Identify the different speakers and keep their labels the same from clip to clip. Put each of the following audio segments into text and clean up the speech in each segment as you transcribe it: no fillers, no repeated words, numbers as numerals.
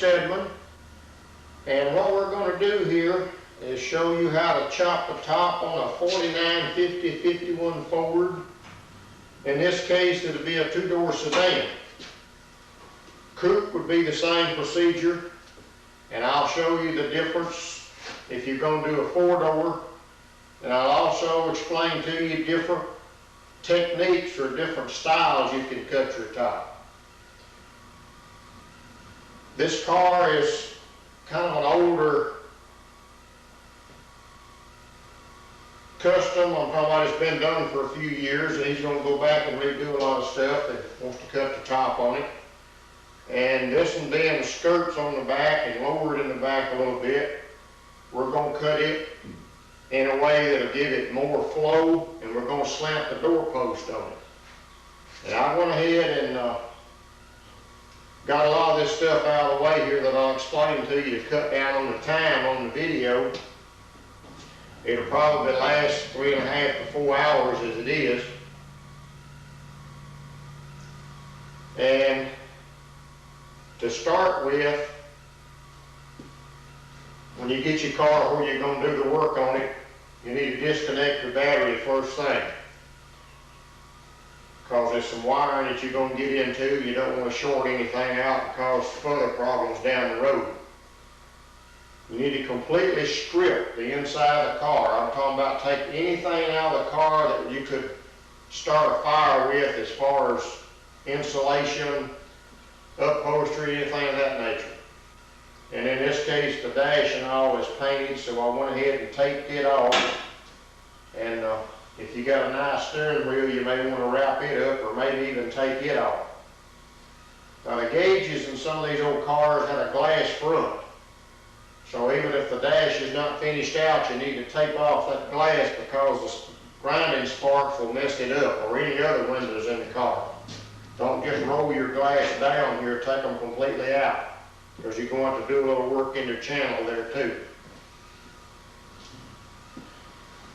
Speaker 1: Stedman, and what we're going to do here is show you how to chop the top on a 4950-51 Ford. In this case, it'll be a two-door sedan. Coupe would be the same procedure, and I'll show you the difference if you're going to do a four-door, and I'll also explain to you different techniques or different styles you can cut your top. This car is kind of an older custom. I'm talking about it's been done for a few years, and he's going to go back and redo a lot of stuff and wants to cut the top on it. And this one being the skirts on the back and lowered in the back a little bit, we're going to cut it in a way that'll give it more flow, and we're going to slant the doorpost on it. And I went ahead and got a lot of this stuff out of the way here that I'll explain to you to cut down on the time on the video. It'll probably last 3.5 to 4 hours as it is. And to start with, when you get your car where you're going to do the work on it, you need to disconnect your battery first thing, because there's some wiring that you're going to get into. You don't want to short anything out and cause further problems down the road. You need to completely strip the inside of the car. I'm talking about take anything out of the car that you could start a fire with, as far as insulation, upholstery, anything of that nature. And in this case, the dash and all is painted, so I went ahead and taped it off. And if you got a nice steering wheel, you may want to wrap it up or maybe even take it off. Now, the gauges in some of these old cars had a glass front. So even if the dash is not finished out, you need to tape off that glass, because the grinding sparks will mess it up, or any other windows in the car. Don't just roll your glass down here, take them completely out, because you're going to have to do a little work in your channel there too.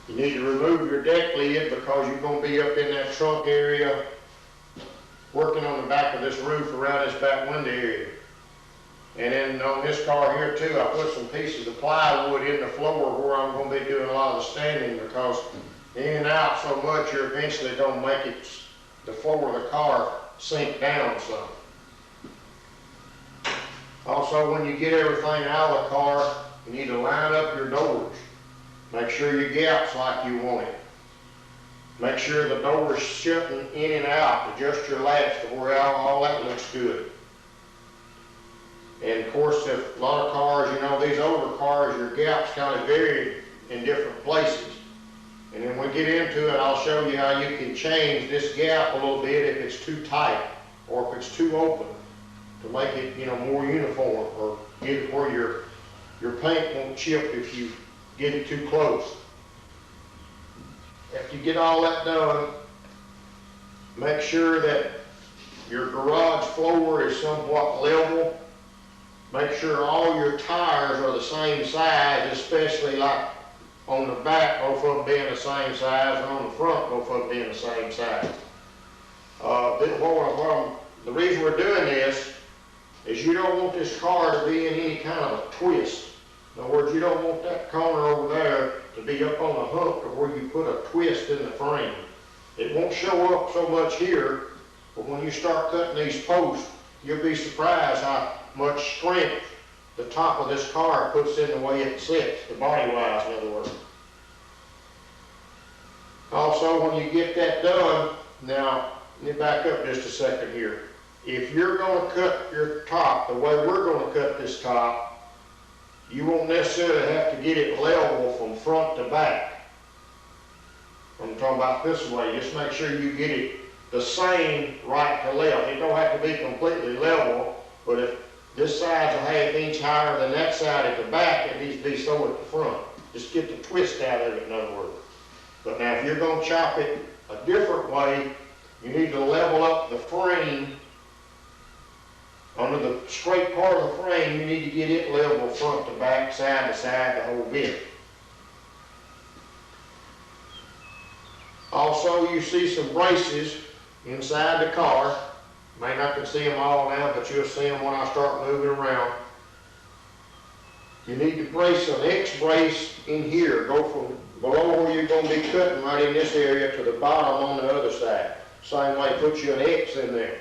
Speaker 1: You need to remove your deck lid, because you're going to be up in that trunk area working on the back of this roof around this back window area. And then on this car here too, I put some pieces of plywood in the floor where I'm going to be doing a lot of the standing, because in and out so much, you're eventually going to make it, the floor of the car, sink down some. Also, when you get everything out of the car, you need to line up your doors. Make sure your gap's like you want it. Make sure the door is shutting in and out. Adjust your latch to where all that looks good. And of course, if a lot of cars, you know, these older cars, your gaps kind of vary in different places. And then when we get into it, I'll show you how you can change this gap a little bit if it's too tight or if it's too open, to make it, you know, more uniform, or get it where your paint won't chip if you get it too close. After you get all that done, make sure that your garage floor is somewhat level. Make sure all your tires are the same size, especially like on the back, both of them being the same size, and on the front, both of them being the same size. The reason we're doing this is you don't want this car to be in any kind of a twist. In other words, you don't want that corner over there to be up on the hump to where you put a twist in the frame. It won't show up so much here, but when you start cutting these posts, you'll be surprised how much strength the top of this car puts in the way it sits, the body-wise, in other words. Also, when you get that done, now, let me back up just a second here. If you're going to cut your top the way we're going to cut this top, you won't necessarily have to get it level from front to back. I'm talking about this way. Just make sure you get it the same right to left. It don't have to be completely level, but if this side's a ½ inch higher than that side at the back, it needs to be so at the front. Just get the twist out of it, in other words. But now if you're going to chop it a different way, you need to level up the frame. Under the straight part of the frame, you need to get it level front to back, side to side, the whole bit. Also, you see some braces inside the car. May not can see them all now, but you'll see them when I start moving around. You need to brace an X brace in here. Go from below where you're going to be cutting right in this area to the bottom on the other side. Same way, put you an X in there.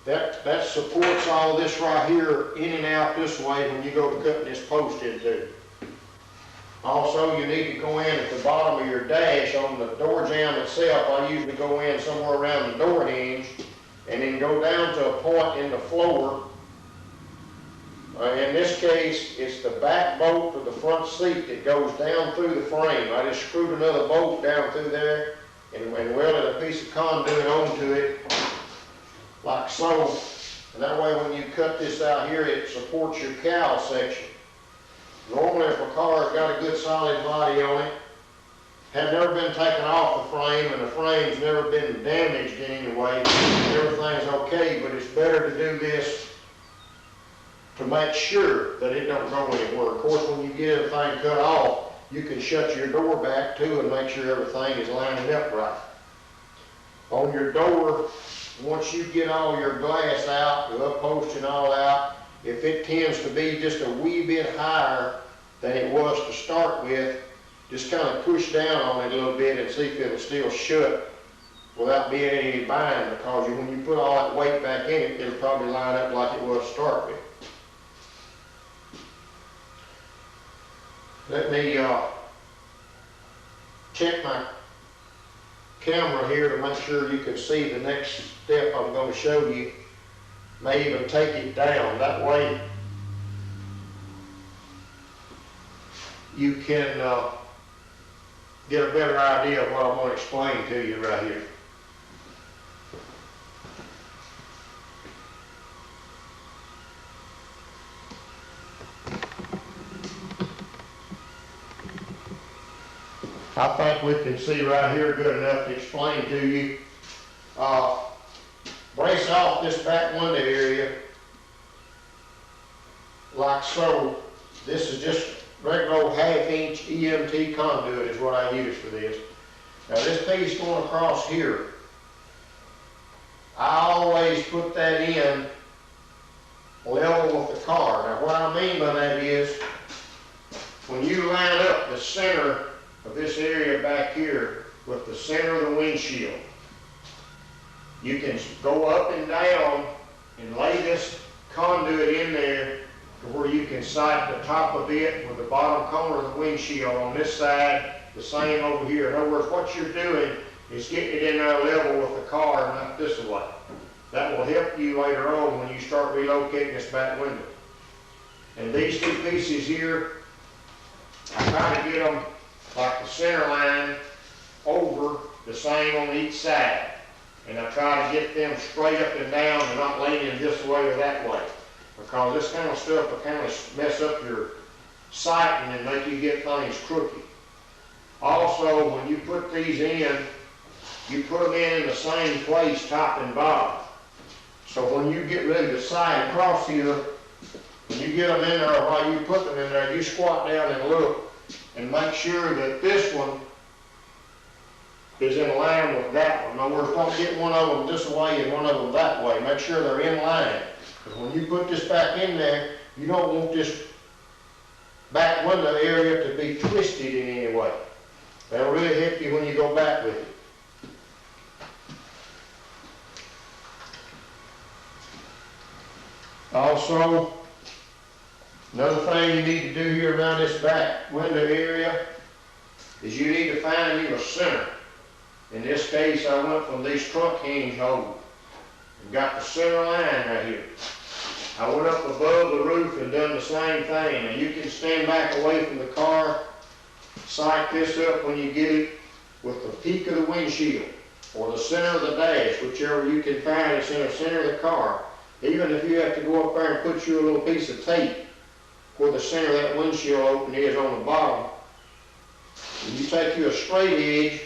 Speaker 1: That supports all this right here in and out this way when you go to cutting this post into. Also, you need to go in at the bottom of your dash on the door jamb itself. I usually go in somewhere around the door hinge and then go down to a point in the floor. In this case, it's the back bolt of the front seat that goes down through the frame. I just screwed another bolt down through there and welded a piece of conduit onto it, like so. And that way when you cut this out here, it supports your cowl section. Normally if a car's got a good solid body on it, had never been taken off the frame and the frame's never been damaged in any way, everything's okay, but it's better to do this to make sure that it don't go anywhere. Of course, when you get everything cut off, you can shut your door back too and make sure everything is lining up right. On your door, once you get all your glass out, the upholstery and all out, if it tends to be just a wee bit higher than it was to start with, just kind of push down on it a little bit and see if it'll still shut without being in any bind, because when you put all that weight back in it, it'll probably line up like it was to start with. Let me check my camera here to make sure you can see the next step I'm going to show you. May even take it down. That way you can get a better idea of what I'm going to explain to you right here. I think we can see right here good enough to explain to you. Brace off this back window area like so. This is just regular old 1/2 inch EMT conduit is what I use for this. Now this piece going across here, I always put that in level with the car. Now what I mean by that is, when you line up the center of this area back here with the center of the windshield, you can go up and down and lay this conduit in there to where you can sight the top of it with the bottom corner of the windshield on this side, the same over here. In other words, what you're doing is getting it in there level with the car and not this way. That will help you later on when you start relocating this back window. And these two pieces here, I try to get them like the center line over the same on each side. And I try to get them straight up and down and not leaning this way or that way. Because this kind of stuff will kind of mess up your sighting and make you get things crooked. Also, when you put these in, you put them in the same place, top and bottom. So when you get ready to sight across here, when you get them in there, or while you put them in there, you squat down and look and make sure that this one is in line with that one. In other words, don't get one of them this way and one of them that way. Make sure they're in line. Because when you put this back in there, you don't want this back window area to be twisted in any way. That'll really help you when you go back with it. Also, another thing you need to do here around this back window area is you need to find you a center. In this case, I went from these trunk hinge holes and got the center line right here. I went up above the roof and done the same thing. And you can stand back away from the car, sight this up when you get it with the peak of the windshield or the center of the dash, whichever you can find is in the center of the car. Even if you have to go up there and put you a little piece of tape where the center of that windshield opening is on the bottom, and you take you a straight edge,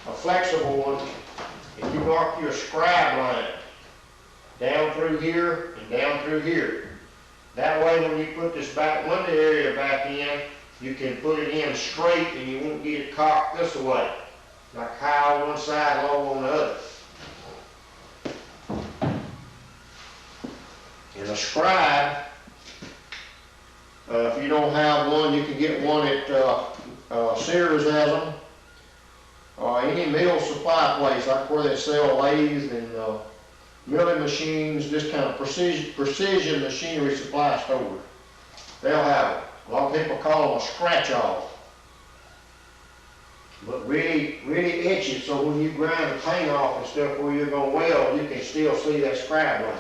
Speaker 1: a flexible one, and you mark you a scribe line down through here and down through here. That way when you put this back window area back in, you can put it in straight and you won't get it cocked this way, like high on one side, low on the other. And a scribe you don't have one, you can get one at Sears has them. Any mill supply place, like where they sell lathes and milling machines, this kind of precision machinery supply store. They'll have it. A lot of people call them a scratch-off. But really etch it so when you grind the paint off and stuff where you're going to weld, you can still see that scrap line.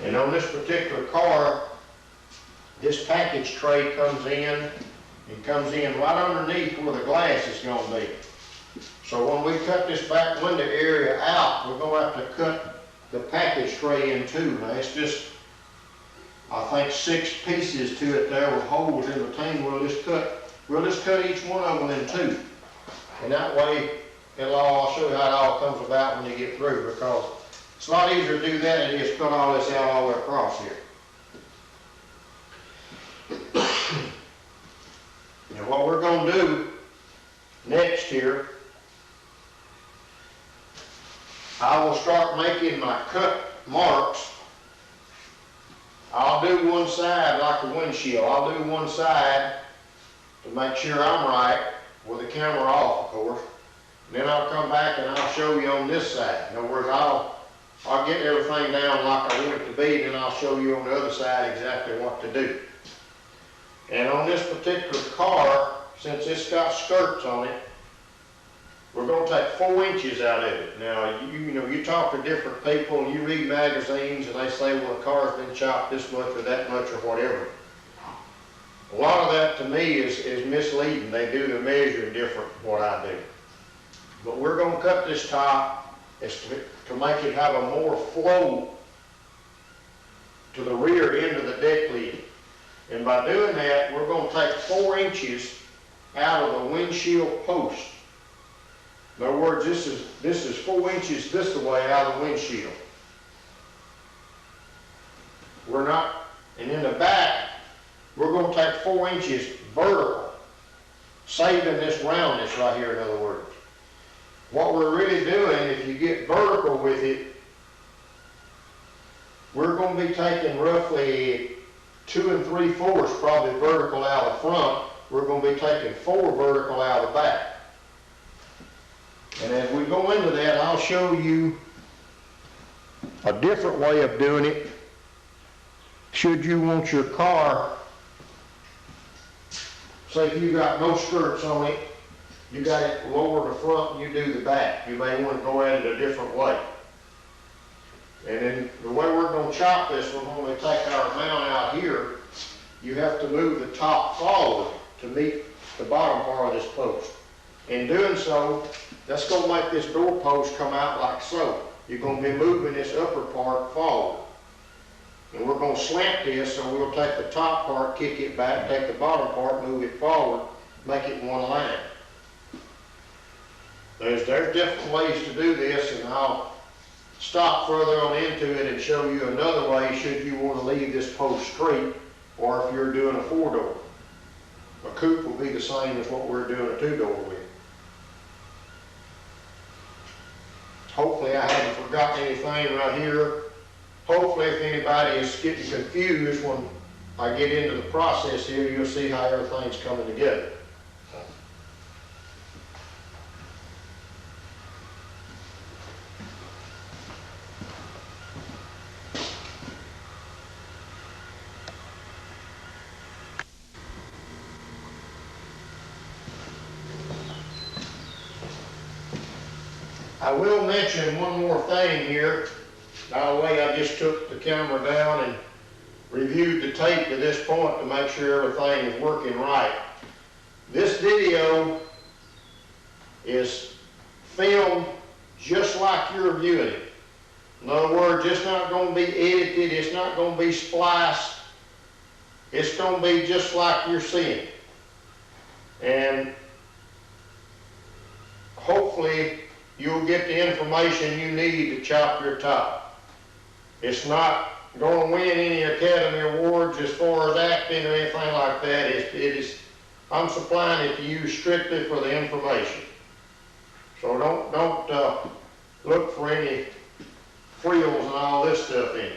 Speaker 1: And on this particular car, this package tray comes in. It comes in right underneath where the glass is going to be. So when we cut this back window area out, we're going to have to cut the package tray in two. Now it's just, I think, 6 pieces to it there with holes in between. We'll just cut each one of them in two. And that way, I'll show you how it all comes about when you get through, because it's a lot easier to do that than just cut all this out all the way across here. And what we're going to do next here, I will start making my cut marks. I'll do one side like a windshield. I'll do one side to make sure I'm right with the camera off, of course. And then I'll come back and I'll show you on this side. In other words, I'll get everything down like I want it to be, and then I'll show you on the other side exactly what to do. And on this particular car, since it's got skirts on it, we're going to take 4 inches out of it. Now, you talk to different people and you read magazines and they say, well, the car's been chopped this much or that much or whatever. A lot of that to me is misleading. They do the measuring different from what I do. But we're going to cut this top to make it have a more flow to the rear end of the deck lid. And by doing that, we're going to take 4 inches out of the windshield post. In other words, this is 4 inches this way out of the windshield. And in the back, we're going to take 4 inches vertical, saving this roundness right here, in other words. What we're really doing, if you get vertical with it, we're going to be taking roughly 2 3/4 probably vertical out of the front. We're going to be taking 4 vertical out of the back. And as we go into that, I'll show you a different way of doing it. Should you want your car, say if you got no skirts on it, you got it lower the front and you do the back. You may want to go at it a different way. And then the way we're going to chop this, we're going to take our mount out here. You have to move the top forward to meet the bottom part of this post. In doing so, that's going to make this door post come out like so. You're going to be moving this upper part forward. And we're going to slant this, so we'll take the top part, kick it back, take the bottom part, move it forward, make it one line. There's different ways to do this, and I'll stop further on into it and show you another way should you want to leave this post straight, or if you're doing a 4-door. A coupe will be the same as what we're doing a 2-door with. Hopefully I haven't forgotten anything right here. Hopefully if anybody is getting confused when I get into the process here, you'll see how everything's coming together. I will mention one more thing here. By the way, I just took the camera down and reviewed the tape to this point to make sure everything is working right. This video is filmed just like you're viewing it. In other words, it's not going to be edited, it's not going to be spliced. It's going to be just like you're seeing. And hopefully you'll get the information you need to chop your top. It's not going to win any Academy Awards as far as acting or anything like that. I'm supplying it to you strictly for the information. So don't look for any frills and all this stuff in it.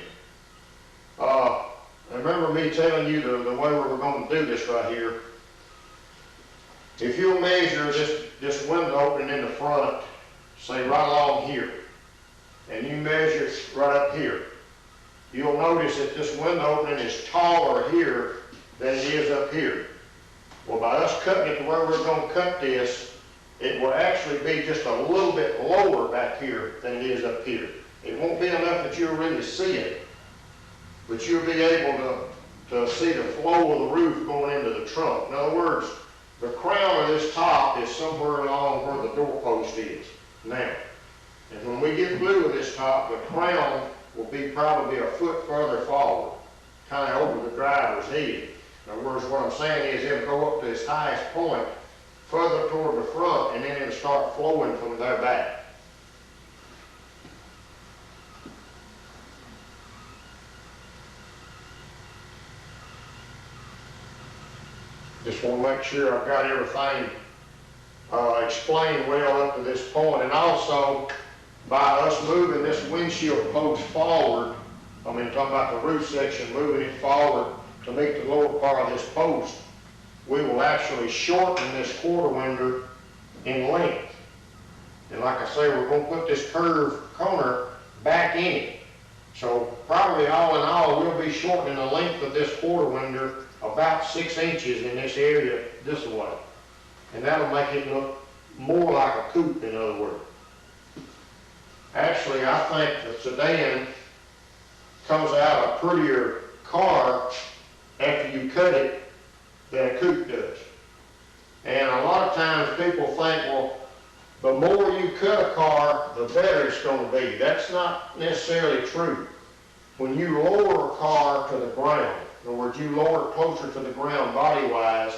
Speaker 1: Remember me telling you the way we were going to do this right here. If you'll measure this window opening in the front, say right along here, and you measure it right up here, you'll notice that this window opening is taller here than it is up here. Well, by us cutting it the way we're going to cut this, it will actually be just a little bit lower back here than it is up here. It won't be enough that you'll really see it, but you'll be able to see the flow of the roof going into the trunk. In other words, the crown of this top is somewhere along where the doorpost is now. And when we get blue with this top, the crown will be probably a foot further forward, kind of over the driver's head. In other words, what I'm saying is it'll go up to its highest point, further toward the front, and then it'll start flowing from there back. Just want to make sure I've got everything explained well up to this point. And also, by us moving this windshield post forward, talking about the roof section, moving it forward to meet the lower part of this post, we will actually shorten this quarter window in length. And like I say, we're going to put this curved corner back in it. So probably all in all, we'll be shortening the length of this quarter window about 6 inches in this area this way. And that'll make it look more like a coupe, in other words. Actually, I think the sedan comes out a prettier car after you cut it than a coupe does. And a lot of times people think, well, the more you cut a car, the better it's going to be. That's not necessarily true. When you lower a car to the ground, in other words, you lower it closer to the ground body-wise,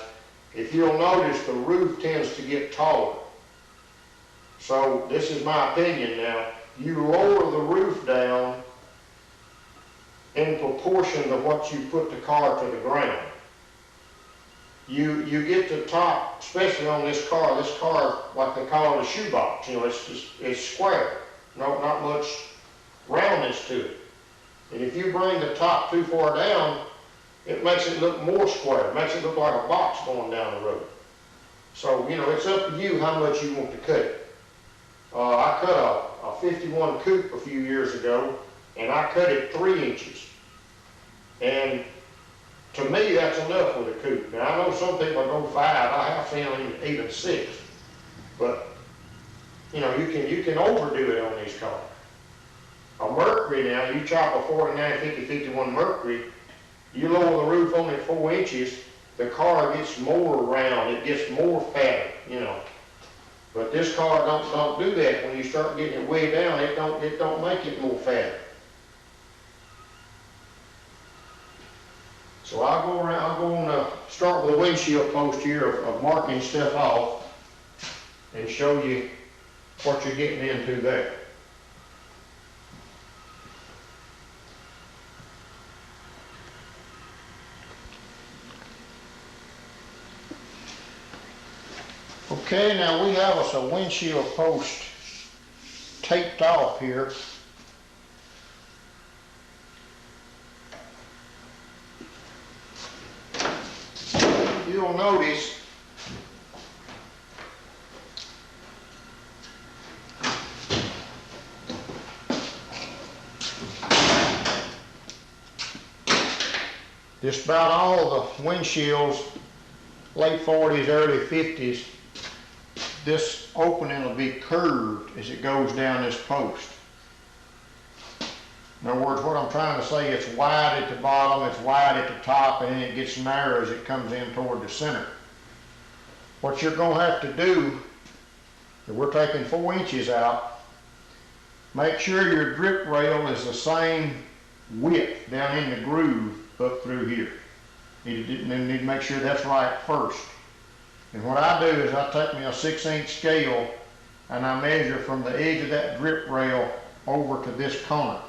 Speaker 1: if you'll notice, the roof tends to get taller. So this is my opinion now. You lower the roof down in proportion to what you put the car to the ground. You get the top, especially on this car, like they call it a shoebox, it's square, not much roundness to it. And if you bring the top too far down, it makes it look more square. It makes it look like a box going down the road. So, it's up to you how much you want to cut it. I cut a 51 coupe a few years ago, and I cut it 3 inches. And to me, that's enough with a coupe. Now, I know some people go 5. I have seen even 6. But, you can overdo it on these cars. A Mercury now, you chop a 49, 50, 51 Mercury, you lower the roof on it 4 inches, the car gets more round, it gets more fatter, But this car don't do that. When you start getting it way down, it don't make it more fat. So I'll go on start with the windshield post here of marking stuff off and show you what you're getting into there. Okay, now we have us a windshield post taped off here. You'll notice just about all the windshields, late 40s, early 50s, this opening will be curved as it goes down this post. In other words, what I'm trying to say, it's wide at the bottom, it's wide at the top, and then it gets narrow as it comes in toward the center. What you're going to have to do, if we're taking 4 inches out, make sure your drip rail is the same width down in the groove up through here. You need to make sure that's right first. And what I do is I take me a 6-inch scale and I measure from the edge of that drip rail over to this corner.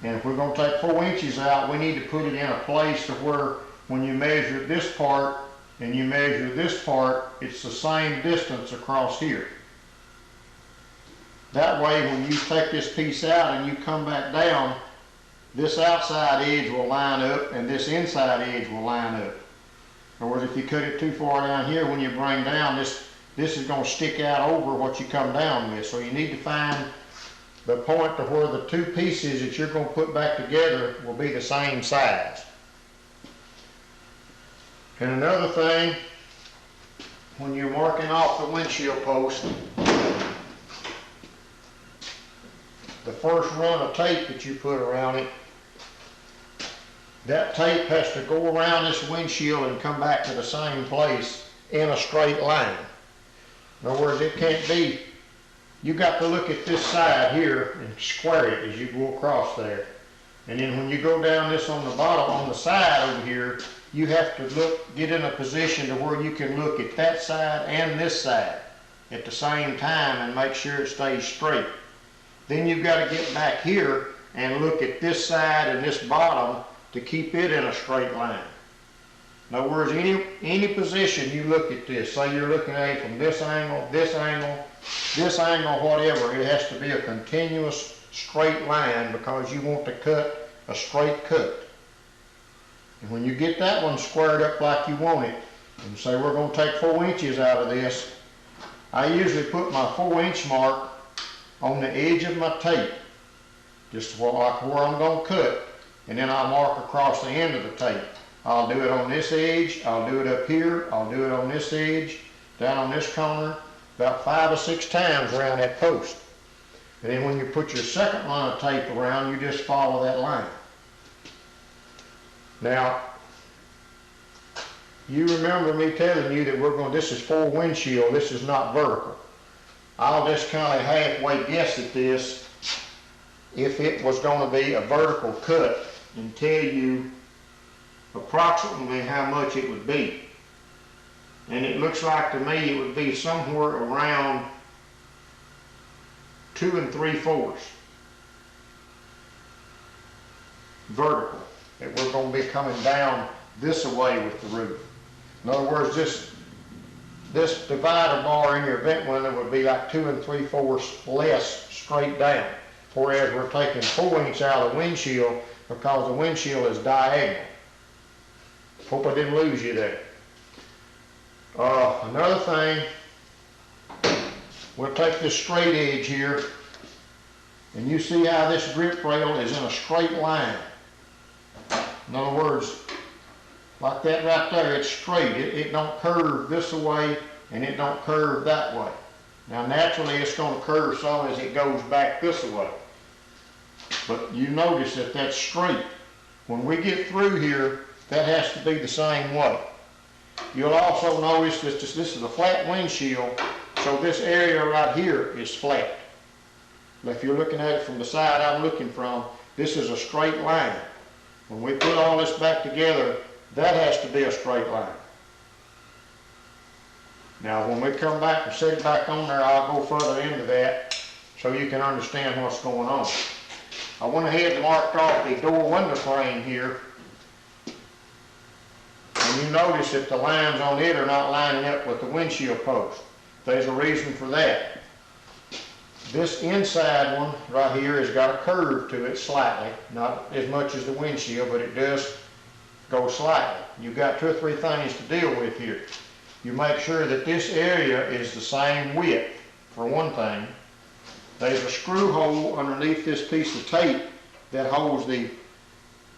Speaker 1: And if we're going to take 4 inches out, we need to put it in a place to where when you measure this part and you measure this part, it's the same distance across here. That way, when you take this piece out and you come back down, this outside edge will line up and this inside edge will line up. In other words, if you cut it too far down here, when you bring down, this is going to stick out over what you come down with. So you need to find the point to where the two pieces that you're going to put back together will be the same size. And another thing, when you're marking off the windshield post, the first run of tape that you put around it, that tape has to go around this windshield and come back to the same place in a straight line. In other words, it can't be, you got to look at this side here and square it as you go across there. And then when you go down this on the bottom, on the side over here, you have to get in a position to where you can look at that side and this side at the same time and make sure it stays straight. Then you've got to get back here and look at this side and this bottom to keep it in a straight line. In other words, any position you look at this, say you're looking at it from this angle, this angle, this angle, whatever, it has to be a continuous straight line because you want to cut a straight cut. And when you get that one squared up like you want it, and say we're going to take 4 inches out of this, I usually put my 4-inch mark on the edge of my tape, just like where I'm going to cut, and then I'll mark across the end of the tape. I'll do it on this edge, I'll do it up here, I'll do it on this edge, down on this corner, about 5 or 6 times around that post. And then when you put your second line of tape around, you just follow that line. Now, you remember me telling you that this is full windshield, this is not vertical. I'll just kind of halfway guess at this if it was going to be a vertical cut and tell you approximately how much it would be. And it looks like to me it would be somewhere around 2 3/4 vertical, that we're going to be coming down this way with the roof. In other words, this divider bar in your vent window would be like 2 3/4 less straight down, whereas we're taking 4 inches out of the windshield because the windshield is diagonal. Hope I didn't lose you there. Another thing, we'll take this straight edge here, and you see how this grip rail is in a straight line. In other words, like that right there, it's straight. It don't curve this way and it don't curve that way. Now naturally it's going to curve some as it goes back this way. But you notice that that's straight. When we get through here, that has to be the same way. You'll also notice that this is a flat windshield, so this area right here is flat. But if you're looking at it from the side I'm looking from, this is a straight line. When we put all this back together, that has to be a straight line. Now when we come back and set it back on there, I'll go further into that so you can understand what's going on. I went ahead and marked off the door window frame here. And you notice that the lines on it are not lining up with the windshield post. There's a reason for that. This inside one right here has got a curve to it slightly, not as much as the windshield, but it does go slightly. You've got 2 or 3 things to deal with here. You make sure that this area is the same width, for one thing. There's a screw hole underneath this piece of tape that holds the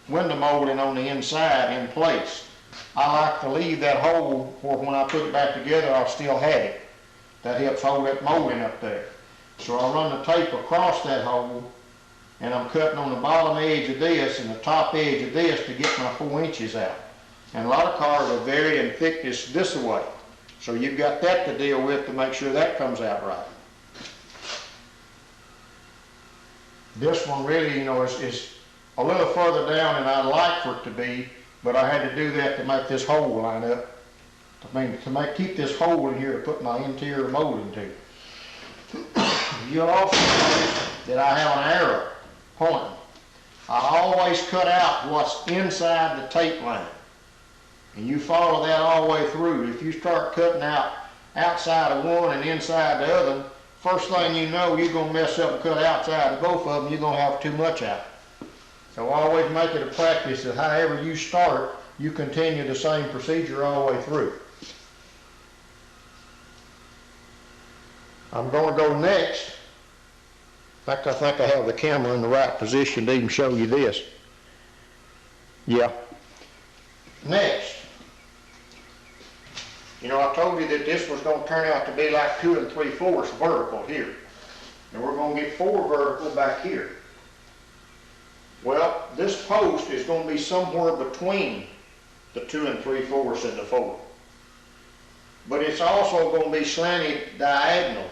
Speaker 1: window molding on the inside in place. I like to leave that hole where when I put it back together, I'll still have it. That helps hold that molding up there. So I'll run the tape across that hole, and I'm cutting on the bottom edge of this and the top edge of this to get my 4 inches out. And a lot of cars are varying in thickness this way. So you've got that to deal with to make sure that comes out right. This one really, you know, is a little further down than I'd like for it to be, but I had to do that to make this hole line up. Keep this hole in here to put my interior molding to. You'll also notice that I have an arrow pointing. I always cut out what's inside the tape line. And you follow that all the way through. If you start cutting out outside of one and inside the other, first thing you know, you're gonna mess up and cut outside of both of them, you're gonna have too much out. So always make it a practice that however you start, you continue the same procedure all the way through. I'm gonna go next. In fact, I think I have the camera in the right position to even show you this. Yeah. Next. You know, I told you that this was going to turn out to be like 2 3/4 vertical here. And we're going to get 4 vertical back here. Well, this post is going to be somewhere between the 2 3/4 and the 4. But it's also going to be slanted diagonal.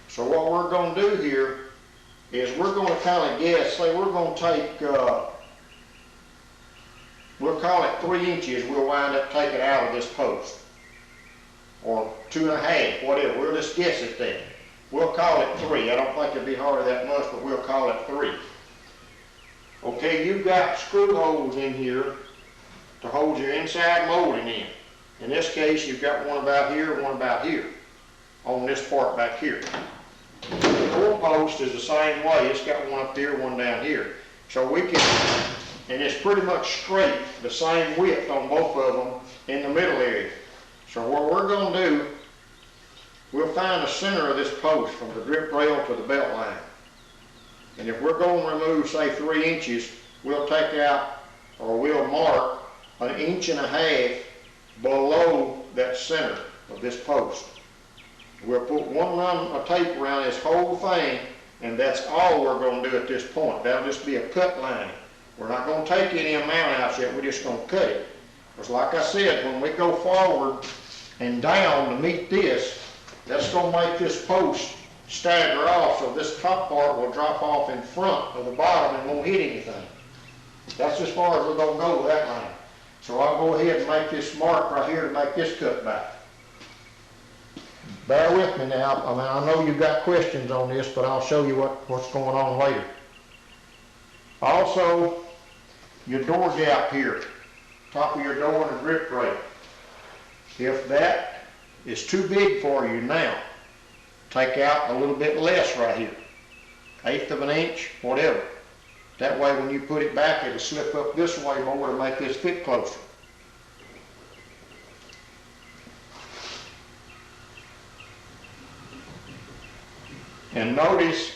Speaker 1: So what we're going to do here is we're going to kind of guess, say we're going to take, we'll call it 3 inches, we'll wind up taking out of this post. Or 2 1/2, whatever, we'll just guess at that. We'll call it 3. I don't think it'd be hardly that much, but we'll call it 3. Okay, you've got screw holes in here to hold your inside molding in. In this case, you've got one about here, one about here, on this part back here. The door post is the same way. It's got one up there, one down here. So we can, and it's pretty much straight, the same width on both of them in the middle area. So what we're going to do, we'll find the center of this post from the grip rail to the belt line. And if we're going to remove, say, 3 inches, we'll take out, or we'll mark 1.5 inches below that center of this post. We'll put one run of tape around this whole thing, and that's all we're going to do at this point. That'll just be a cut line. We're not going to take any amount out yet, we're just going to cut it. Because like I said, when we go forward and down to meet this, that's going to make this post stagger off, so this top part will drop off in front of the bottom and won't hit anything. That's as far as we're going to go with that line. So I'll go ahead and make this mark right here to make this cut back. Bear with me now. I mean, I know you've got questions on this, but I'll show you what's going on later. Also, your door gap here, top of your door and the grip rail. If that is too big for you now, take out a little bit less right here, 1/8 of an inch, whatever. That way when you put it back, it'll slip up this way more to make this fit closer. And notice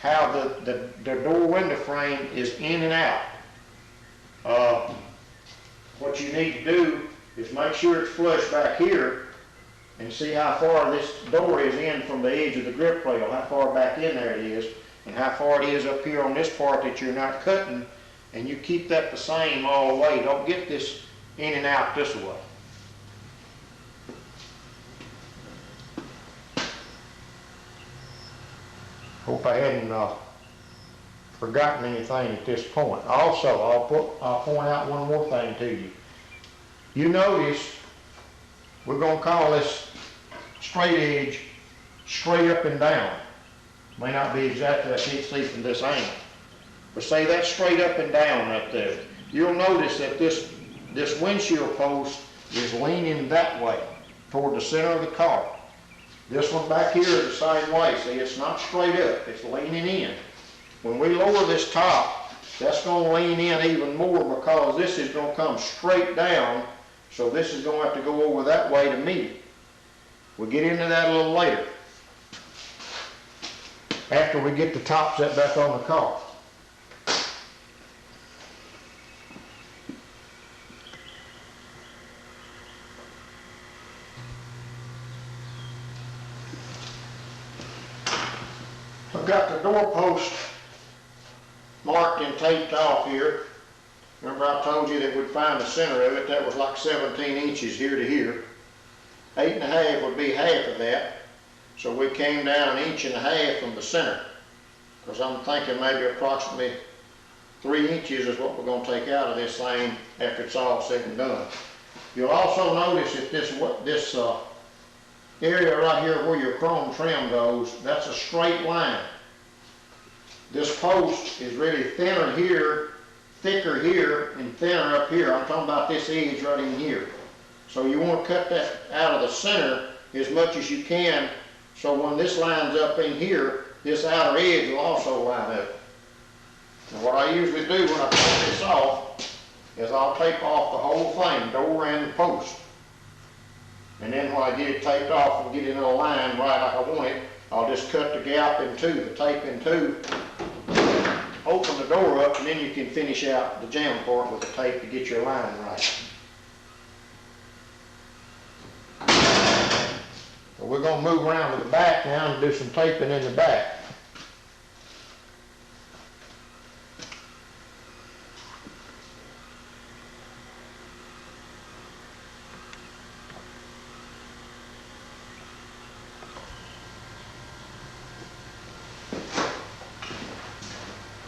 Speaker 1: how the door window frame is in and out. What you need to do is make sure it's flush back here and see how far this door is in from the edge of the grip rail, how far back in there it is, and how far it is up here on this part that you're not cutting, and you keep that the same all the way. Don't get this in and out this way. Hope I hadn't forgotten anything at this point. Also, I'll point out one more thing to you. You notice we're going to call this straight edge straight up and down. May not be exactly, I can't see from this angle, but say that's straight up and down right there. You'll notice that this windshield post is leaning that way toward the center of the car. This one back here is the same way. See, it's not straight up, it's leaning in. When we lower this top, that's going to lean in even more because this is going to come straight down, so this is going to have to go over that way to meet it. We'll get into that a little later, after we get the top set back on the car. I've got the door post marked and taped off here. Remember I told you that we'd find the center of it. That was like 17 inches here to here. 8 1/2 would be half of that. So we came down 1 1/2 inches from the center. Because I'm thinking maybe approximately 3 inches is what we're going to take out of this thing after it's all said and done. You'll also notice that this area right here where your chrome trim goes, that's a straight line. This post is really thinner here, thicker here, and thinner up here. I'm talking about this edge right in here. So you want to cut that out of the center as much as you can So when this lines up in here, this outer edge will also line up. And what I usually do when I take this off is I'll tape off the whole thing, door and the post. And then when I get it taped off and get it in a line right like I want it, I'll just cut the gap in two, the tape in two, open the door up, and then you can finish out the jam part with the tape to get your line right. So we're going to move around to the back now and do some taping in the back.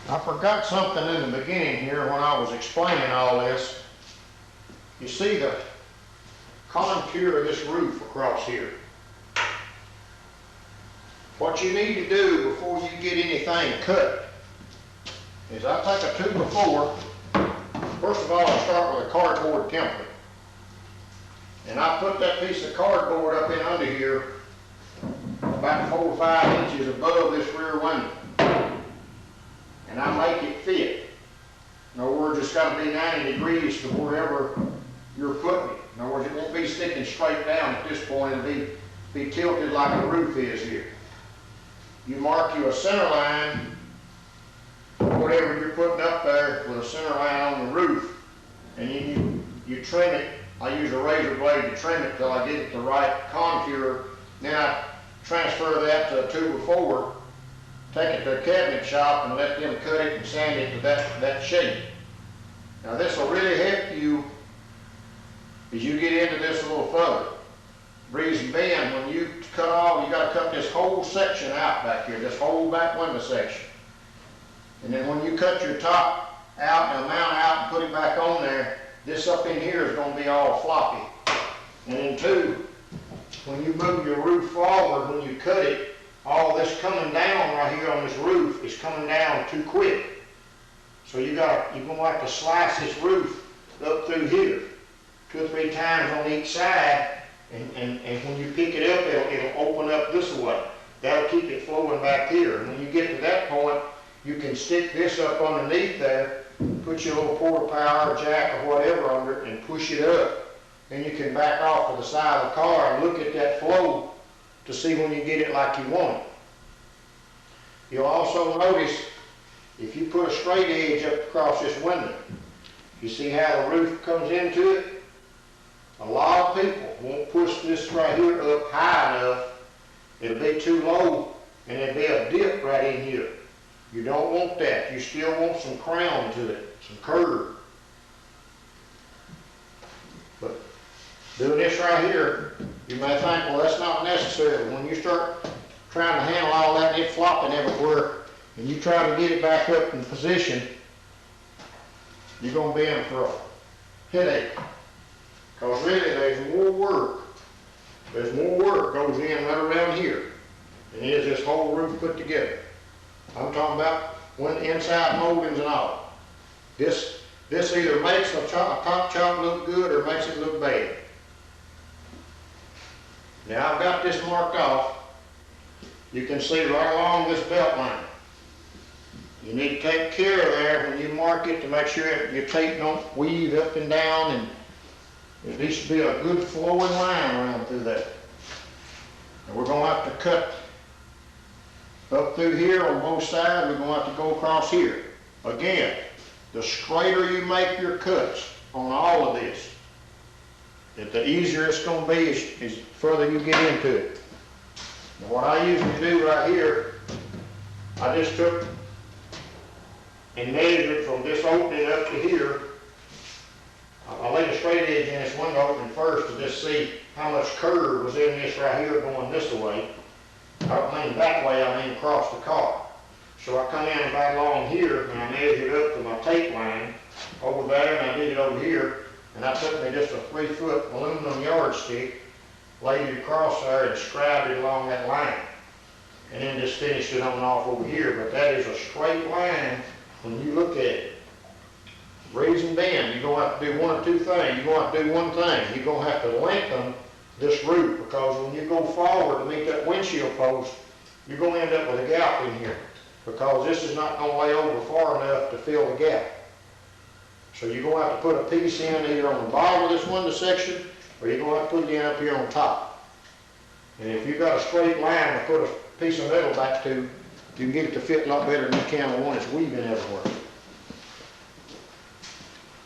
Speaker 1: I forgot something in the beginning here when I was explaining all this. You see the contour of this roof across here. What you need to do before you get anything cut is I take a 2x4. First of all, I start with a cardboard template. And I put that piece of cardboard up in under here about 4 or 5 inches above this rear window. And I make it fit. In other words, it's got to be 90 degrees to wherever you're putting it. In other words, it won't be sticking straight down at this point. It'll be tilted like the roof is here. You mark you a center line, whatever you're putting up there with a center line on the roof, and you trim it. I use a razor blade to trim it till I get it the right contour. Then I transfer that to a 2x4. Take it to a cabinet shop and let them cut it and sand it to that shape. Now this will really help you as you get into this a little further. Breeze and bend, when you cut off, you got to cut this whole section out back here, this whole back window section. And then when you cut your top out and mount out and put it back on there, this up in here is going to be all floppy. And then two, when you move your roof forward, when you cut it, all this coming down right here on this roof is coming down too quick. So you're going to have to slice this roof up through here 2 or 3 times on each side, and when you pick it up, it'll open up this way. That'll keep it flowing back here. And when you get to that point, you can stick this up underneath there, put your little quarter power jack or whatever under it, and push it up. Then you can back off to the side of the car and look at that flow to see when you get it like you want it. You'll also notice if you put a straight edge up across this window, you see how the roof comes into it? A lot of people won't push this right here up high enough. It'll be too low and there'll be a dip right in here. You don't want that. You still want some crown to it, some curve. But doing this right here, you may think, well, that's not necessary. When you start trying to handle all that and it flopping everywhere, and you try to get it back up in position, you're going to be in for a headache. Because really, there's more work. There's more work goes in right around here than is this whole roof put together. I'm talking about when the inside moldings and all. This either makes a top chop look good or makes it look bad. Now I've got this marked off. You can see right along this belt line. You need to take care of there when you mark it to make sure your tape don't weave up and down, and there needs to be a good flowing line around through there. And we're going to have to cut up through here on both sides. We're going to have to go across here. Again, the straighter you make your cuts on all of this, the easier it's going to be as further you get into it. Now what I usually do right here, I just took and measured from this opening up to here. I laid a straight edge in this window opening first to just see how much curve was in this right here going this way. I don't mean that way, I mean across the car. So I come in about along here and I measured up to my tape line over there, and I did it over here, and I took me just a 3-foot aluminum yardstick, laid it across there and scribed it along that line, and then just finished it on and off over here. But that is a straight line when you look at it. Raise and bend, you're going to have to do one or two things. You're going to have to do one thing. You're going to have to lengthen this roof, because when you go forward to meet that windshield post, you're going to end up with a gap in here, because this is not going to lay over far enough to fill the gap. So you're going to have to put a piece in either on the bottom of this window section, or you're going to have to put it in up here on top. And if you've got a straight line to put a piece of metal back to, you can get it to fit a lot better than you can on one that's weaving everywhere.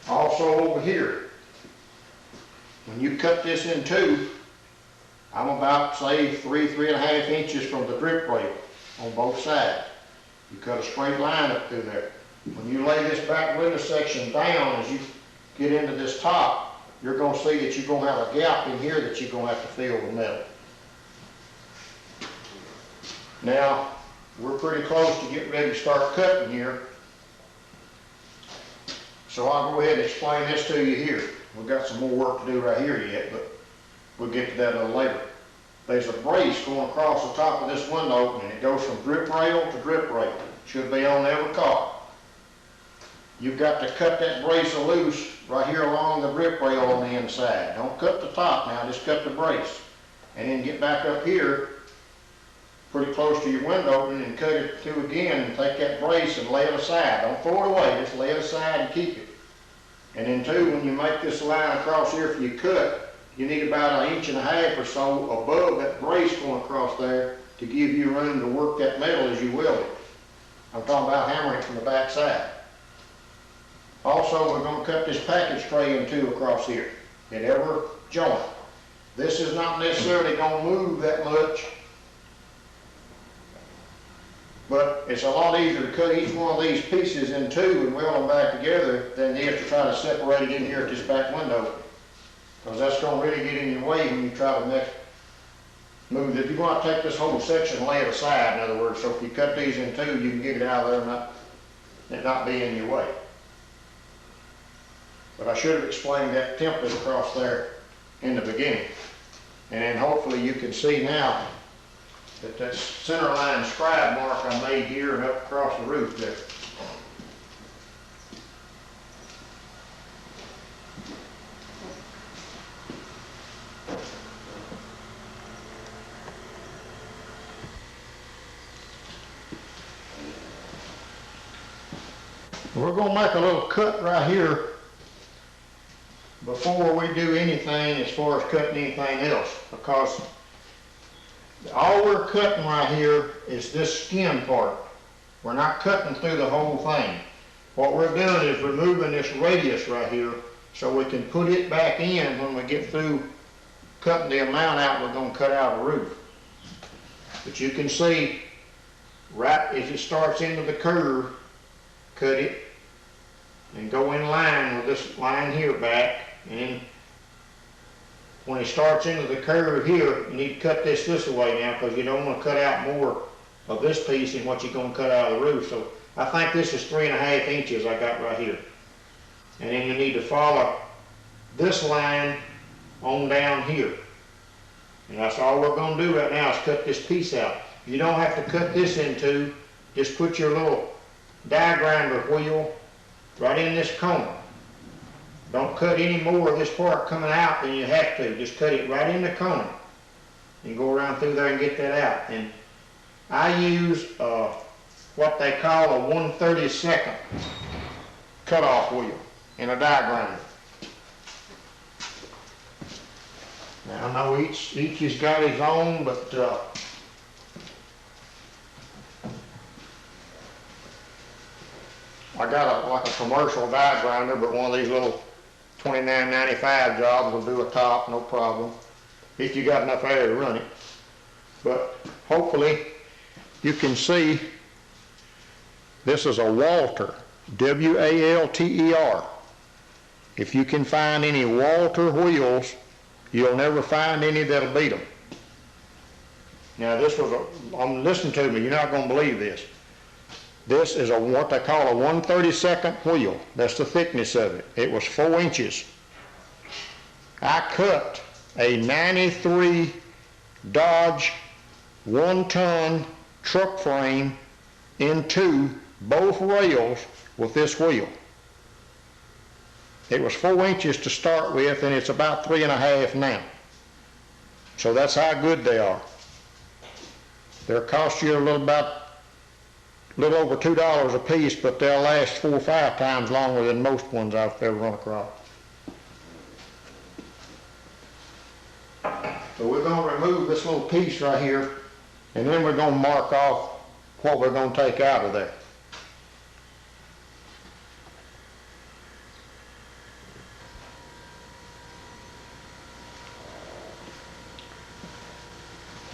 Speaker 1: Also over here, when you cut this in two, I'm about, say, 3.5 inches from the drip rail on both sides. You cut a straight line up through there. When you lay this back window section down, as you get into this top, you're going to see that you're going to have a gap in here that you're going to have to fill with metal. Now, we're pretty close to getting ready to start cutting here. So I'll go ahead and explain this to you here. We've got some more work to do right here yet, but we'll get to that a little later. There's a brace going across the top of this window opening. It goes from drip rail to drip rail. Should be on every car. You've got to cut that brace loose right here along the drip rail on the inside. Don't cut the top now, just cut the brace. And then get back up here pretty close to your window opening and cut it through again and take that brace and lay it aside. Don't throw it away, just lay it aside and keep it. And then too, when you make this line across here for your cut, you need about 1.5 inches or so above that brace going across there to give you room to work that metal as you weld it. I'm talking about hammering it from the back side. Also, we're going to cut this package tray in two across here at every joint. This is not necessarily going to move that much, but it's a lot easier to cut each one of these pieces in two and weld them back together than it is to try to separate it in here at this back window, because that's going to really get in your way when you try to move it. You're going to take this whole section and lay it aside, in other words, so if you cut these in two, you can get it out of there and not be in your way. But I should have explained that template across there in the beginning. And then hopefully you can see now that that center line scribe mark I made here and up across the roof there. We're going to make a little cut right here before we do anything as far as cutting anything else, because all we're cutting right here is this skin part. We're not cutting through the whole thing. What we're doing is removing this radius right here so we can put it back in when we get through cutting the amount out we're going to cut out of the roof. But you can see right as it starts into the curve, cut it and go in line with this line here back. And then when it starts into the curve here, you need to cut this way now, because you don't want to cut out more of this piece than what you're going to cut out of the roof. So I think this is 3.5 inches I got right here. And then you need to follow this line on down here. And that's all we're going to do right now is cut this piece out. You don't have to cut this in two. Just put your little die grinder wheel right in this corner. Don't cut any more of this part coming out than you have to. Just cut it right in the corner and go around through there and get that out. And I use what they call a 1/32 cutoff wheel in a die grinder. Now I know each has got his own, but I got like a commercial die grinder, but one of these little $29.95 jobs will do a top, no problem, if you got enough air to run it. But hopefully you can see this is a Walter, W-A-L-T-E-R. If you can find any Walter wheels, you'll never find any that'll beat them. Now this was listen to me, you're not going to believe this. This is what they call a 1/32 wheel. That's the thickness of it. It was 4 inches. I cut a 93 Dodge 1-ton truck frame into both rails with this wheel. It was 4 inches to start with, and it's about 3.5 now. So that's how good they are. They'll cost you a little over $2 a piece, but they'll last 4 or 5 times longer than most ones I've ever run across. So we're going to remove this little piece right here, and then we're going to mark off what we're going to take out of there.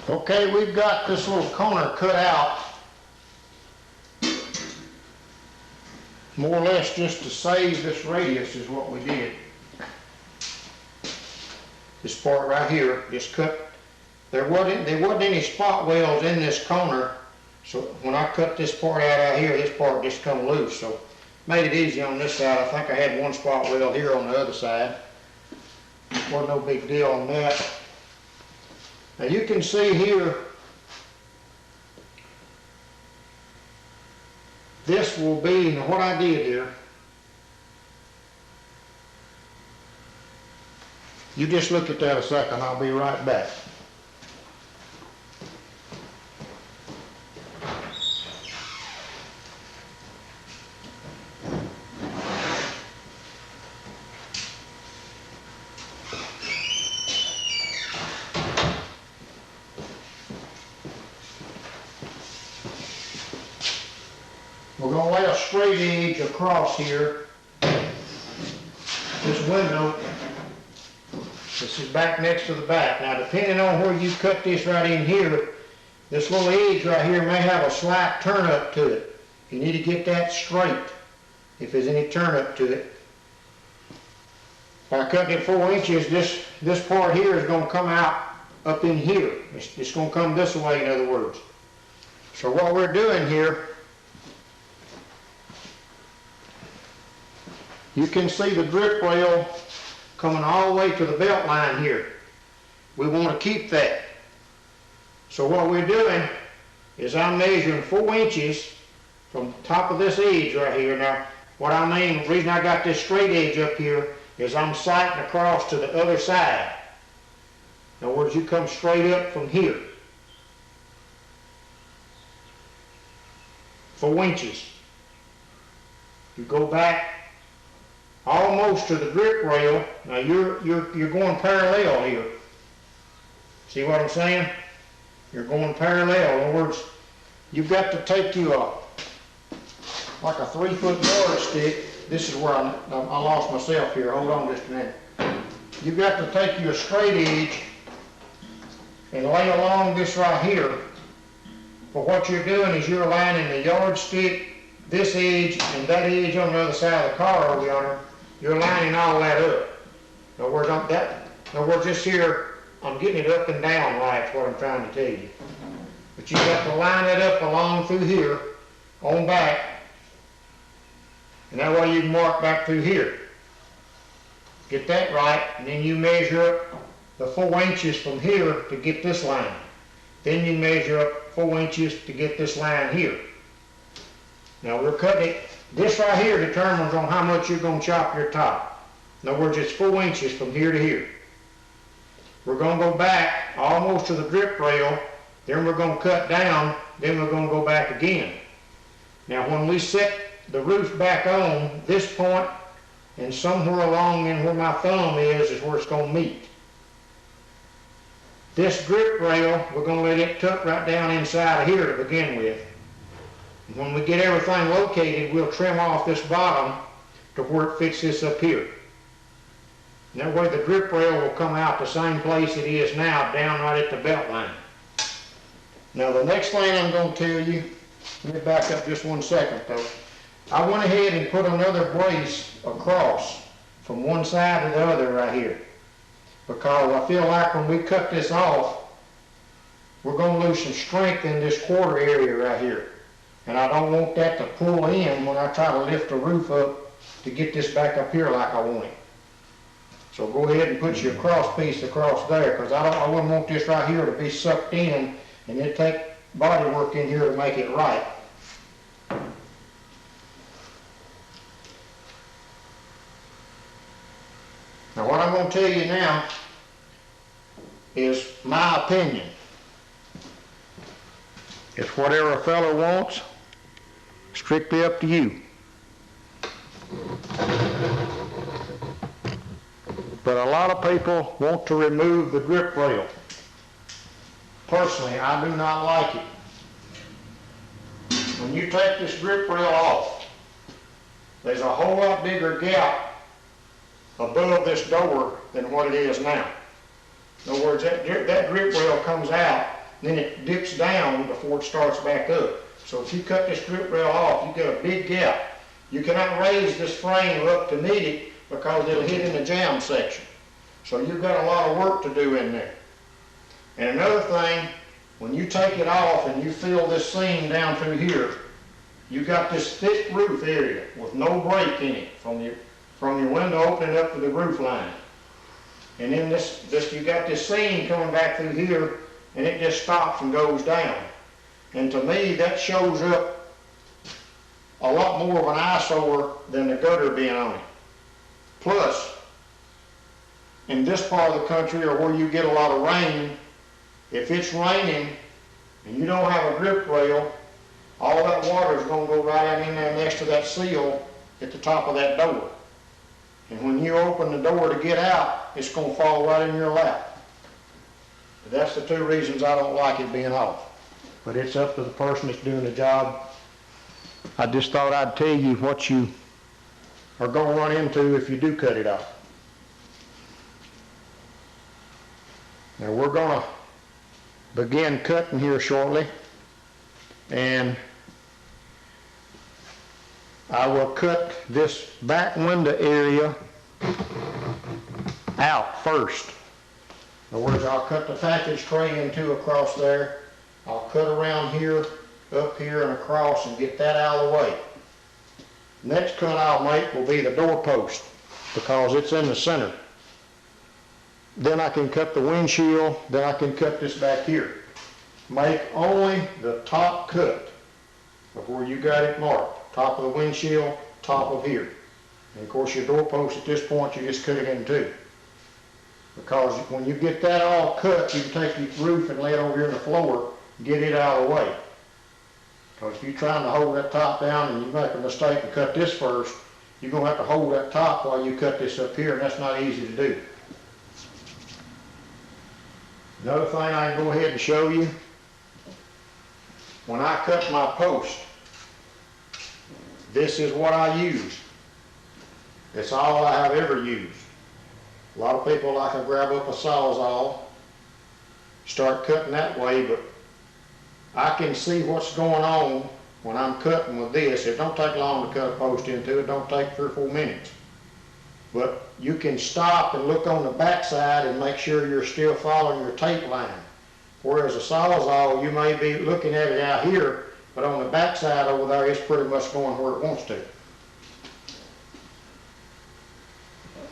Speaker 1: Okay, we've got this little corner cut out, more or less just to save this radius is what we did. This part right here, just cut. There wasn't any spot welds in this corner, so when I cut this part out here, this part just come loose. So made it easy on this side. I think I had one spot weld here on the other side. Wasn't no big deal on that. Now you can see here, this will be, now what I did here, you just look at that a second, I'll be right back. We're going to lay a straight edge across here, this window. This is back next to the back. Now depending on where you cut this right in here, this little edge right here may have a slight turn up to it. You need to get that straight if there's any turn up to it. If I cut it 4 inches, this part here is going to come out up in here. It's going to come this way, in other words. So what we're doing here, you can see the grip rail coming all the way to the belt line here. We want to keep that. So what we're doing is I'm measuring 4 inches from the top of this edge right here. Now, what I mean, the reason I got this straight edge up here is I'm sighting across to the other side. In other words, you come straight up from here. 4 inches. You go back almost to the grip rail. Now you're going parallel here. See what I'm saying? You're going parallel. In other words, you've got to take you like a 3-foot yardstick. This is where I lost myself here. Hold on just a minute. You've got to take you a straight edge and lay along this right here. But what you're doing is you're aligning the yardstick, this edge, and that edge on the other side of the car over yonder. You're lining all that up. In other words, this here, I'm getting it up and down right, is what I'm trying to tell you. But you got to line it up along through here, on back, and that way you can mark back through here. Get that right, and then you measure up the 4 inches from here to get this line. Then you measure up 4 inches to get this line here. Now we're cutting it. This right here determines on how much you're going to chop your top. In other words, it's 4 inches from here to here. We're going to go back almost to the grip rail, then we're going to cut down, then we're going to go back again. Now when we set the roof back on, this point and somewhere along in where my thumb is where it's going to meet. This grip rail, we're going to let it tuck right down inside of here to begin with. When we get everything located, we'll trim off this bottom to where it fits this up here. And that way the grip rail will come out the same place it is now, down right at the belt line. Now the next thing I'm going to tell you, let me back up just 1 second though. I went ahead and put another brace across from one side to the other right here. Because I feel like when we cut this off, we're going to lose some strength in this quarter area right here. And I don't want that to pull in when I try to lift the roof up to get this back up here like I want it. So go ahead and put your cross piece across there, because I wouldn't want this right here to be sucked in and then take body work in here to make it right. Now what I'm going to tell you now, is my opinion. It's whatever a fellow wants, strictly up to you. But a lot of people want to remove the grip rail. Personally, I do not like it. When you take this grip rail off, there's a whole lot bigger gap above this door than what it is now. In other words, that grip rail comes out, then it dips down before it starts back up. So if you cut this grip rail off, you get a big gap. You cannot raise this frame up to meet it because it'll hit in the jam section. So you've got a lot of work to do in there. And another thing, when you take it off and you feel this seam down through here, you got this thick roof area with no break in it from your window opening up to the roof line. And then you got this seam coming back through here, and it just stops and goes down. And to me, that shows up a lot more of an eyesore than the gutter being on it. Plus, in this part of the country, or where you get a lot of rain, if it's raining and you don't have a grip rail, all that water is going to go right in there next to that seal at the top of that door. And when you open the door to get out, it's going to fall right in your lap. But that's the two reasons I don't like it being off. But it's up to the person that's doing the job. I just thought I'd tell you what you are going to run into if you do cut it off. Now we're going to begin cutting here shortly, and I will cut this back window area out first. In other words, I'll cut the package tray in two across there. I'll cut around here, up here, and across and get that out of the way. Next cut I'll make will be the doorpost because it's in the center. Then I can cut the windshield, then I can cut this back here. Make only the top cut of where you got it marked. Top of the windshield, top of here. And of course your doorpost at this point, you just cut it in two. Because when you get that all cut, you can take your roof and lay it over here on the floor, get it out of the way. Because if you're trying to hold that top down and you make a mistake and cut this first, you're going to have to hold that top while you cut this up here, and that's not easy to do. Another thing I can go ahead and show you, when I cut my post, this is what I use. It's all I have ever used. A lot of people like to grab up a sawzall, start cutting that way, but I can see what's going on when I'm cutting with this. It don't take long to cut a post into it. It don't take 3 or 4 minutes. But you can stop and look on the backside and make sure you're still following your tape line. Whereas a sawzall, you may be looking at it out here, but on the backside over there, it's pretty much going where it wants to.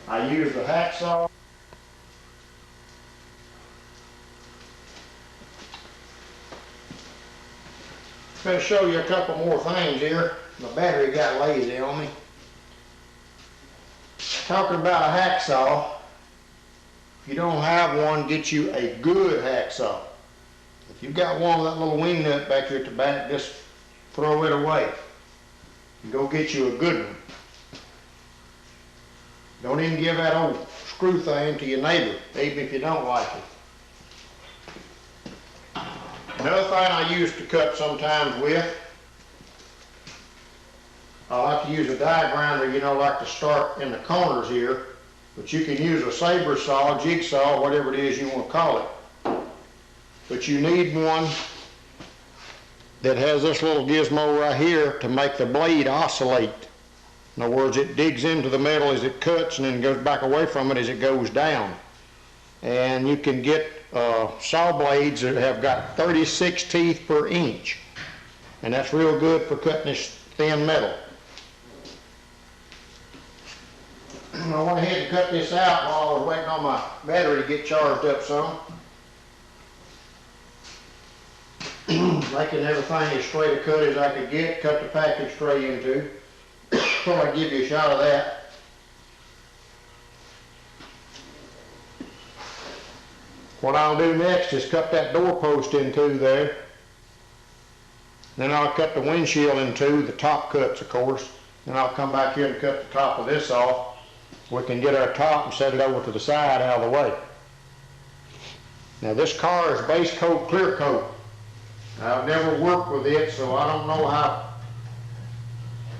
Speaker 1: I use the hacksaw. I'm going to show you a couple more things here. My battery got lazy on me. Talking about a hacksaw, if you don't have one, get you a good hacksaw. If you've got one with that little wing nut back here at the back, just throw it away and go get you a good one. Don't even give that old screw thing to your neighbor, even if you don't like it. Another thing I used to cut sometimes with, I like to use a die grinder, you know, like to start in the corners here, but you can use a saber saw, jigsaw, whatever it is you want to call it. But you need one that has this little gizmo right here to make the blade oscillate. In other words, it digs into the metal as it cuts and then goes back away from it as it goes down. And you can get saw blades that have got 36 teeth per inch. And that's real good for cutting this thin metal. I went ahead and cut this out while I was waiting on my battery to get charged up some. Making everything as straight a cut as I could get, cut the package tray into. Thought I'd give you a shot of that. What I'll do next is cut that doorpost in two there. Then I'll cut the windshield in two, the top cuts of course. Then I'll come back here and cut the top of this off. We can get our top and set it over to the side out of the way. Now this car is base coat, clear coat. I've never worked with it, so I don't know how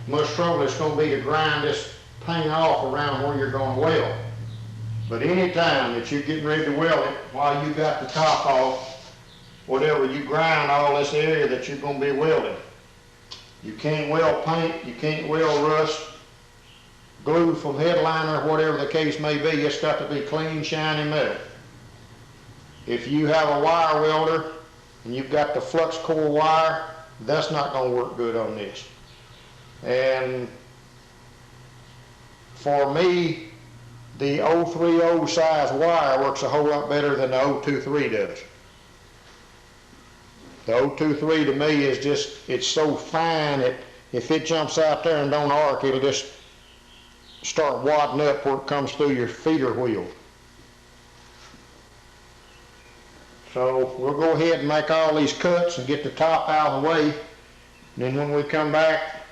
Speaker 1: much trouble it's going to be to grind this paint off around where you're going to weld. But any time that you're getting ready to weld it, while you got the top off, whatever, you grind all this area that you're going to be welding. You can't weld paint, you can't weld rust, glue from headliner, whatever the case may be. It's got to be clean, shiny metal. If you have a wire welder and you've got the flux core wire, that's not going to work good on this. And for me, the 030 size wire works a whole lot better than the 023 does. The 023 to me is just, it's so fine that if it jumps out there and don't arc, it'll just start wadding up where it comes through your feeder wheel. So we'll go ahead and make all these cuts and get the top out of the way. And then when we come back,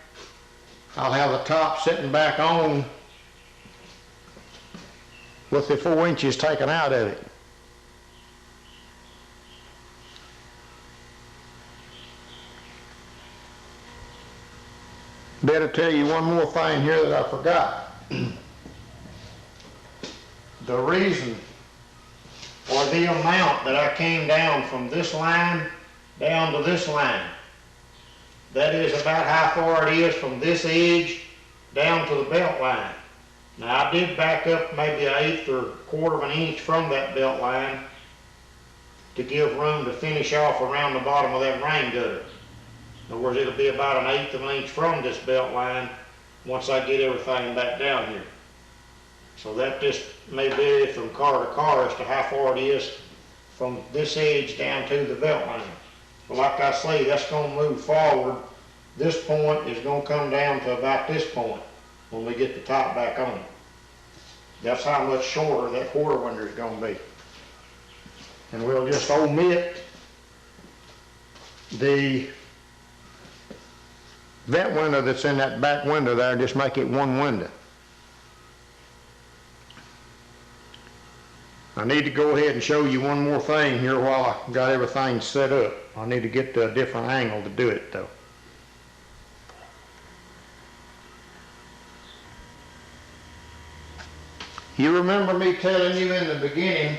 Speaker 1: I'll have the top sitting back on with the 4 inches taken out of it. Better tell you one more thing here that I forgot. The reason or the amount that I came down from this line down to this line, that is about how far it is from this edge down to the belt line. Now I did back up maybe 1/8 or 1/4 of an inch from that belt line to give room to finish off around the bottom of that rain gutter. In other words, it'll be about 1/8 of an inch from this belt line once I get everything back down here. So that just may vary from car to car as to how far it is from this edge down to the belt line. But like I say, that's going to move forward. This point is going to come down to about this point when we get the top back on. That's how much shorter that quarter window is going to be. And we'll just omit the vent window that's in that back window there, just make it one window. I need to go ahead and show you one more thing here while I got everything set up. I need to get to a different angle to do it though. You remember me telling you in the beginning,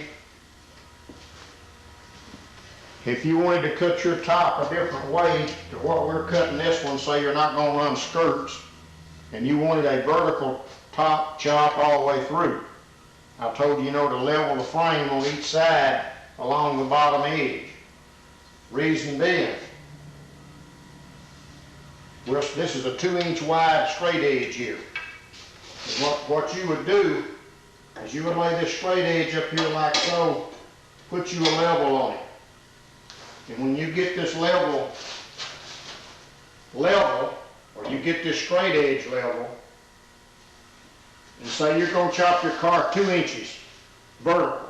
Speaker 1: if you wanted to cut your top a different way to what we're cutting this one, say you're not going to run skirts, and you wanted a vertical top chop all the way through, I told you, to level the frame on each side along the bottom edge. Reason being, this is a 2-inch wide straight edge here. What you would do is you would lay this straight edge up here like so, put you a level on it. And when you get this level, or you get this straight edge level, and say you're going to chop your car 2 inches vertical,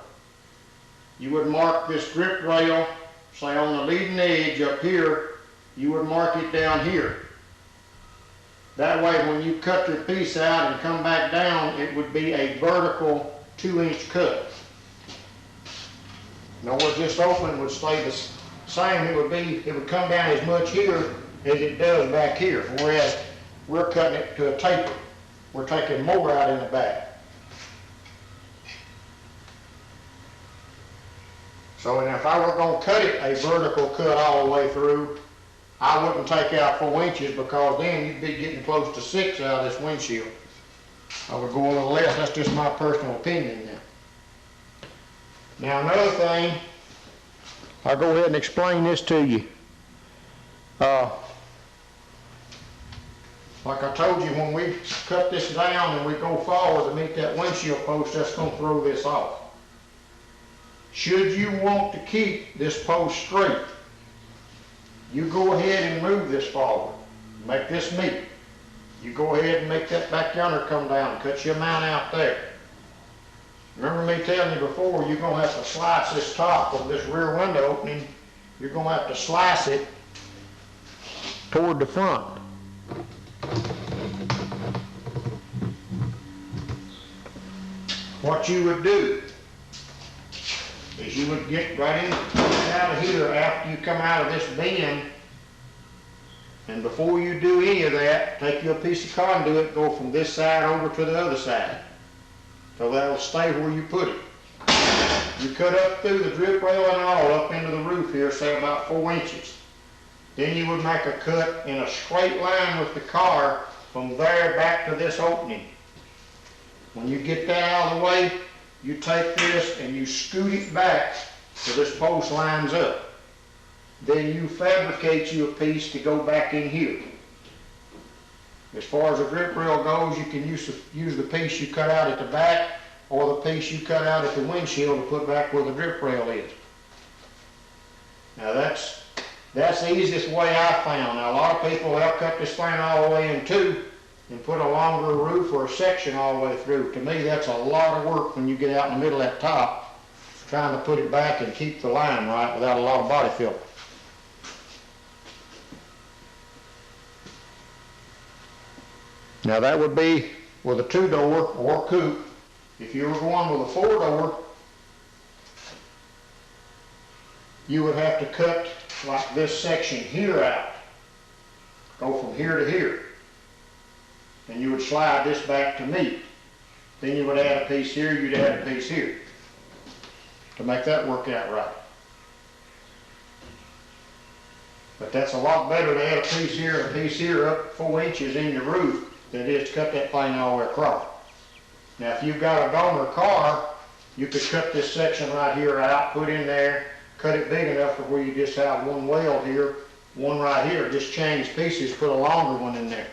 Speaker 1: you would mark this grip rail, say on the leading edge up here, you would mark it down here. That way when you cut your piece out and come back down, it would be a vertical 2-inch cut. In other words, this opening would stay the same. It would come down as much here as it does back here, whereas we're cutting it to a taper. We're taking more out in the back. So and if I were going to cut it a vertical cut all the way through, I wouldn't take out 4 inches, because then you'd be getting close to 6 out of this windshield. I would go a little less. That's just my personal opinion now. Now another thing, I'll go ahead and explain this to you. Like I told you, when we cut this down and we go forward to meet that windshield post, that's going to throw this off. Should you want to keep this post straight, you go ahead and move this forward. Make this meet. You go ahead and make that back yonder come down. Cut your amount out there. Remember me telling you before, you're going to have to slice this top of this rear window opening. You're going to have to slice it toward the front. What you would do is you would get right in out of here after you come out of this bend, and before you do any of that, take you a piece of conduit, go from this side over to the other side. So that'll stay where you put it. You cut up through the drip rail and all up into the roof here, say about 4 inches. Then you would make a cut in a straight line with the car from there back to this opening. When you get that out of the way, you take this and you scoot it back so this post lines up. Then you fabricate you a piece to go back in here. As far as the drip rail goes, you can use the piece you cut out at the back or the piece you cut out at the windshield to put back where the drip rail is. Now that's the easiest way I found. Now a lot of people have cut this thing all the way in two and put a longer roof or a section all the way through. To me, that's a lot of work when you get out in the middle of that top, trying to put it back and keep the line right without a lot of body filler. Now that would be with a 2-door or coupe. If you were going with a 4-door, you would have to cut like this section here out. Go from here to here. And you would slide this back to meet. Then you would add a piece here, you'd add a piece here to make that work out right. But that's a lot better to add a piece here and a piece here up 4 inches in your roof than it is to cut that plane all the way across. Now if you've got a donor car, you could cut this section right here out, put in there, cut it big enough for where you just have one weld here, one right here. Just change pieces, put a longer one in there.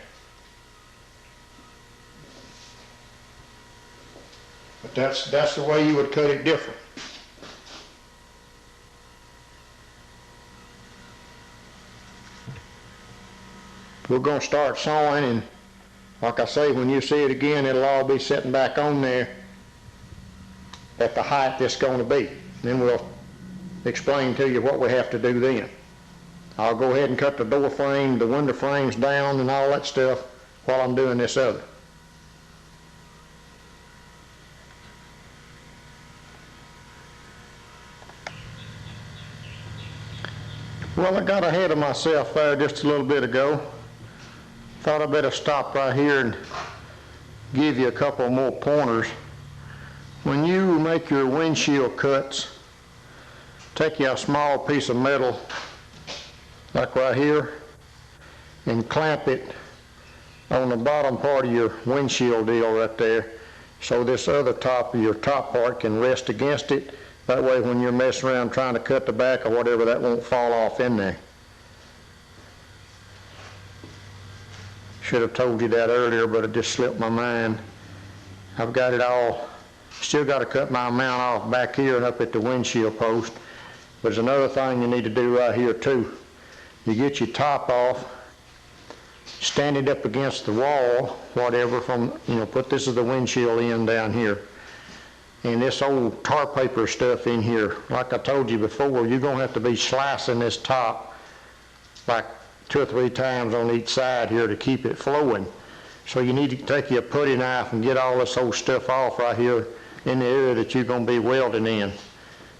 Speaker 1: But that's the way you would cut it different. We're going to start sawing, and like I say, when you see it again, it'll all be sitting back on there at the height that's going to be. Then we'll explain to you what we have to do then. I'll go ahead and cut the door frame, the window frames down and all that stuff while I'm doing this other. Well, I got ahead of myself there just a little bit ago. Thought I better stop right here and give you a couple more pointers. When you make your windshield cuts, take you a small piece of metal, like right here, and clamp it on the bottom part of your windshield deal right there, so this other top of your top part can rest against it. That way when you're messing around trying to cut the back or whatever, that won't fall off in there. Should have told you that earlier, but it just slipped my mind. I've got it all, still got to cut my mount off back here and up at the windshield post. But there's another thing you need to do right here too. You get your top off, stand it up against the wall, whatever, from, put this as the windshield end down here. And this old tar paper stuff in here, like I told you before, you're going to have to be slicing this top like 2 or 3 times on each side here to keep it flowing. So you need to take your putty knife and get all this old stuff off right here in the area that you're going to be welding in.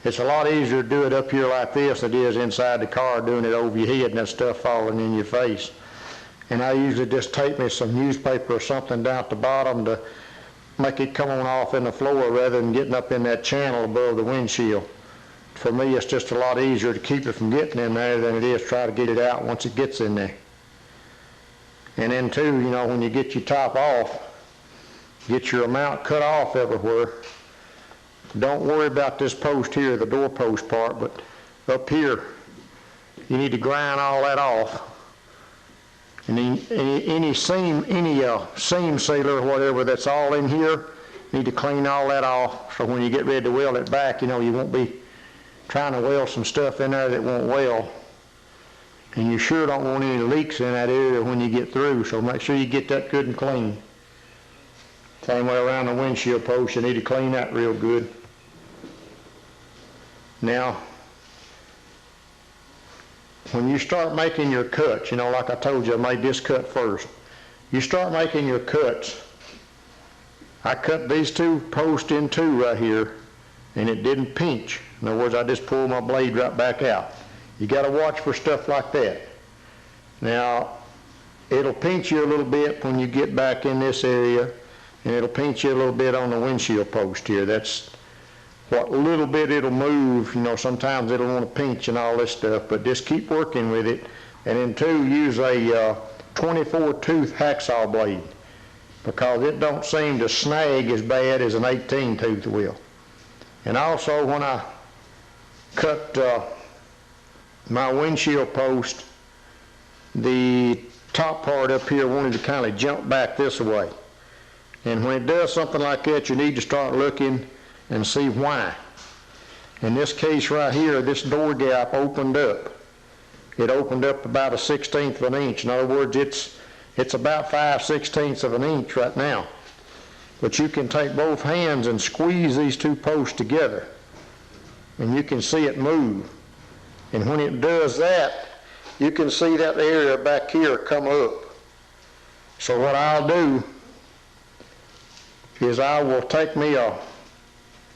Speaker 1: It's a lot easier to do it up here like this than it is inside the car doing it over your head and that stuff falling in your face. And I usually just tape me some newspaper or something down at the bottom to make it come on off in the floor rather than getting up in that channel above the windshield. For me, it's just a lot easier to keep it from getting in there than it is try to get it out once it gets in there. And then too, when you get your top off, get your mount cut off everywhere. Don't worry about this post here, the door post part, but up here, you need to grind all that off. And any seam sealer or whatever that's all in here, you need to clean all that off so when you get ready to weld it back, you won't be trying to weld some stuff in there that won't weld. And you sure don't want any leaks in that area when you get through, so make sure you get that good and clean. Same way around the windshield post, you need to clean that real good. Now, when you start making your cuts, you know, like I told you, I made this cut first. You start making your cuts. I cut these two posts in two right here, and it didn't pinch. In other words, I just pulled my blade right back out. You got to watch for stuff like that. Now, it'll pinch you a little bit when you get back in this area, and it'll pinch you a little bit on the windshield post here. That's what little bit it'll move. You know, sometimes it'll want to pinch and all this stuff, but just keep working with it. And then two, use a 24 tooth hacksaw blade, because it don't seem to snag as bad as an 18 tooth will. And also, when I cut my windshield post, the top part up here wanted to kind of jump back this way. And when it does something like that, you need to start looking and see why. In this case right here, this door gap opened up. It opened up about a 1/16 of an inch. In other words, it's about 5/16 of an inch right now. But you can take both hands and squeeze these two posts together, and you can see it move. And when it does that, you can see that area back here come up. So what I'll do is I will take me a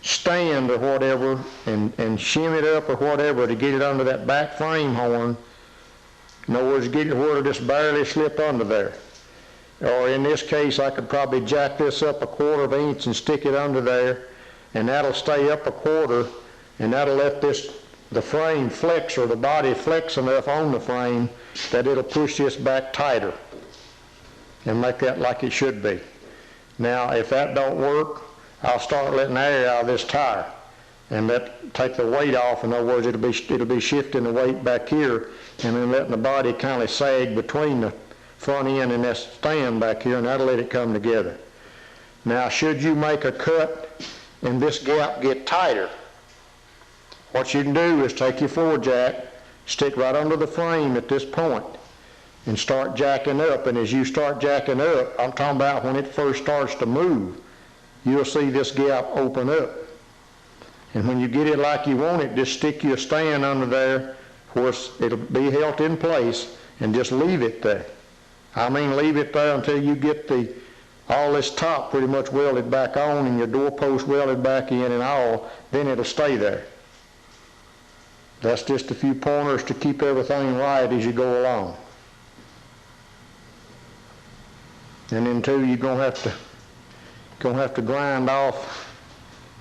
Speaker 1: stand or whatever and shim it up or whatever to get it under that back frame horn. In other words, get it where it'll just barely slip under there. Or in this case, I could probably jack this up 1/4 of an inch and stick it under there, and that'll stay up 1/4, and that'll let the frame flex, or the body flex enough on the frame that it'll push this back tighter and make that like it should be. Now, if that don't work, I'll start letting air out of this tire and take the weight off. In other words, it'll be shifting the weight back here, and then letting the body kind of sag between the front end and that stand back here, and that'll let it come together. Now, should you make a cut and this gap get tighter, what you can do is take your floor jack, stick right under the frame at this point, and start jacking up. And as you start jacking up, I'm talking about when it first starts to move, you'll see this gap open up. And when you get it like you want it, just stick your stand under there where it'll be held in place, and just leave it there. I mean, leave it there until you get all this top pretty much welded back on and your doorpost welded back in and all, then it'll stay there. That's just a few pointers to keep everything right as you go along. And then too, you're gonna have to grind off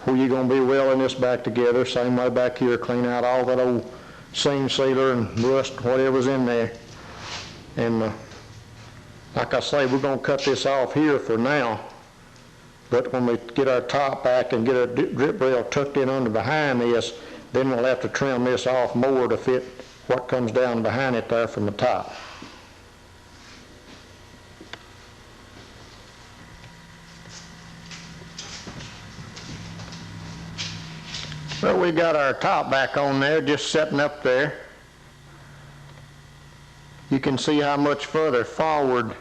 Speaker 1: where you're gonna be welding this back together. Same way back here, clean out all that old seam sealer and rust, whatever's in there. And like I say, we're gonna cut this off here for now. But when we get our top back and get our drip rail tucked in under behind this, then we'll have to trim this off more to fit what comes down behind it there from the top. Well, we got our top back on there, just setting up there. You can see how much further forward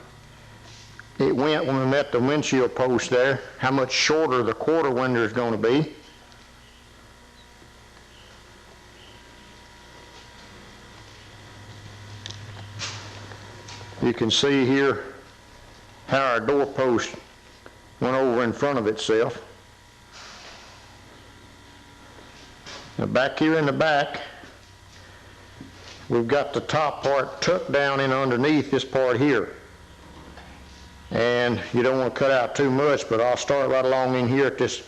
Speaker 1: it went when we met the windshield post there, how much shorter the quarter window is going to be. You can see here how our doorpost went over in front of itself. Now back here in the back, we've got the top part tucked down in underneath this part here. And you don't want to cut out too much, but I'll start right along in here at this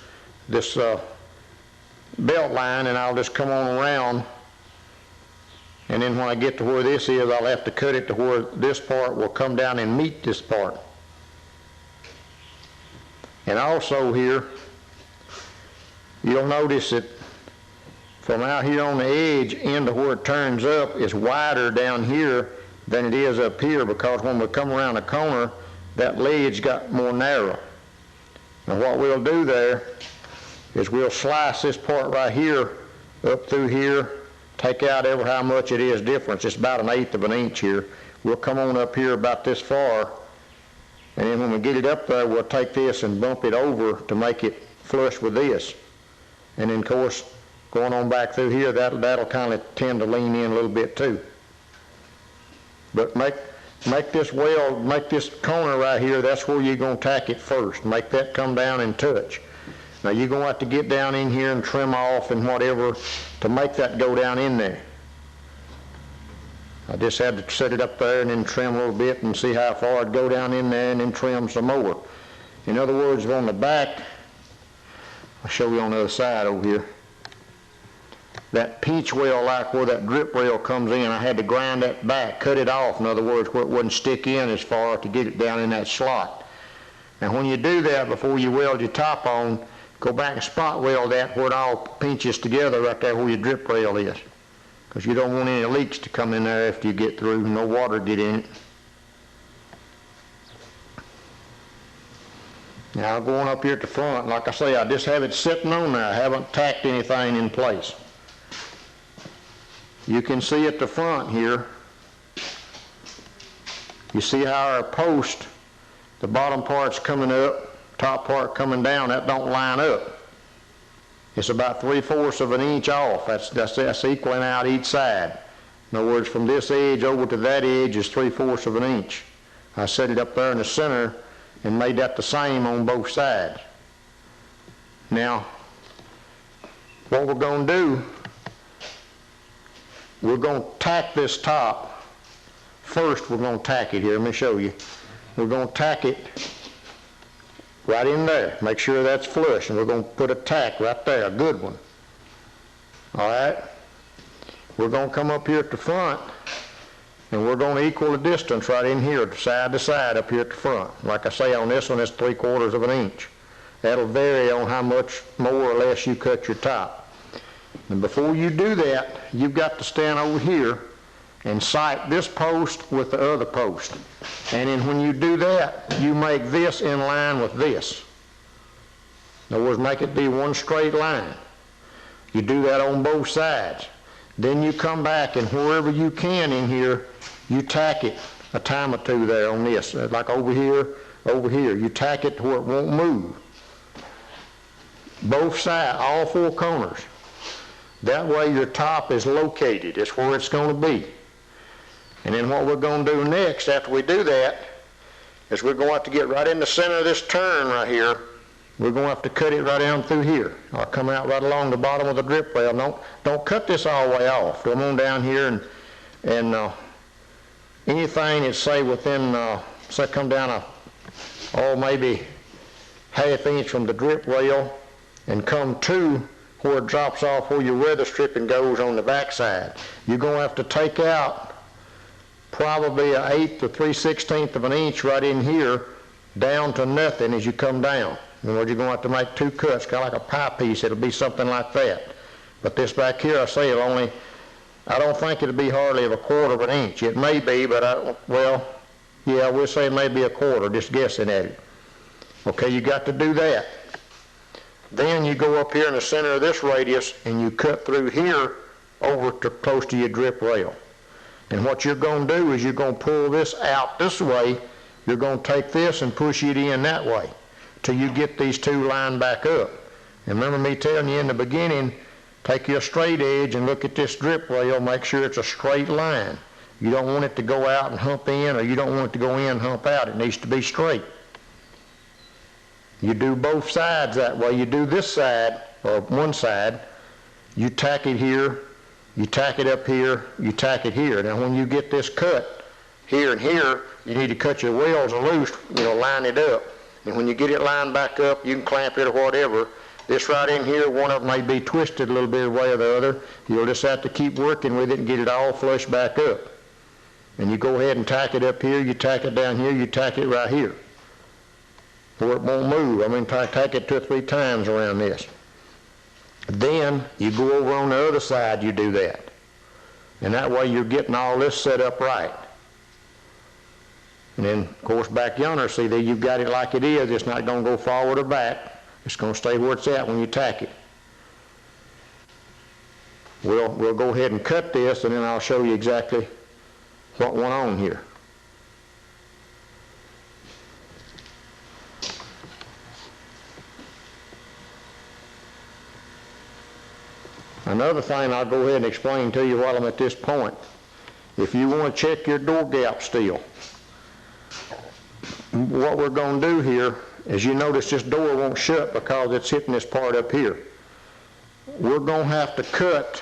Speaker 1: belt line, and I'll just come on around. And then when I get to where this is, I'll have to cut it to where this part will come down and meet this part. And also here, you'll notice that from out here on the edge into where it turns up is wider down here than it is up here, because when we come around the corner, that ledge got more narrow. Now what we'll do there is we'll slice this part right here up through here, take out ever how much it is difference. It's about 1/8 of an inch here. We'll come on up here about this far, And then when we get it up there, we'll take this and bump it over to make it flush with this. And then, of course, going on back through here, that'll kind of tend to lean in a little bit too. But make this weld, make this corner right here, that's where you're going to tack it first. Make that come down and touch. Now you're going to have to get down in here and trim off and whatever to make that go down in there. I just had to set it up there and then trim a little bit and see how far it'd go down in there and then trim some more. In other words, on the back, I'll show you on the other side over here. That pinch weld, like where that drip rail comes in, I had to grind that back, cut it off, in other words, where it wouldn't stick in as far to get it down in that slot. Now when you do that, before you weld your top on, go back and spot weld that where it all pinches together right there where your drip rail is. Because you don't want any leaks to come in there after you get through, no water get in it. Now going up here at the front, like I say, I just have it sitting on there. I haven't tacked anything in place. You can see at the front here, you see how our post, the bottom part's coming up, top part coming down, that don't line up. It's about 3/4 of an inch off. That's equaling out each side. In other words, from this edge over to that edge is 3/4 of an inch. I set it up there in the center and made that the same on both sides. Now, what we're going to do, we're going to tack this top. First, we're going to tack it here. Let me show you. We're going to tack it right in there. Make sure that's flush, and we're going to put a tack right there, a good one. All right? We're going to come up here at the front, and we're going to equal the distance right in here, side to side up here at the front. Like I say, on this one, it's 3/4 of an inch. That'll vary on how much more or less you cut your top. And before you do that, you've got to stand over here and sight this post with the other post. And then when you do that, you make this in line with this. In other words, make it be one straight line. You do that on both sides. Then you come back and wherever you can in here, you tack it a time or two there on this. Like over here. You tack it to where it won't move. Both sides, all four corners. That way your top is located. It's where it's going to be. And then what we're going to do next after we do that is we're going to have to get right in the center of this turn right here. We're going to have to cut it right down through here. Or come out right along the bottom of the drip rail. Don't cut this all the way off. Come on down here and anything that's say within, say come down maybe 1/2 inch from the drip rail and come to where it drops off where your weather stripping goes on the back side. You're going to have to take out probably 1/8 to 3/16 of an inch right in here down to nothing as you come down. In other words, you're going to have to make 2 cuts, kind of like a pie piece. It'll be something like that. But this back here, I say I don't think it'll be hardly of 1/4 of an inch. It may be, but we'll say it may be 1/4, just guessing at it. Okay, you got to do that. Then you go up here in the center of this radius and you cut through here over to close to your drip rail. And what you're going to do is you're going to pull this out this way. You're going to take this and push it in that way till you get these two lined back up. And remember me telling you in the beginning, take your straight edge and look at this drip rail, make sure it's a straight line. You don't want it to go out and hump in, or you don't want it to go in and hump out. It needs to be straight. You do both sides that way. You do this side, or one side, you tack it here, you tack it up here, you tack it here. Now when you get this cut here and here, you need to cut your welds loose, line it up. And when you get it lined back up, you can clamp it or whatever. This right in here, one of them may be twisted a little bit one way or the other. You'll just have to keep working with it and get it all flush back up. And you go ahead and tack it up here, you tack it down here, you tack it right here, where it won't move. Tack it 2 or 3 times around this. Then you go over on the other side, you do that. And that way you're getting all this set up right. And then, of course, back yonder, see there, you've got it like it is. It's not going to go forward or back. It's going to stay where it's at when you tack it. We'll go ahead and cut this, and then I'll show you exactly what went on here. Another thing I'll go ahead and explain to you while I'm at this point. If you want to check your door gap still, what we're going to do here is, you notice this door won't shut because it's hitting this part up here. We're going to have to cut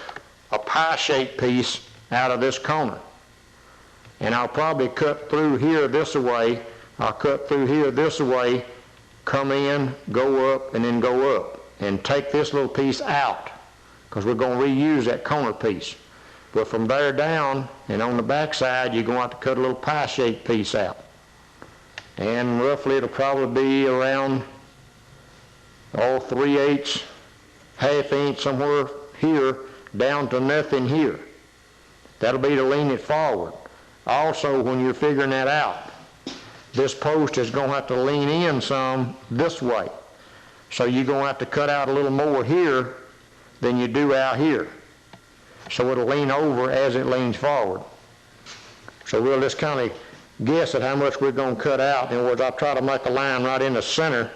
Speaker 1: a pie-shaped piece out of this corner. And I'll probably cut through here this way. I'll cut through here this way, come in, go up, and then go up. And take this little piece out, because we're going to reuse that corner piece. But from there down, and on the back side, you're going to have to cut a little pie-shaped piece out. And roughly it'll probably be around 3/8, ½ inch somewhere here, down to nothing here. That'll be to lean it forward. Also, when you're figuring that out, this post is going to have to lean in some this way. So you're going to have to cut out a little more here than you do out here. So it'll lean over as it leans forward. So we'll just kind of guess at how much we're going to cut out. In other words, I try to make a line right in the center,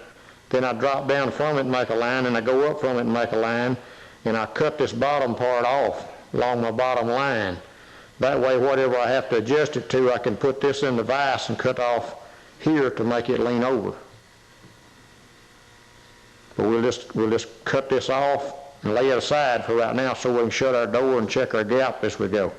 Speaker 1: then I drop down from it and make a line, and I go up from it and make a line, and I cut this bottom part off along my bottom line. That way, whatever I have to adjust it to, I can put this in the vise and cut off here to make it lean over. But we'll just cut this off and lay it aside for right now so we can shut our door and check our gap as we go.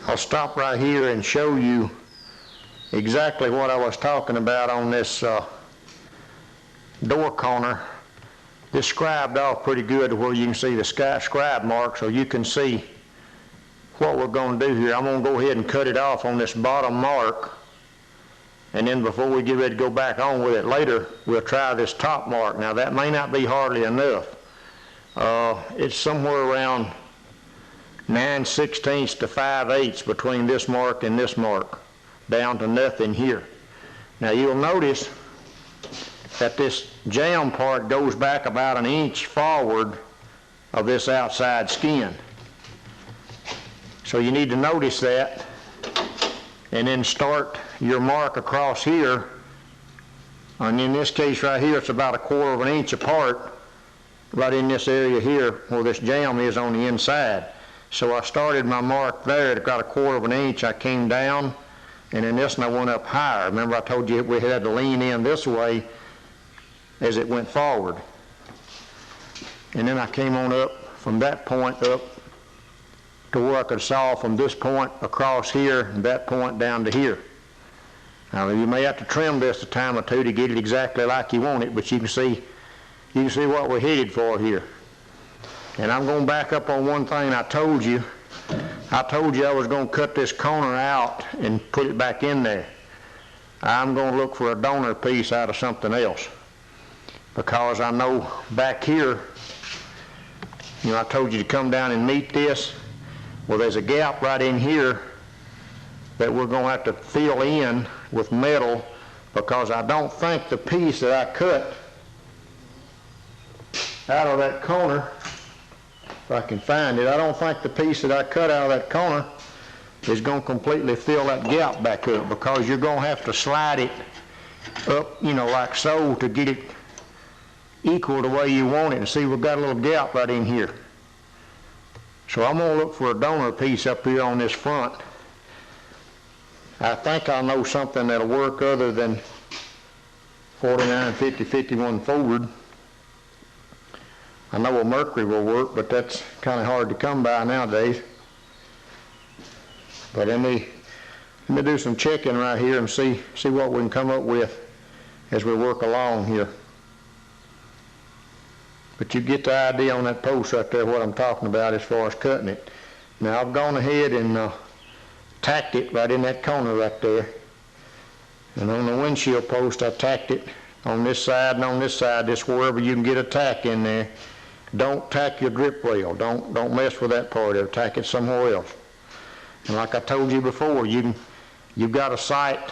Speaker 1: I'll stop right here and show you exactly what I was talking about on this door corner. This scribed off pretty good to where you can see the scribe mark, so you can see what we're going to do here. I'm going to go ahead and cut it off on this bottom mark, and then before we get ready to go back on with it later, we'll try this top mark. Now that may not be hardly enough. It's somewhere around 9/16 to 5/8 between this mark and this mark, down to nothing here. Now you'll notice that this jamb part goes back about 1 inch forward of this outside skin. So you need to notice that, and then start your mark across here. And in this case right here, it's about 1/4 inch apart, right in this area here where this jamb is on the inside. So I started my mark there at about 1/4 inch. I came down, and then this one I went up higher. Remember I told you we had to lean in this way as it went forward. And then I came on up from that point up to where I could saw from this point across here and that point down to here. Now you may have to trim this a time or two to get it exactly like you want it, but you can see what we're headed for here. And I'm going back up on one thing I told you. I told you I was going to cut this corner out and put it back in there. I'm going to look for a donor piece out of something else, because I know back here, I told you to come down and meet this. Well, there's a gap right in here that we're going to have to fill in with metal, because I don't think the piece that I cut out of that corner, if I can find it, I don't think the piece that I cut out of that corner is going to completely fill that gap back up, because you're going to have to slide it up, like so, to get it equal the way you want it. And see, we've got a little gap right in here. So I'm going to look for a donor piece up here on this front. I think I know something that'll work other than 49, 50, 51 Ford. I know a Mercury will work, but that's kind of hard to come by nowadays. But let me do some checking right here and see what we can come up with as we work along here. But you get the idea on that post right there what I'm talking about as far as cutting it. Now I've gone ahead and tacked it right in that corner right there. And on the windshield post I tacked it on this side and on this side, just wherever you can get a tack in there. Don't tack your drip rail. Don't mess with that part of it. Tack it somewhere else. And like I told you before, you've got to sight,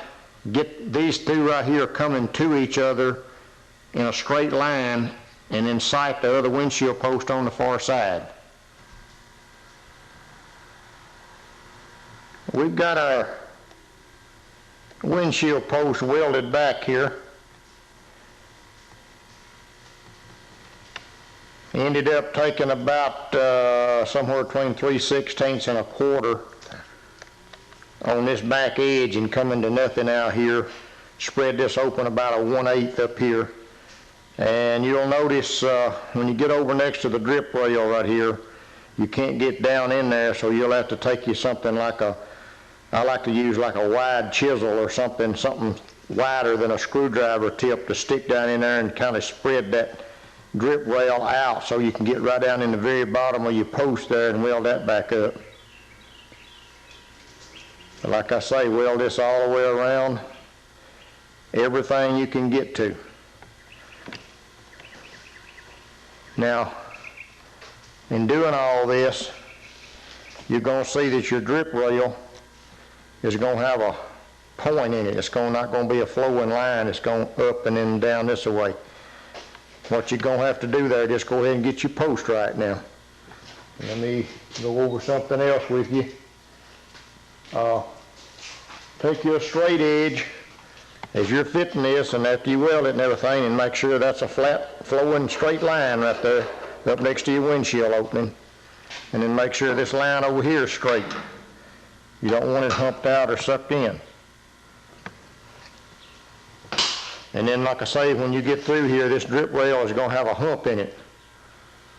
Speaker 1: get these two right here coming to each other in a straight line, and then sight the other windshield post on the far side. We've got our windshield post welded back here. Ended up taking about somewhere between 3/16 and a quarter on this back edge and coming to nothing out here. Spread this open about a 1/8 up here. And you'll notice when you get over next to the drip rail right here, you can't get down in there, so you'll have to take you something like I like to use like a wide chisel or something wider than a screwdriver tip to stick down in there and kind of spread that drip rail out so you can get right down in the very bottom of your post there and weld that back up. But like I say, weld this all the way around, everything you can get to. Now, in doing all this, you're going to see that your drip rail is going to have a point in it. It's not going to be a flowing line. It's going up and then down this way. What you're going to have to do there, just go ahead and get your post right now. Let me go over something else with you. Take your straight edge as you're fitting this, and after you weld it and everything, and make sure that's a flat, flowing, straight line right there up next to your windshield opening. And then make sure this line over here is straight. You don't want it humped out or sucked in. And then, like I say, when you get through here, this drip rail is going to have a hump in it.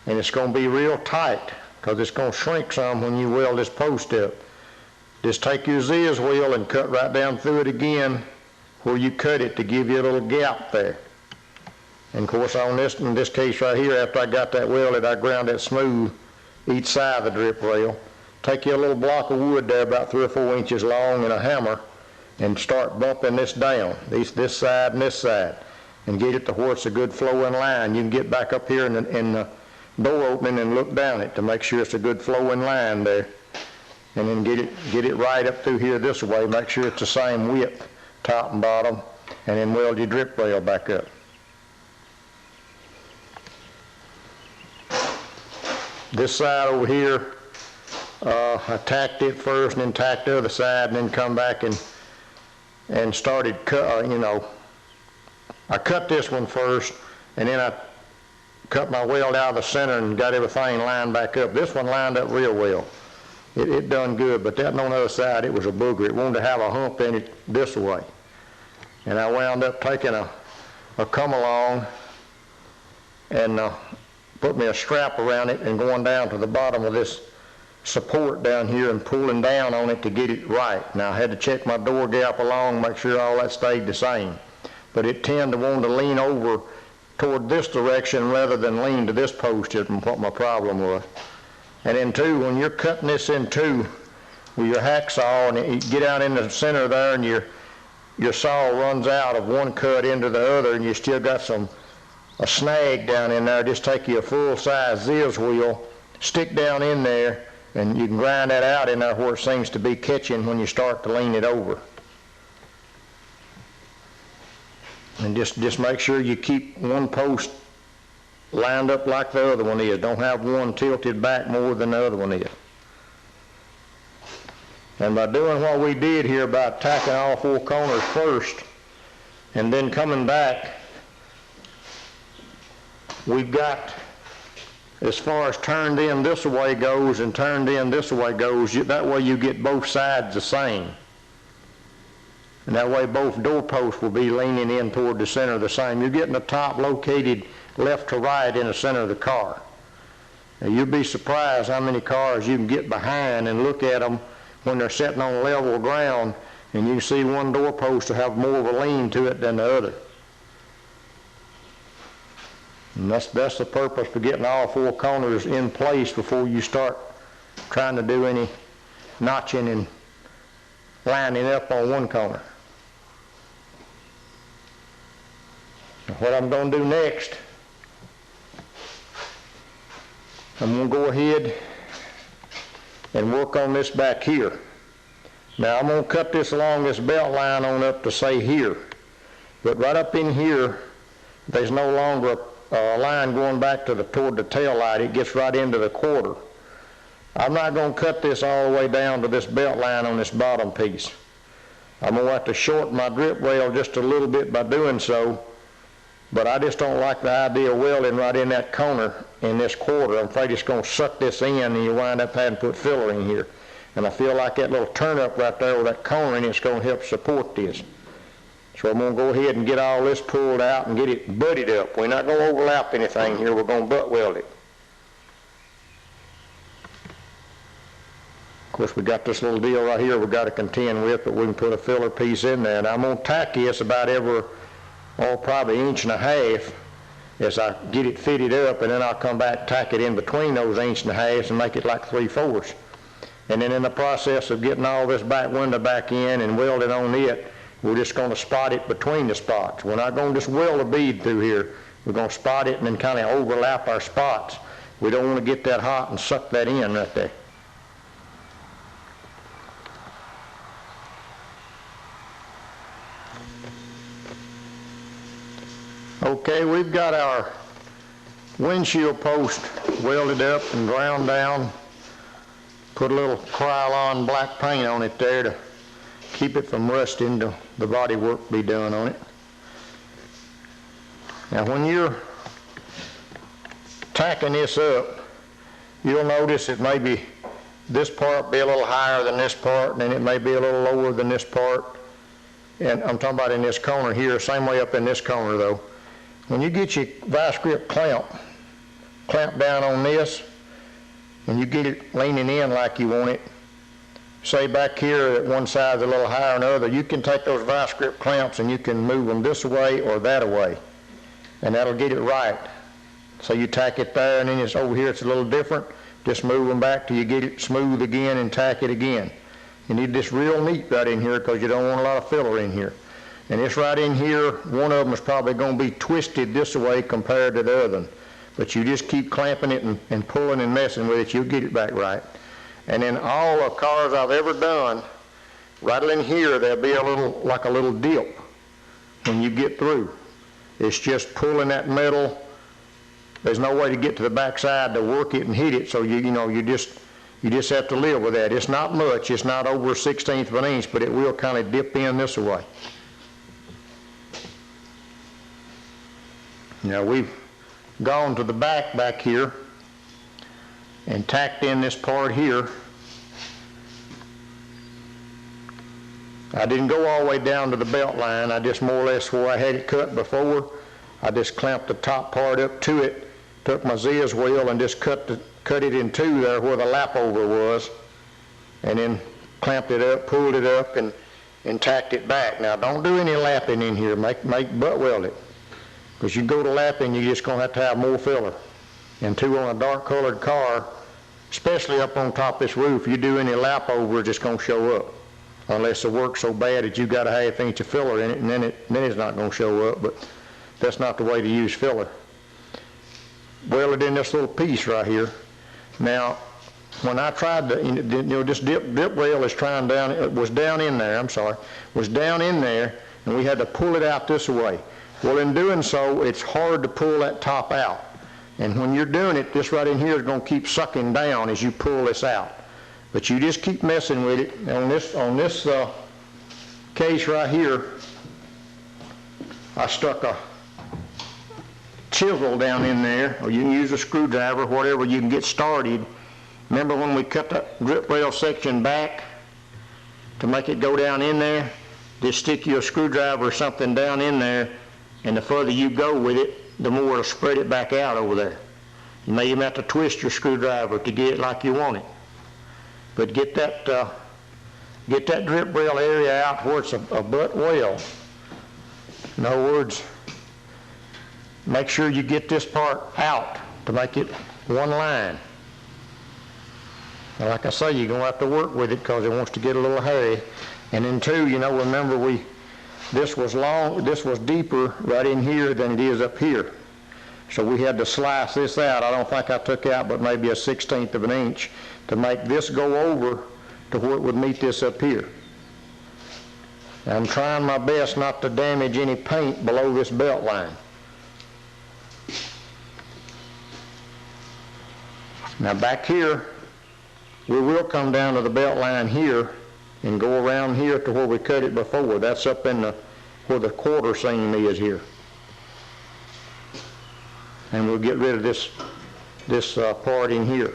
Speaker 1: And it's going to be real tight because it's going to shrink some when you weld this post up. Just take your Ziz wheel and cut right down through it again where you cut it to give you a little gap there. And of course, in this case right here, after I got that welded, I ground that smooth each side of the drip rail. Take you a little block of wood there about 3 or 4 inches long and a hammer and start bumping this down, this side and this side, and get it to where it's a good flowing line. You can get back up here in the door opening and look down it to make sure it's a good flowing line there. And then get it right up through here this way. Make sure it's the same width, top and bottom, and then weld your drip rail back up. This side over here, I tacked it first and then tacked the other side and then come back and started I cut this one first and then I cut my weld out of the center and got everything lined back up. This one lined up real well. It done good, but that on the other side, it was a booger. It wanted to have a hump in it this way. And I wound up taking a come along and put me a strap around it and going down to the bottom of this support down here and pulling down on it to get it right. Now I had to check my door gap along, make sure all that stayed the same. But it tended to want to lean over toward this direction rather than lean to this post is what my problem was. And then too, when you're cutting this in two with your hacksaw and you get out in the center there and your saw runs out of one cut into the other and you still got a snag down in there, just take you a full-size Ziz wheel, stick down in there, and you can grind that out in there where it seems to be catching when you start to lean it over. And just make sure you keep one post lined up like the other one is. Don't have one tilted back more than the other one is. And by doing what we did here, by tacking all 4 corners first and then coming back, we've got, as far as turned in this way goes and turned in this way goes, that way you get both sides the same. And that way both doorposts will be leaning in toward the center the same. You're getting the top located left to right in the center of the car. Now you'll be surprised how many cars you can get behind and look at them when they're sitting on level ground, and you see one doorpost to have more of a lean to it than the other. And that's the purpose for getting all 4 corners in place before you start trying to do any notching and lining up on one corner. Now what I'm going to do next, I'm going to go ahead and work on this back here. Now I'm going to cut this along this belt line on up to say here. But right up in here, there's no longer a line going back toward the tail light. It gets right into the quarter. I'm not going to cut this all the way down to this belt line on this bottom piece. I'm going to have to shorten my drip rail just a little bit by doing so, but I just don't like the idea of welding right in that corner in this quarter. I'm afraid it's going to suck this in and you wind up having to put filler in here. And I feel like that little turn up right there with that corner in it's going to help support this. So I'm going to go ahead and get all this pulled out and get it butted up. We're not going to overlap anything here. We're going to butt weld it. Of course, we got this little deal right here we've got to contend with, but we can put a filler piece in there. And I'm going to tack this about every, probably 1.5 inches as I get it fitted up, and then I'll come back and tack it in between those 1.5 inches and make it like 3/4. And then in the process of getting all this back window back in and welding on it, we're just going to spot it between the spots. We're not going to just weld a bead through here. We're going to spot it and then kind of overlap our spots. We don't want to get that hot and suck that in right there. Okay, we've got our windshield post welded up and ground down. Put a little Krylon black paint on it there to keep it from rusting till the body work be done on it. Now when you're tacking this up, you'll notice it maybe this part be a little higher than this part, and then it may be a little lower than this part. And I'm talking about in this corner here, same way up in this corner though. When you get your vice grip clamp down on this, and you get it leaning in like you want it, say back here that one side's a little higher than the other, you can take those vice grip clamps and you can move them this way or that way, and that'll get it right. So you tack it there, and then it's over here, it's a little different. Just move them back till you get it smooth again and tack it again. You need this real neat right in here because you don't want a lot of filler in here. And this right in here, one of them is probably going to be twisted this way compared to the other one. But you just keep clamping it and pulling and messing with it, you'll get it back right. And in all the cars I've ever done, right in here there'll be a little, like a little dip when you get through. It's just pulling that metal. There's no way to get to the back side to work it and hit it, so you just have to live with that. It's not much, it's not over 1/16 of an inch, but it will kind of dip in this way. Now we've gone to the back here and tacked in this part here. I didn't go all the way down to the belt line. I just more or less where I had it cut before, I just clamped the top part up to it, took my Ziz wheel and just cut it in two there where the lap over was, and then clamped it up, pulled it up, and tacked it back. Now don't do any lapping in here, make butt weld it. Because you go to lapping, you're just going to have more filler. And two, on a dark colored car, especially up on top of this roof, you do any lap over, it's just going to show up. Unless the work's so bad that you've got a 1/2 inch of filler in it, and then it's not going to show up, but that's not the way to use filler. Weld it in this little piece right here. Now, when I tried to, this dip rail is trying down, it was down in there, was down in there, and we had to pull it out this way. Well, in doing so, it's hard to pull that top out. And when you're doing it, this right in here is going to keep sucking down as you pull this out. But you just keep messing with it. On this case right here, I stuck a chisel down in there, or you can use a screwdriver, whatever you can get started. Remember when we cut the grip rail section back to make it go down in there? Just stick your screwdriver or something down in there, and the further you go with it, the more it'll spread it back out over there. You may even have to twist your screwdriver to get it like you want it. But get that drip rail area out where it's a butt weld. In other words, make sure you get this part out to make it one line. Now, like I say, you're going to have to work with it because it wants to get a little hairy. And then two, remember this was deeper right in here than it is up here. So we had to slice this out. I don't think I took out but maybe a 1/16 of an inch to make this go over to where it would meet this up here. I'm trying my best not to damage any paint below this belt line. Now back here, we will come down to the belt line here
Speaker 2: and go around here to where we cut it before. That's up in where the quarter seam is here. And we'll get rid of this part in here.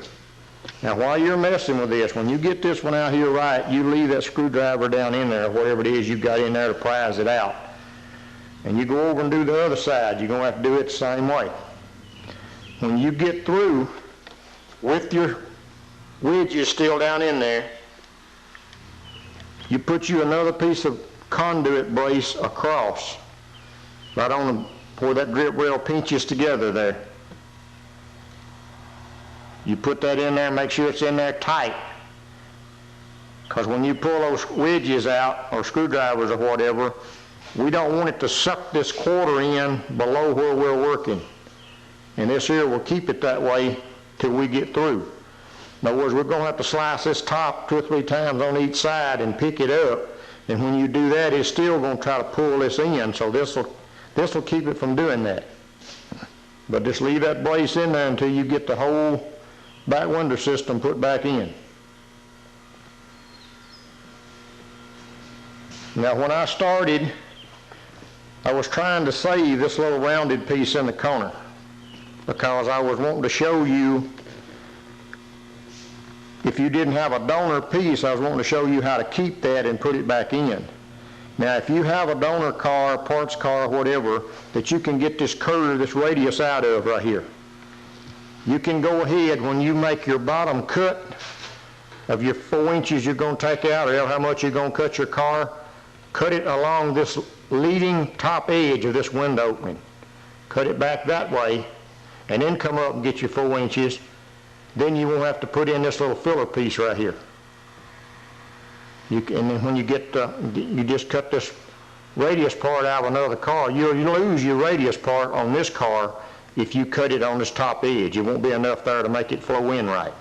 Speaker 2: Now while you're messing with this, when you get this one out here right, you leave that screwdriver down in there, whatever it is you've got in there to prise it out. And you go over and do the other side. You're going to have to do it the same way. When you get through with your wedges still down in there, you put you another piece of conduit brace across, right on where that drip rail pinches together there. You put that in there and make sure it's in there tight. Because when you pull those wedges out, or screwdrivers or whatever, we don't want it to suck this quarter in below where we're working. And this here will keep it that way till we get through. In other words, we're going to have to slice this top 2 or 3 times on each side and pick it up. And when you do that, it's still going to try to pull this in. So this will keep it from doing that. But just leave that brace in there until you get the whole back window system put back in. Now when I started, I was trying to save this little rounded piece in the corner because I was wanting to show you, if you didn't have a donor piece, I was wanting to show you how to keep that and put it back in. Now if you have a donor car, parts car, whatever, that you can get this curve, this radius out of right here, you can go ahead when you make your bottom cut of your 4 inches you're going to take out, or how much you're going to cut your car, cut it along this leading top edge of this window opening. Cut it back that way, and then come up and get your 4 inches. Then you won't have to put in this little filler piece right here. And then when you get, you just cut this radius part out of another car. You lose your radius part on this car if you cut it on this top edge. It won't be enough there to make it flow in right.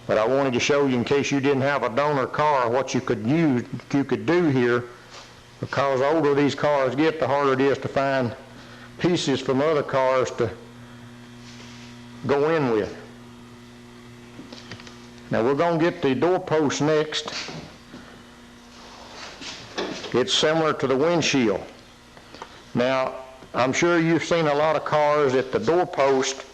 Speaker 2: But I wanted to show you, in case you didn't have a donor car, what you could do here, because the older these cars get, the harder it is to find pieces from other cars to go in with. Now we're going to get the doorpost next. It's similar to the windshield. Now I'm sure you've seen a lot of cars that the doorpost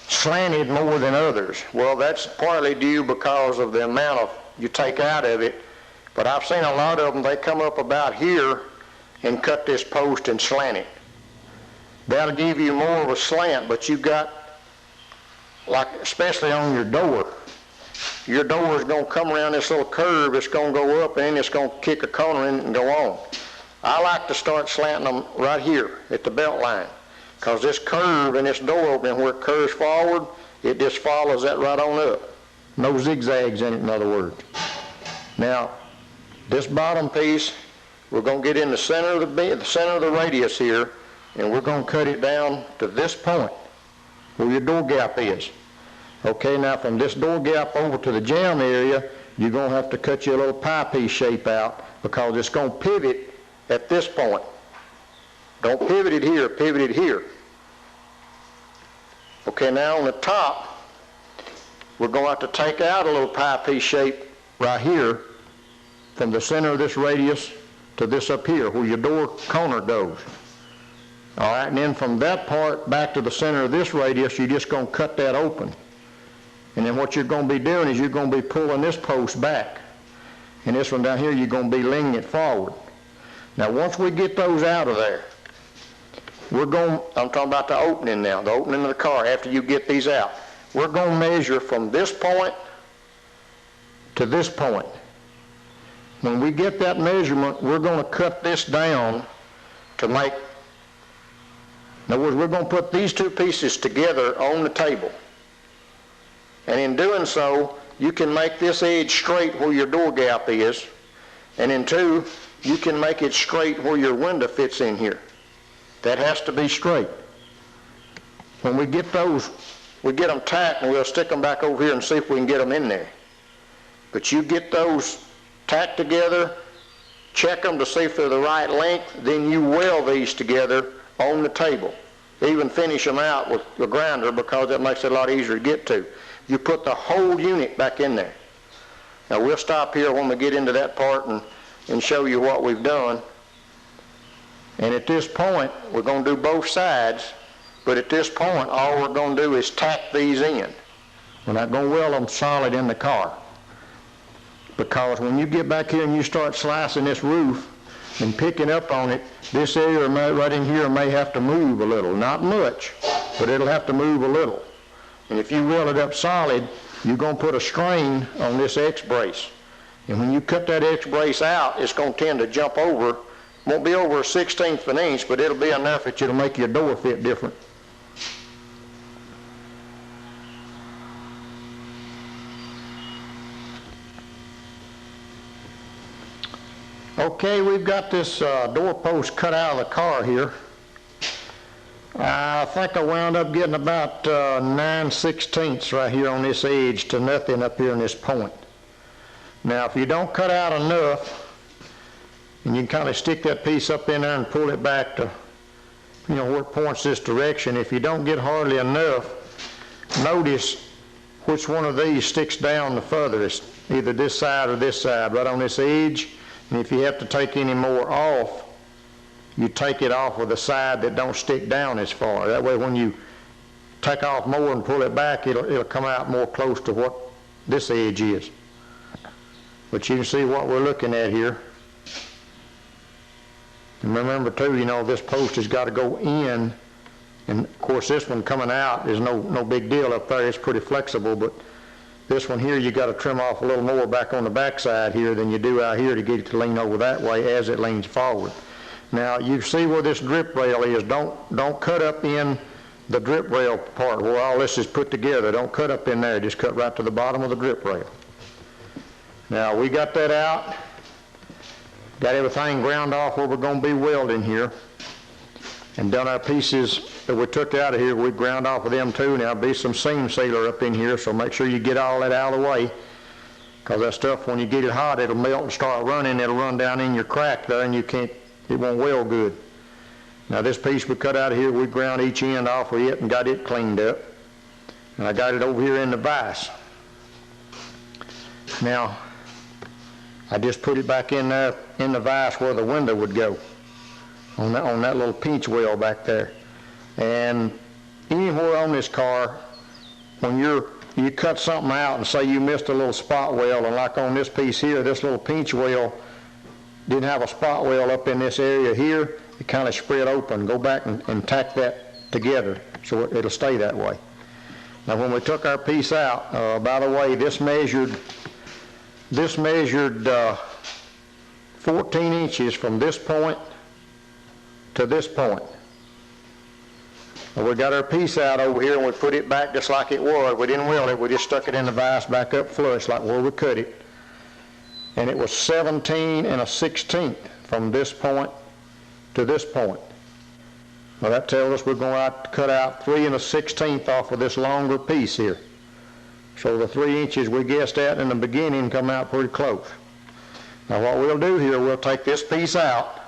Speaker 2: slanted more than others. Well, that's partly due because of the amount of you take out of it, but I've seen a lot of them, they come up about here and cut this post and slant it. That'll give you more of a slant, but you got, like especially on your door is going to come around this little curve, it's going to go up and then it's going to kick a corner in and go on. I like to start slanting them right here at the belt line, because this curve and this door opening where it curves forward, it just follows that right on up. No zigzags in it, in other words. Now, this bottom piece, we're going to get in the center of the radius here, and we're going to cut it down to this point where your door gap is. Okay, now from this door gap over to the jamb area, you're going to have to cut your little pie piece shape out, because it's going to pivot at this point. Don't pivot it here, pivot it here. Okay, now on the top, we're going to have to take out a little pie piece shape right here from the center of this radius to this up here where your door corner goes. All right, and then from that part back to the center of this radius, you're just going to cut that open. And then what you're going to be doing is you're going to be pulling this post back. And this one down here, you're going to be leaning it forward. Now once we get those out of there, I'm talking about the opening now, the opening of the car after you get these out. We're going to measure from this point to this point. When we get that measurement, we're going to cut this down to make, in other words, we're going to put these two pieces together on the table. And in doing so, you can make this edge straight where your door gap is, and in two, you can make it straight where your window fits in here. That has to be straight. When we get those, we get them tacked, and we'll stick them back over here and see if we can get them in there. But you get those tacked together, check them to see if they're the right length, then you weld these together on the table. Even finish them out with the grinder, because that makes it a lot easier to get to. You put the whole unit back in there. Now we'll stop here when we get into that part and show you what we've done. And at this point, we're going to do both sides, but at this point, all we're going to do is tack these in. We're not going to weld them solid in the car. Because when you get back here and you start slicing this roof and picking up on it, this area right in here may have to move a little. Not much, but it'll have to move a little. And if you weld it up solid, you're going to put a strain on this X-brace. And when you cut that X-brace out, it's going to tend to jump over. Won't be over a 1/16 of an inch, but it'll be enough that it'll make your door fit different. Okay, we've got this door post cut out of the car here. I think I wound up getting about 9/16 right here on this edge to nothing up here in this point. Now, if you don't cut out enough, and you can kind of stick that piece up in there and pull it back to, where it points this direction. If you don't get hardly enough, notice which one of these sticks down the furthest, either this side or this side, right on this edge. And if you have to take any more off, you take it off with the side that don't stick down as far. That way when you take off more and pull it back, it'll come out more close to what this edge is. But you can see what we're looking at here. And remember too, this post has got to go in, and of course this one coming out is no big deal up there. It's pretty flexible, but this one here you got to trim off a little more back on the back side here than you do out here to get it to lean over that way as it leans forward. Now you see where this drip rail is. Don't cut up in the drip rail part where all this is put together. Don't cut up in there. Just cut right to the bottom of the drip rail. Now we got that out. Got everything ground off where we're going to be welding here, and done our pieces that we took out of here. We ground off of them too. Now there'll be some seam sealer up in here, so make sure you get all that out of the way, because that stuff, when you get it hot, it'll melt and start running. It'll run down in your crack there, and it won't weld good. Now this piece we cut out of here, we ground each end off of it and got it cleaned up, and I got it over here in the vise. Now I just put it back in there in the vise where the window would go, on that little pinch weld back there. And anywhere on this car, when you cut something out and say you missed a little spot weld, and like on this piece here, this little pinch weld didn't have a spot weld up in this area here, it kind of spread open. Go back and tack that together so it'll stay that way. Now when we took our piece out, by the way, this measured 14 inches from this point to this point. Well, we got our piece out over here and we put it back just like it was. We didn't weld it, we just stuck it in the vise back up flush like where we cut it. And it was 17 1/16 from this point to this point. Well, that tells us we're going to have to cut out 3 1/16 off of this longer piece here. So the 3 inches we guessed at in the beginning come out pretty close. Now what we'll do here, we'll take this piece out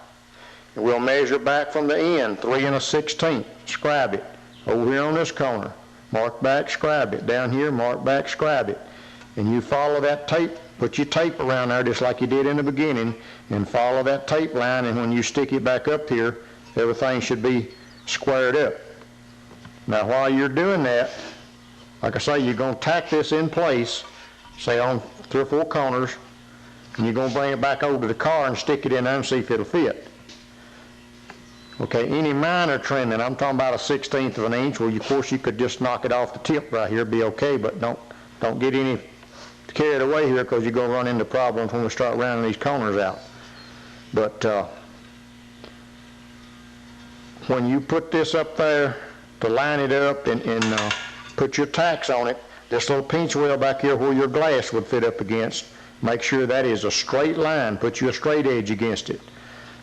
Speaker 2: and we'll measure back from the end, 3 1/16, scribe it. Over here on this corner, mark back, scribe it. Down here, mark back, scribe it. And you follow that tape, put your tape around there just like you did in the beginning, and follow that tape line, and when you stick it back up here, everything should be squared up. Now while you're doing that, like I say, you're going to tack this in place, say on 3 or 4 corners, and you're going to bring it back over to the car and stick it in there and see if it'll fit. Okay, any minor trimming, I'm talking about a 1/16 of an inch, well, of course, you could just knock it off the tip right here, be okay, but don't get any carried away here, because you're going to run into problems when we start rounding these corners out. But when you put this up there to line it up and put your tacks on it, this little pinch weld back here where your glass would fit up against, make sure that is a straight line. Put you a straight edge against it.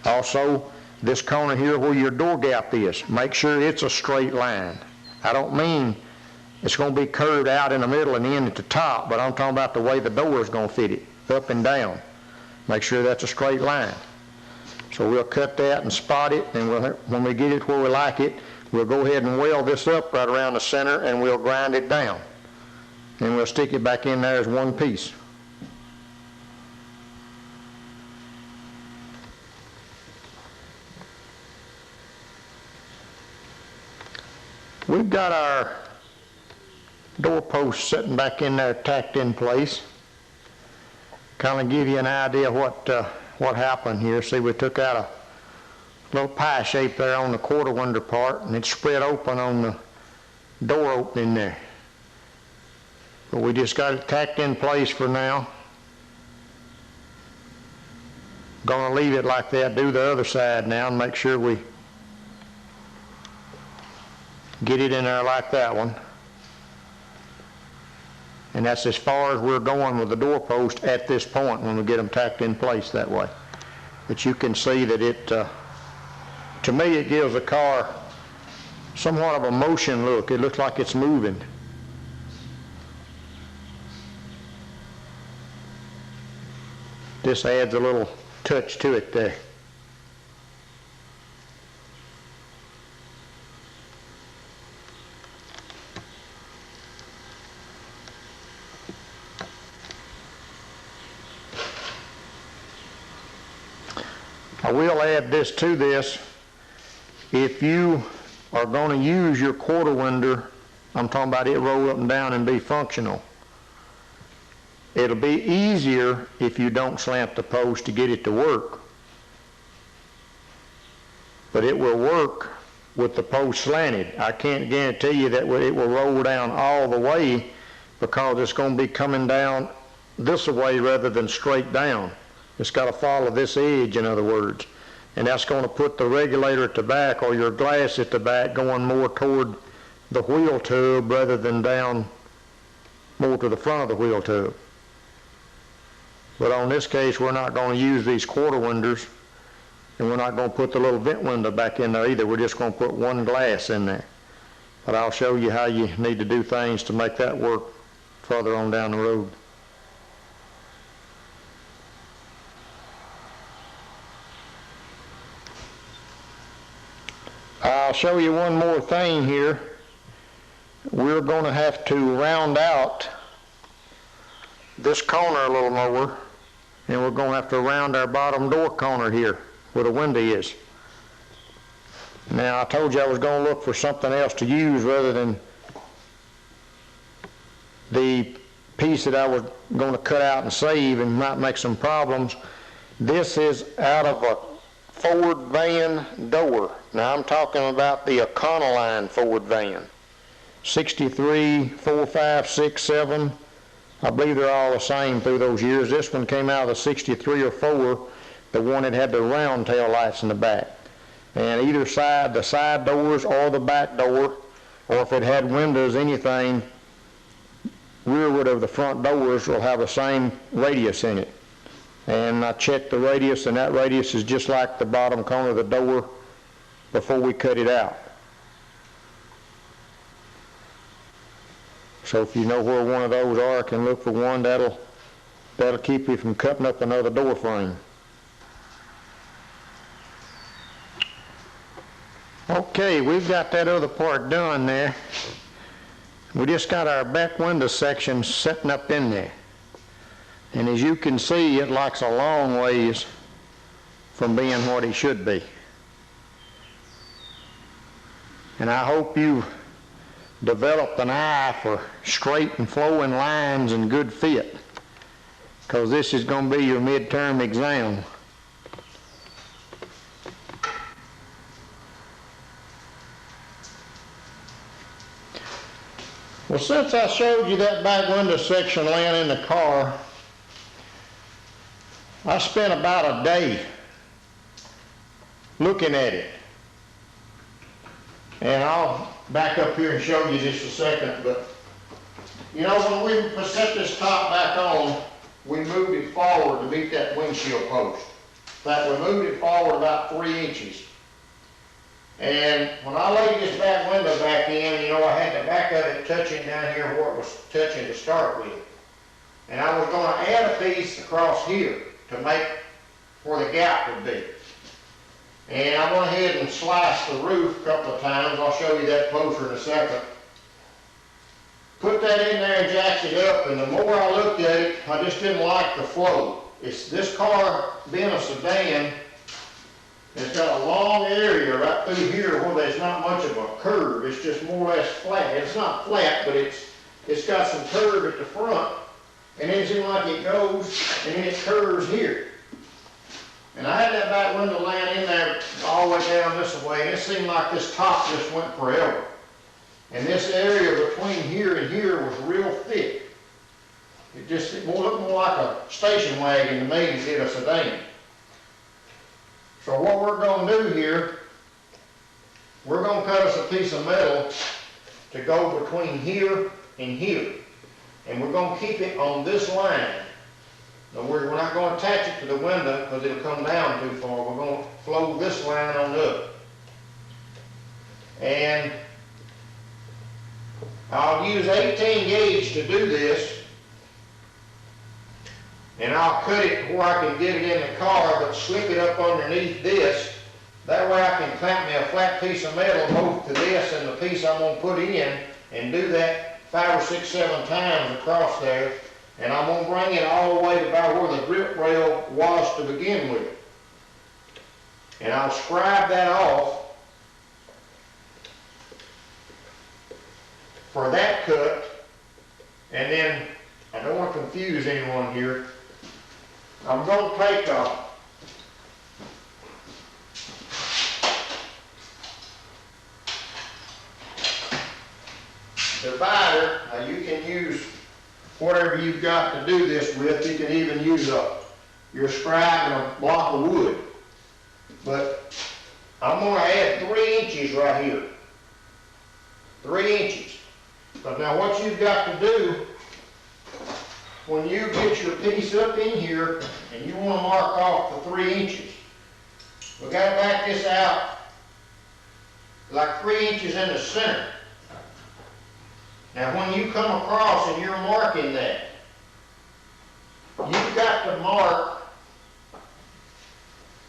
Speaker 2: Also, this corner here where your door gap is, make sure it's a straight line. I don't mean it's going to be curved out in the middle and in at the top, but I'm talking about the way the door is going to fit it, up and down. Make sure that's a straight line. So we'll cut that and spot it, and when we get it where we like it, we'll go ahead and weld this up right around the center, and we'll grind it down. And we'll stick it back in there as one piece. We've got our doorpost sitting back in there tacked in place. Kind of give you an idea what happened here. See, we took out a little pie shape there on the quarter window part, and it's spread open on the door opening there. But we just got it tacked in place for now. Gonna leave it like that, do the other side now and make sure we get it in there like that one. And that's as far as we're going with the doorpost at this point when we get them tacked in place that way. But you can see that it, to me, it gives the car somewhat of a motion look. It looks like it's moving. This adds a little touch to it there. I will add this to this. If you are going to use your quarter window, I'm talking about it roll up and down and be functional, it'll be easier if you don't slant the post to get it to work. But it will work with the post slanted. I can't guarantee you that it will roll down all the way because it's going to be coming down this way rather than straight down. It's got to follow this edge, in other words. And that's going to put the regulator at the back or your glass at the back going more toward the wheel tube rather than down more to the front of the wheel tube. But on this case, we're not going to use these quarter windows, and we're not going to put the little vent window back in there either. We're just going to put one glass in there. But I'll show you how you need to do things to make that work further on down the road. I'll show you one more thing here. We're going to have to round out this corner a little more, and we're going to have to round our bottom door corner here where the window is. Now, I told you I was going to look for something else to use rather than the piece that I was going to cut out and save and might make some problems. This is out of a Ford van door. Now I'm talking about the Econoline Ford van. 63, 4, 5, 6, 7. I believe they're all the same through those years. This one came out of the 63 or 4, the one that had the round tail lights in the back. And either side, the side doors or the back door, or if it had windows, anything, rearward of the front doors will have the same radius in it. And I checked the radius, and that radius is just like the bottom corner of the door before we cut it out. So if you know where one of those are, I can look for one that'll keep you from cutting up another door frame. Okay, we've got that other part done there. We just got our back window section setting up in there. And as you can see, it likes a long ways from being what it should be. And I hope you developed an eye for straight and flowing lines and good fit, because this is going to be your midterm exam. Well, since I showed you that back window section laying in the car, I spent about a day looking at it. And I'll back up here and show you just a second, but you know, when we set this top back on, we moved it forward to meet that windshield post. In fact, we moved it forward about 3 inches. And when I laid this back window back in, you know, I had the back of it touching down here where it was touching to start with. And I was going to add a piece across here to make where the gap would be. And I went ahead and sliced the roof a couple of times. I'll show you that closer in a second. Put that in there and jacked it up, and the more I looked at it, I just didn't like the flow. This car, being a sedan,
Speaker 1: It's got a long area right through here where there's not much of a curve. It's just more or less flat. It's not flat, but it's got some curve at the front, and then it seems like it goes, and then it curves here. And I had that back window laying in there all the way down this way, and it seemed like this top just went forever. And this area between here and here was real thick. It looked more like a station wagon to me than it did a sedan. So what we're going to do here, we're going to cut us a piece of metal to go between here and here. And we're going to keep it on this line. Now we're not going to attach it to the window because it'll come down too far. We're going to flow this line on up. And I'll use 18 gauge to do this. And I'll cut it where I can get it in the car, but slip it up underneath this. That way I can clamp me a flat piece of metal both to this and the piece I'm going to put in, and do that 5 or 6, 7 times across there. And I'm going to bring it all the way to about where the grip rail was to begin with. And I'll scribe that off for that cut. And then, I don't want to confuse anyone here, I'm going to take a divider. Now you can use whatever you've got to do this with. You can even use your scribe and a block of wood. But I'm going to add 3 inches right here. 3 inches. But now what you've got to do, when you get your piece up in here and you want to mark off the 3 inches, we've got to back this out like 3 inches in the center. Now when you come across and you're marking that, you've got to mark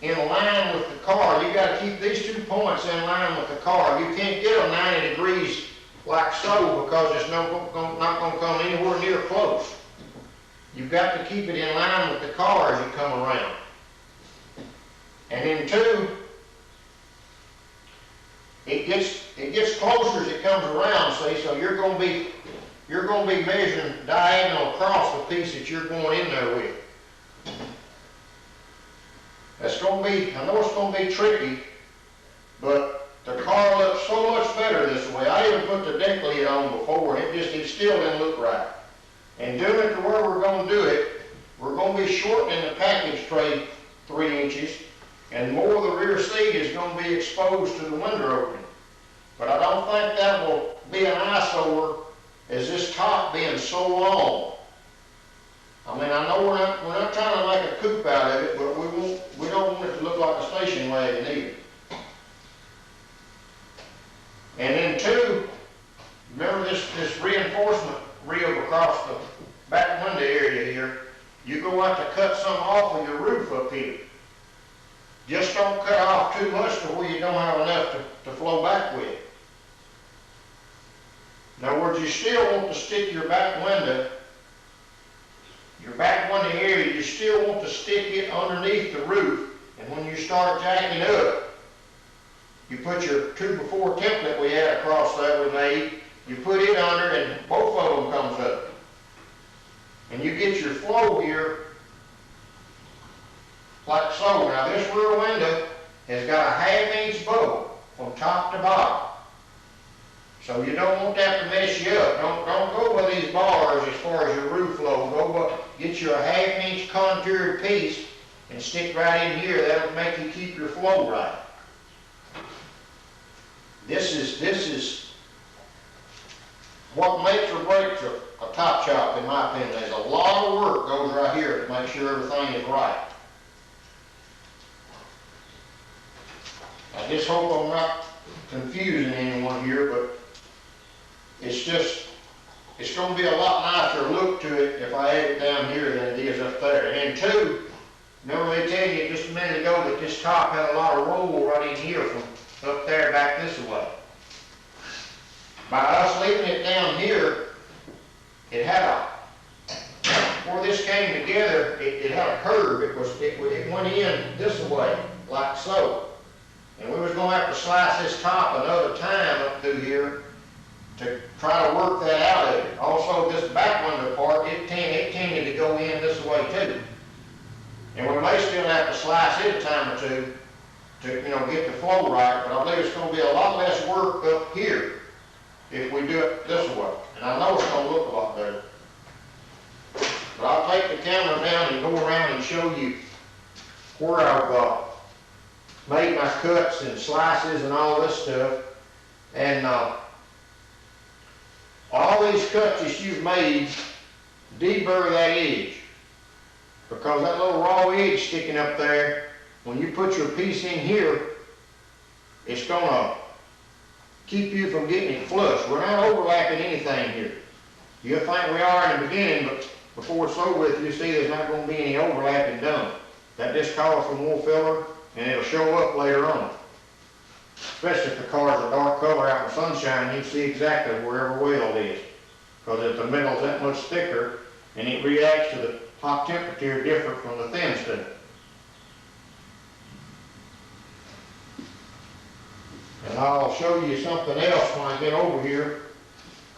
Speaker 1: in line with the car. You've got to keep these 2 points in line with the car. You can't get them 90 degrees like so, because it's not going to come anywhere near close. You've got to keep it in line with the car as you come around. And then 2, it gets closer as it comes around, see, so you're going to be measuring diagonal across the piece that you're going in there with. That's going to be, I know it's going to be tricky, but the car looks so much better this way. I even put the deck lid on before, and it still didn't look right. And doing it to where we're going to do it, we're going to be shortening the package tray 3 inches, and more of the rear seat is going to be exposed to the window opening. But I don't think that will be an eyesore as this top being so long. I mean, I know we're not trying to make a coupe out of it, but we don't want it to look like a station wagon either. And then 2, remember this reinforcement rib across the back window area here, you're going to have to cut some off of your roof up here. Just don't cut off too much to where you don't have enough to flow back with. In other words, you still want to stick your back window area, you still want to stick it underneath the roof. And when you start jacking up, you put your 2x4 template we had across there we made, you put it under, and both of them comes up. And you get your flow here like so. Now this rear window has got a 1/2 inch bow from top to bottom. So you don't want that to mess you up. Don't go by these bars as far as your roof flow. Get you a 1/2 inch contoured piece and stick right in here. That'll make you keep your flow right. This is what makes or breaks a top shop, in my opinion. There's a lot of work goes right here to make sure everything is right. I just hope I'm not confusing anyone here, but it's going to be a lot nicer look to it if I have it down here than it is up there. And then 2, remember me telling you just a minute ago that this top had a lot of roll right in here from up there back this way. By us leaving it down here, it had where this came together, it had a curve. It went in this way, like so. And we was gonna have to slice this top another time up through here to try to work that out of it. Also, this back window part, it tended to go in this way too. And we may still have to slice it a time or two to, get the flow right, but I believe it's gonna be a lot less work up here if we do it this way. And I know it's gonna look a lot better. But I'll take the camera down and go around and show you where I've made my cuts and slices and all this stuff. And all these cuts that you've made, deburr that edge. Because that little raw edge sticking up there, when you put your piece in here, it's gonna keep you from getting it flush. We're not overlapping anything here. You'll think we are in the beginning, but before it's over with, you see there's not gonna be any overlapping done. That just calls for more filler, and it'll show up later on. Especially if the car's a dark color out in the sunshine, you can see exactly where every weld is. Because if the metal's that much thicker, and it reacts to the hot temperature different from the thin stuff. And I'll show you something else when I get over here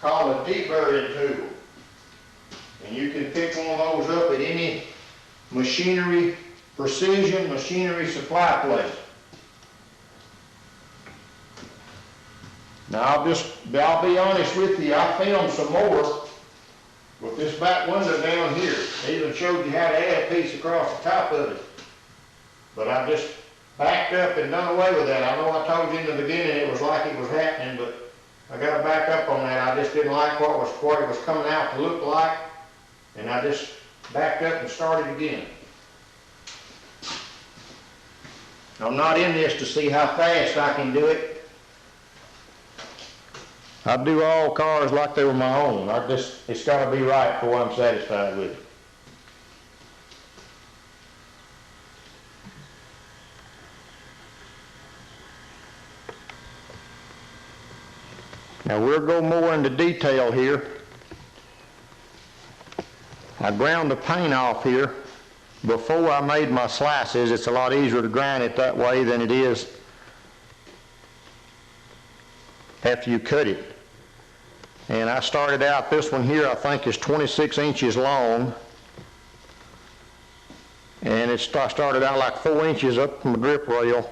Speaker 1: called a deburring tool. And you can pick one of those up at any machinery, precision machinery supply place. Now I'll be honest with you, I filmed some more with this back window down here. I even showed you how to add a piece across the top of it. But I just backed up and done away with that. I know I told you in the beginning it was like it was happening, but I got to back up on that. I just didn't like what it was coming out to look like, and I just backed up and started again. I'm not in this to see how fast I can do it. I do all cars like they were my own. It's got to be right before I'm satisfied with it. Now we'll go more into detail here. I ground the paint off here before I made my slices. It's a lot easier to grind it that way than it is after you cut it. And I started out, this one here I think is 26 inches long. And I started out like 4 inches up from the grip rail.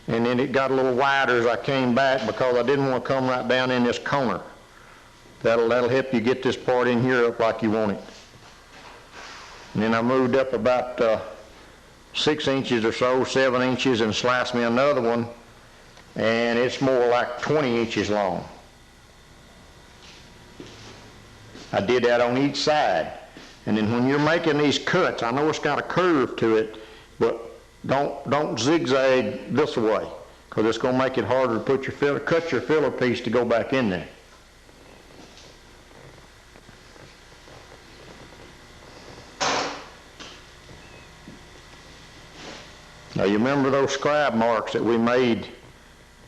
Speaker 1: And then it got a little wider as I came back because I didn't want to come right down in this corner. That'll help you get this part in here up like you want it. And then I moved up about 6 inches or so, 7 inches, and sliced me another one. And it's more like 20 inches long. I did that on each side. And then when you're making these cuts, I know it's got a curve to it, but don't zigzag this way, because it's going to make it harder to cut your filler piece to go back in there. Now you remember those scribe marks that we made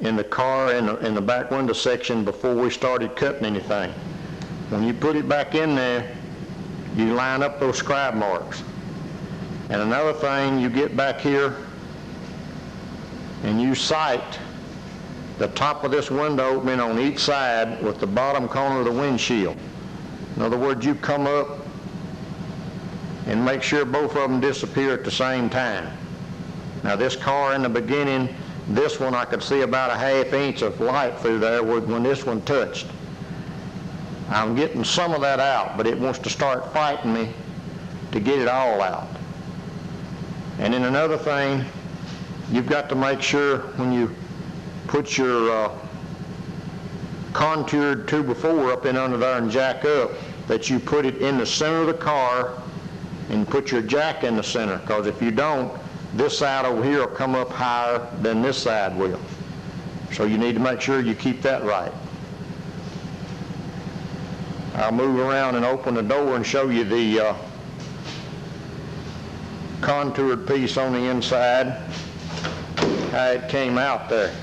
Speaker 1: in the car in the back window section before we started cutting anything? When you put it back in there, you line up those scribe marks. And another thing, you get back here and you sight the top of this window opening on each side with the bottom corner of the windshield. In other words, you come up and make sure both of them disappear at the same time. Now this car in the beginning, this one I could see about a ½ inch of light through there when this one touched. I'm getting some of that out, but it wants to start fighting me to get it all out. And then another thing, you've got to make sure when you put your contoured 2x4 up in under there and jack up, that you put it in the center of the car and put your jack in the center, because if you don't, this side over here will come up higher than this side will. So you need to make sure you keep that right. I'll move around and open the door and show you the contoured piece on the inside, how it came out there.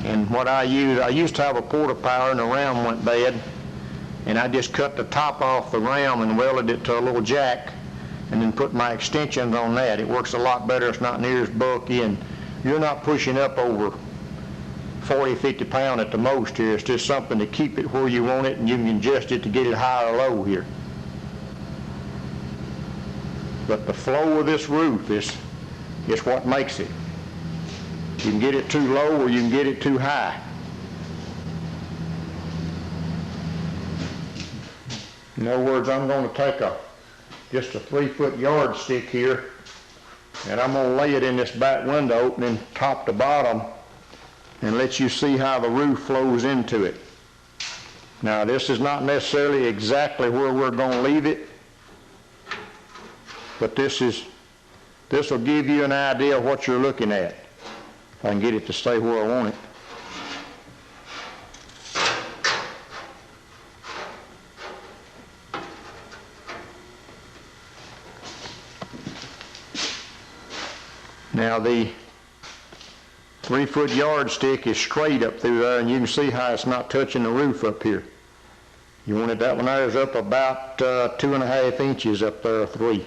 Speaker 1: And what I used to have a porta power and the ram went bad,
Speaker 2: and I just cut the top off the ram and welded it to a little jack and then put my extensions on that. It works a lot better. It's not near as bulky, and you're not pushing up over 40, 50 pounds at the most here. It's just something to keep it where you want it, and you can adjust it to get it high or low here. But the flow of this roof is what makes it. You can get it too low or you can get it too high. In other words, I'm going to take just a 3-foot yardstick here, and I'm going to lay it in this back window opening top to bottom and let you see how the roof flows into it. Now, this is not necessarily exactly where we're going to leave it, but this will give you an idea of what you're looking at. If I can get it to stay where I want it. Now, the 3-foot yardstick is straight up through there, and you can see how it's not touching the roof up here. You wanted that one there is up about 2.5 inches up there, 3.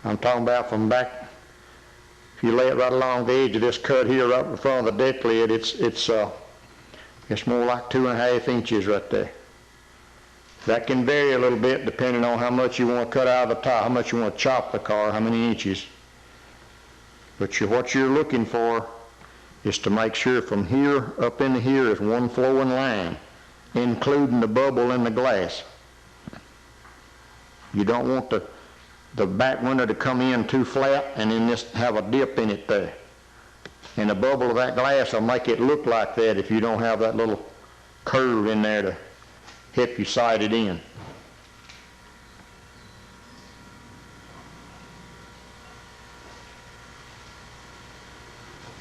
Speaker 2: I'm talking about from back. If you lay it right along the edge of this cut here, right in front of the deck lid, it's more like 2.5 inches right there. That can vary a little bit depending on how much you want to cut out of the top, how much you want to chop the car, how many inches. But what you're looking for is to make sure from here up into here is one flowing line, including the bubble in the glass. You don't want the back window to come in too flat and then just have a dip in it there. And the bubble of that glass will make it look like that if you don't have that little curve in there to help you sight it in.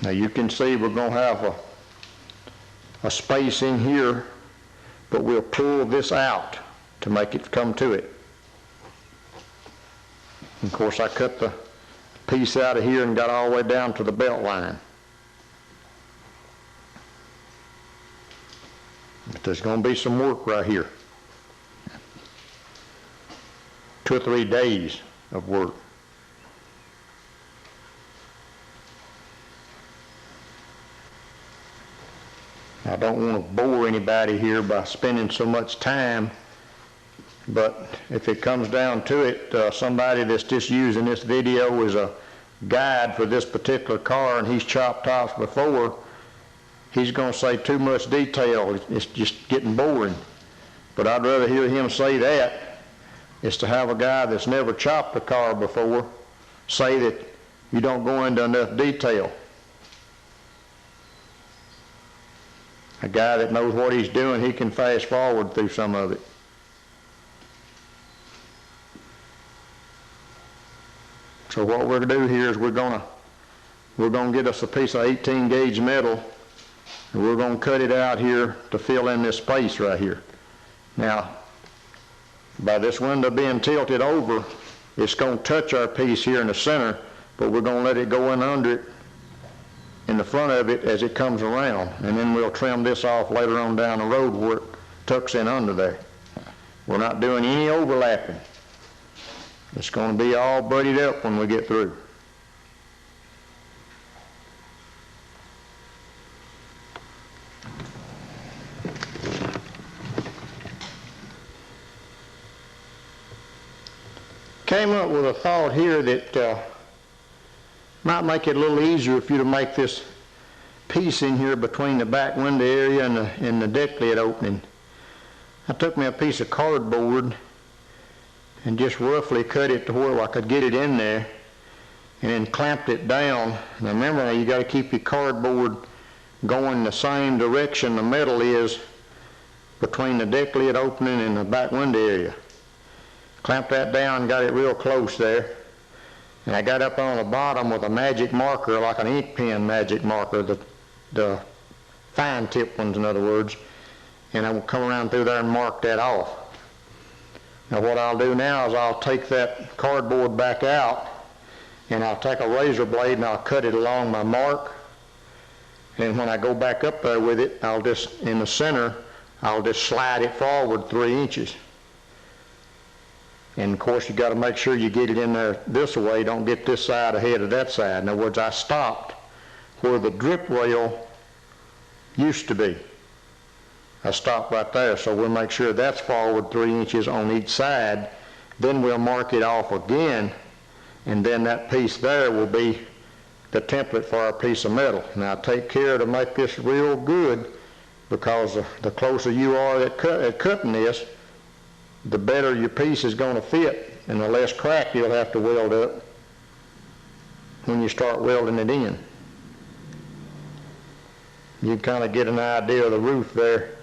Speaker 2: Now you can see we're going to have a space in here, but we'll pull this out to make it come to it. And of course, I cut the piece out of here and got all the way down to the belt line. But there's going to be some work right here. 2 or 3 days of work. I don't want to bore anybody here by spending so much time, but if it comes down to it, somebody that's just using this video as a guide for this particular car and he's chopped tops before, he's going to say too much detail. It's just getting boring. But I'd rather hear him say that is to have a guy that's never chopped a car before say that you don't go into enough detail. A guy that knows what he's doing, he can fast forward through some of it. So what we're going to do here is we're going to get us a piece of 18 gauge metal, and we're going to cut it out here to fill in this space right here. Now, by this window being tilted over, it's going to touch our piece here in the center, but we're going to let it go in under it, in the front of it as it comes around, and then we'll trim this off later on down the road where it tucks in under there. We're not doing any overlapping. It's going to be all buddied up when we get through. Came up with a thought here that might make it a little easier for you to make this piece in here between the back window area and the deck lid opening. I took me a piece of cardboard and just roughly cut it to where I could get it in there, and then clamped it down. Now remember, you got to keep your cardboard going the same direction the metal is between the deck lid opening and the back window area. Clamped that down, got it real close there. And I got up on the bottom with a magic marker, like an ink pen magic marker, the fine tip ones in other words, and I will come around through there and mark that off. Now what I'll do now is I'll take that cardboard back out, and I'll take a razor blade and I'll cut it along my mark, and when I go back up there with it, I'll just, in the center, I'll just slide it forward 3 inches. And of course you got to make sure you get it in there this way, don't get this side ahead of that side. In other words, I stopped where the drip rail used to be. I stopped right there, so we'll make sure that's forward 3 inches on each side. Then we'll mark it off again, and then that piece there will be the template for our piece of metal. Now take care to make this real good, because the closer you are at cutting this, the better your piece is going to fit, and the less crack you'll have to weld up when you start welding it in. You kind of get an idea of the roof there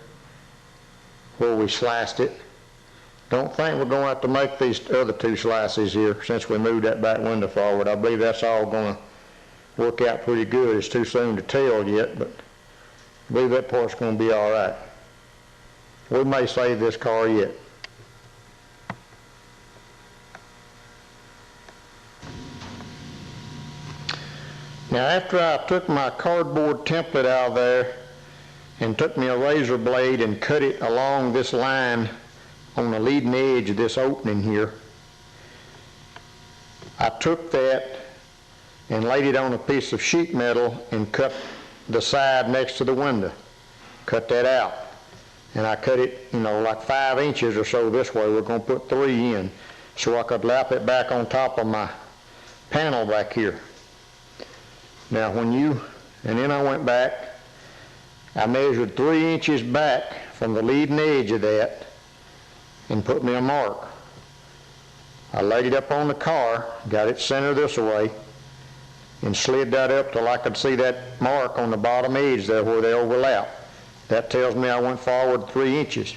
Speaker 2: where we sliced it. Don't think we're going to have to make these other 2 slices here since we moved that back window forward. I believe that's all going to work out pretty good. It's too soon to tell yet, but I believe that part's going to be all right. We may save this car yet. Now after I took my cardboard template out of there and took me a razor blade and cut it along this line on the leading edge of this opening here, I took that and laid it on a piece of sheet metal and cut the side next to the window. Cut that out. And I cut it, like 5 inches or so this way. We're going to put 3 in so I could lap it back on top of my panel back here. Now and then I went back, I measured 3 inches back from the leading edge of that and put me a mark. I laid it up on the car, got it centered this way, and slid that up till I could see that mark on the bottom edge there where they overlap. That tells me I went forward 3 inches.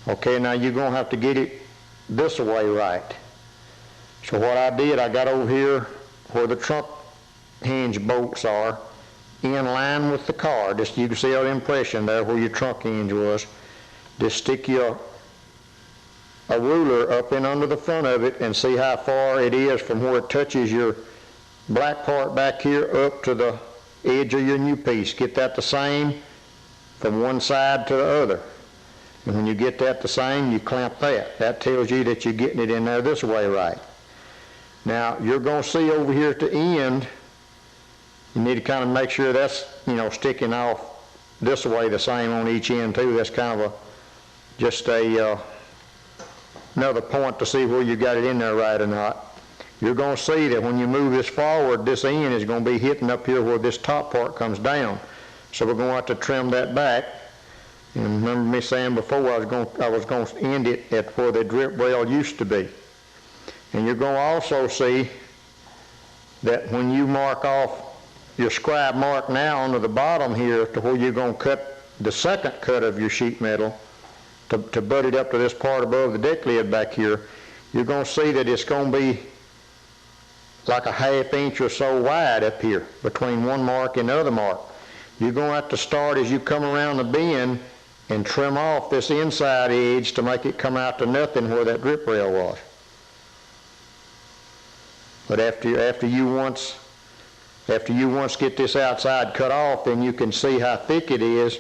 Speaker 2: Okay, now you're going to have to get it this way right. So what I did, I got over here where the trunk hinge bolts are, in line with the car. Just you can see an impression there where your trunk hinge was. Just stick a ruler up in under the front of it and see how far it is from where it touches your black part back here up to the edge of your new piece. Get that the same from one side to the other. And when you get that the same, you clamp that. That tells you that you're getting it in there this way right. Now you're going to see over here at the end, you need to kind of make sure that's, sticking off this way the same on each end too. That's kind of another point to see where you got it in there right or not. You're going to see that when you move this forward, this end is going to be hitting up here where this top part comes down. So we're going to have to trim that back. And remember me saying before I was going to end it at where the drip rail used to be. And you're going to also see that when you mark off your scribe mark now onto the bottom here to where you're going to cut the second cut of your sheet metal to butt it up to this part above the deck lid back here, you're going to see that it's going to be like a 1/2 inch or so wide up here between one mark and the other mark. You're going to have to start as you come around the bend and trim off this inside edge to make it come out to nothing where that drip rail was. But after you once get this outside cut off, then you can see how thick it is,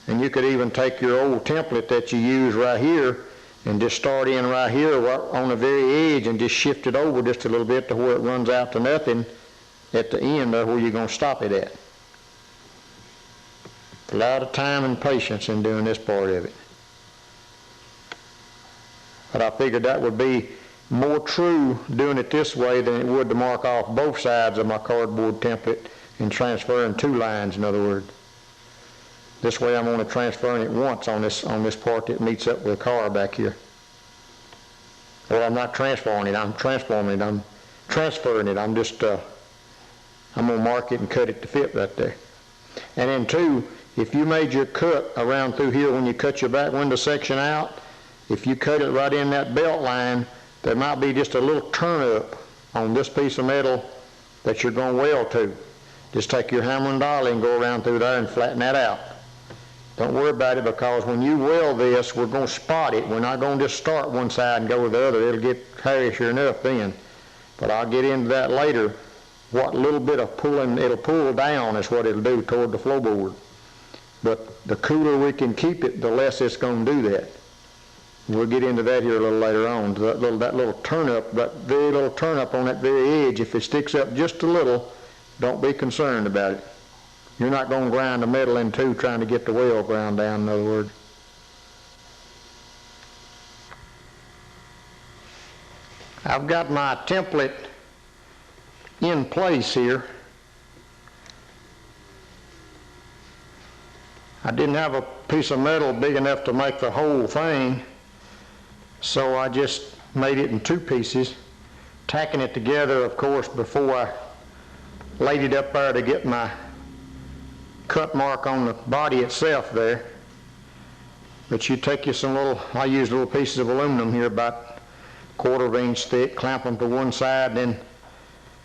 Speaker 2: and you could even take your old template that you use right here and just start in right here on the very edge and just shift it over just a little bit to where it runs out to nothing at the end of where you're going to stop it at. A lot of time and patience in doing this part of it. But I figured that would be more true doing it this way than it would to mark off both sides of my cardboard template and transferring 2 lines, in other words. This way I'm only transferring it once on this part that meets up with the car back here. Well, I'm not transferring it, I'm transforming it, I'm transferring it. I'm just, I'm going to mark it and cut it to fit right there. And then 2, if you made your cut around through here when you cut your back window section out, if you cut it right in that belt line, there might be just a little turn up on this piece of metal that you're going to weld to. Just take your hammer and dolly and go around through there and flatten that out. Don't worry about it, because when you weld this, we're going to spot it. We're not going to just start one side and go with the other. It'll get hairy sure enough then. But I'll get into that later. What little bit of pulling, it'll pull down is what it'll do toward the floorboard. But the cooler we can keep it, the less it's going to do that. We'll get into that here a little later on. That little turn up, that very little turn up on that very edge, if it sticks up just a little, don't be concerned about it. You're not going to grind the metal in two trying to get the well ground down, in other words. I've got my template in place here. I didn't have a piece of metal big enough to make the whole thing, so I just made it in two pieces, tacking it together, of course, before I laid it up there to get my cut mark on the body itself there. But you take you some little, I use little pieces of aluminum here, about 1/4 inch thick, clamp them to one side, then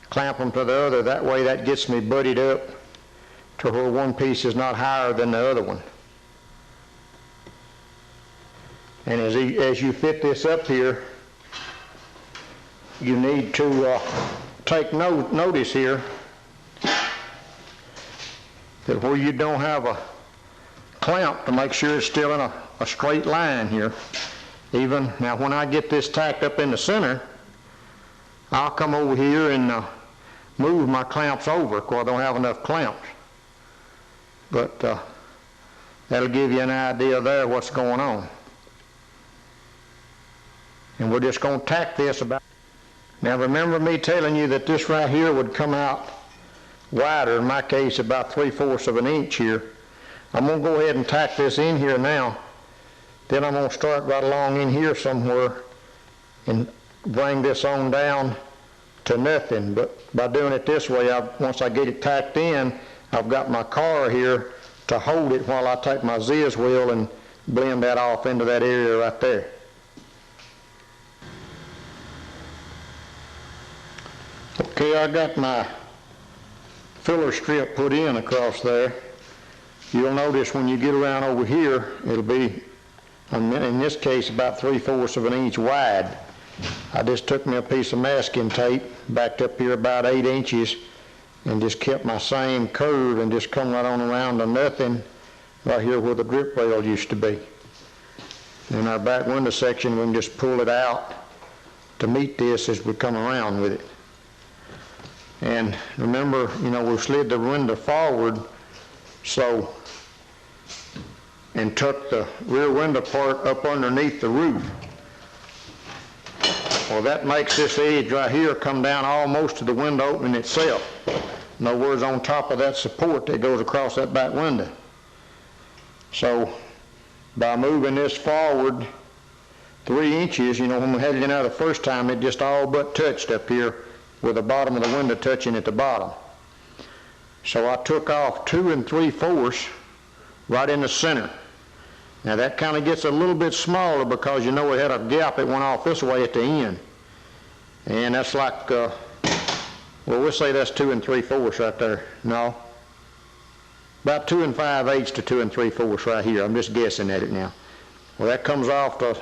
Speaker 2: clamp them to the other. That way that gets me buddied up to where one piece is not higher than the other one. And as you fit this up here, you need to take notice here that where you don't have a clamp, to make sure it's still in a straight line here. Even now, when I get this tacked up in the center, I'll come over here and move my clamps over, because I don't have enough clamps. But that'll give you an idea there what's going on. And we're just going to tack this about. Now remember me telling you that this right here would come out wider, in my case about 3/4 of an inch here. I'm going to go ahead and tack this in here now. Then I'm going to start right along in here somewhere and bring this on down to nothing. But by doing it this way, once I get it tacked in, I've got my car here to hold it while I take my ziz wheel and blend that off into that area right there. Okay, I got my filler strip put in across there. You'll notice when you get around over here, it'll be, in this case, about 3/4 of an inch wide. I just took me a piece of masking tape, backed up here about 8 inches, and just kept my same curve and just come right on around to nothing right here where the drip rail used to be. In our back window section, we can just pull it out to meet this as we come around with it. And remember, we slid the window forward, so, and tuck the rear window part up underneath the roof. Well, that makes this edge right here come down almost to the window opening itself. In other words, on top of that support that goes across that back window. So, by moving this forward 3 inches, when we had it in there the first time, it just all but touched up here with the bottom of the window touching at the bottom. So I took off 2 3/4 right in the center. Now that kind of gets a little bit smaller because it had a gap that went off this way at the end. And that's like, we'll say that's 2 3/4 right there. No. About 2 5/8 to 2 3/4 right here. I'm just guessing at it now. Well, that comes off to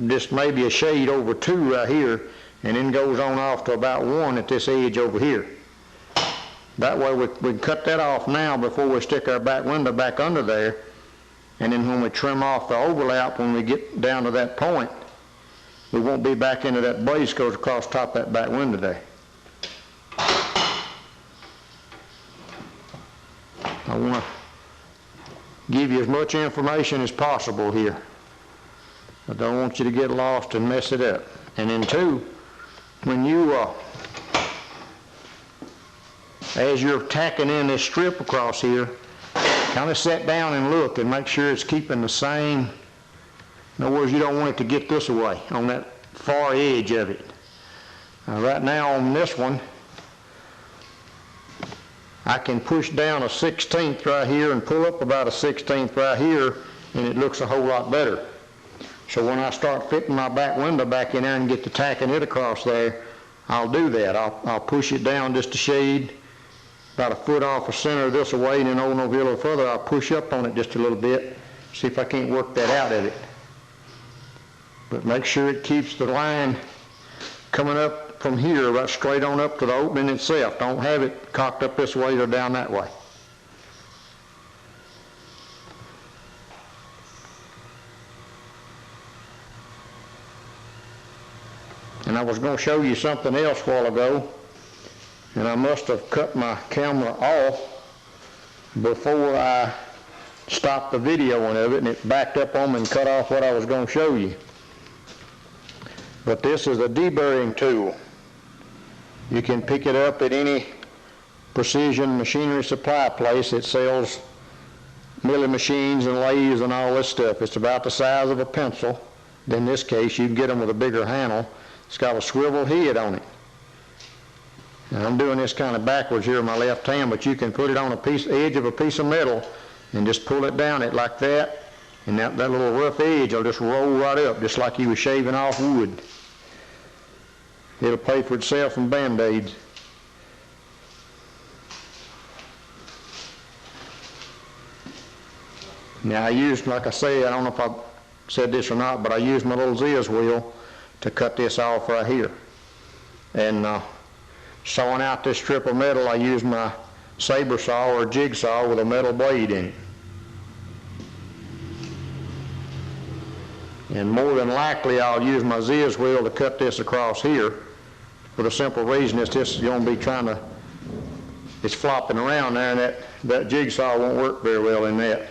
Speaker 2: just maybe a shade over 2 right here, and then goes on off to about 1 at this edge over here. That way we can cut that off now before we stick our back window back under there, and then when we trim off the overlap, when we get down to that point, we won't be back into that brace goes across top of that back window there. I want to give you as much information as possible here. I don't want you to get lost and mess it up. And then 2, when you, as you're tacking in this strip across here, kind of sit down and look and make sure it's keeping the same. In other words, you don't want it to get this way on that far edge of it. Right now on this one, I can push down a 1/16 right here and pull up about a 1/16 right here, and it looks a whole lot better. So when I start fitting my back window back in there and get to tacking it across there, I'll do that. I'll push it down just a shade, about a foot off the center this way, and then over a little further, I'll push up on it just a little bit, see if I can't work that out of it. But make sure it keeps the line coming up from here, right straight on up to the opening itself. Don't have it cocked up this way or down that way. And I was going to show you something else a while ago, and I must have cut my camera off before I stopped the videoing of it, and it backed up on me and cut off what I was going to show you. But this is a deburring tool. You can pick it up at any precision machinery supply place that sells milling machines and lathes and all this stuff. It's about the size of a pencil. In this case, you can get them with a bigger handle. It's got a swivel head on it. Now, I'm doing this kind of backwards here in my left hand, but you can put it on a edge of a piece of metal and just pull it down it like that, and that little rough edge will just roll right up, just like you were shaving off wood. It'll pay for itself in Band-Aids. Now I used, like I say, I don't know if I said this or not, but I used my little Ziz wheel to cut this off right here. And sawing out this strip of metal, I used my saber saw or jigsaw with a metal blade in it. And more than likely I'll use my Ziz wheel to cut this across here, for the simple reason it's just going to be it's flopping around there, and that jigsaw won't work very well in that.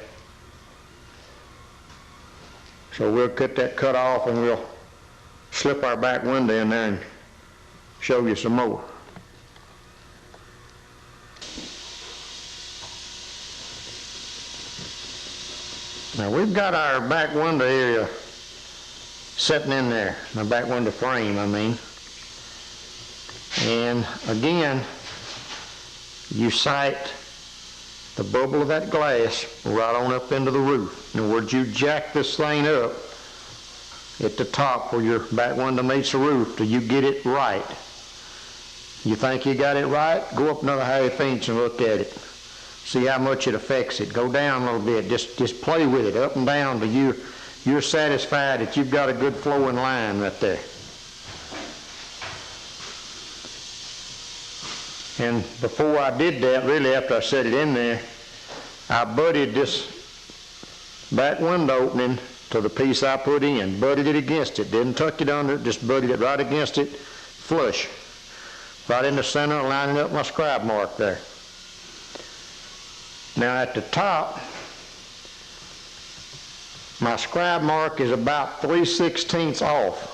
Speaker 2: So we'll cut that cut off and we'll slip our back window in there and show you some more. Now we've got our back window area sitting in there, my back window frame, I mean. And again, you sight the bubble of that glass right on up into the roof. In other words, you jack this thing up at the top where your back window meets the roof till you get it right. You think you got it right? Go up another half inch and look at it. See how much it affects it. Go down a little bit. Just play with it up and down till you're satisfied that you've got a good flowing line right there. And before I did that, really after I set it in there, I butted this back window opening to the piece I put in, butted it against it, didn't tuck it under it, just butted it right against it, flush, right in the center, lining up my scribe mark there. Now at the top, my scribe mark is about 3/16 off.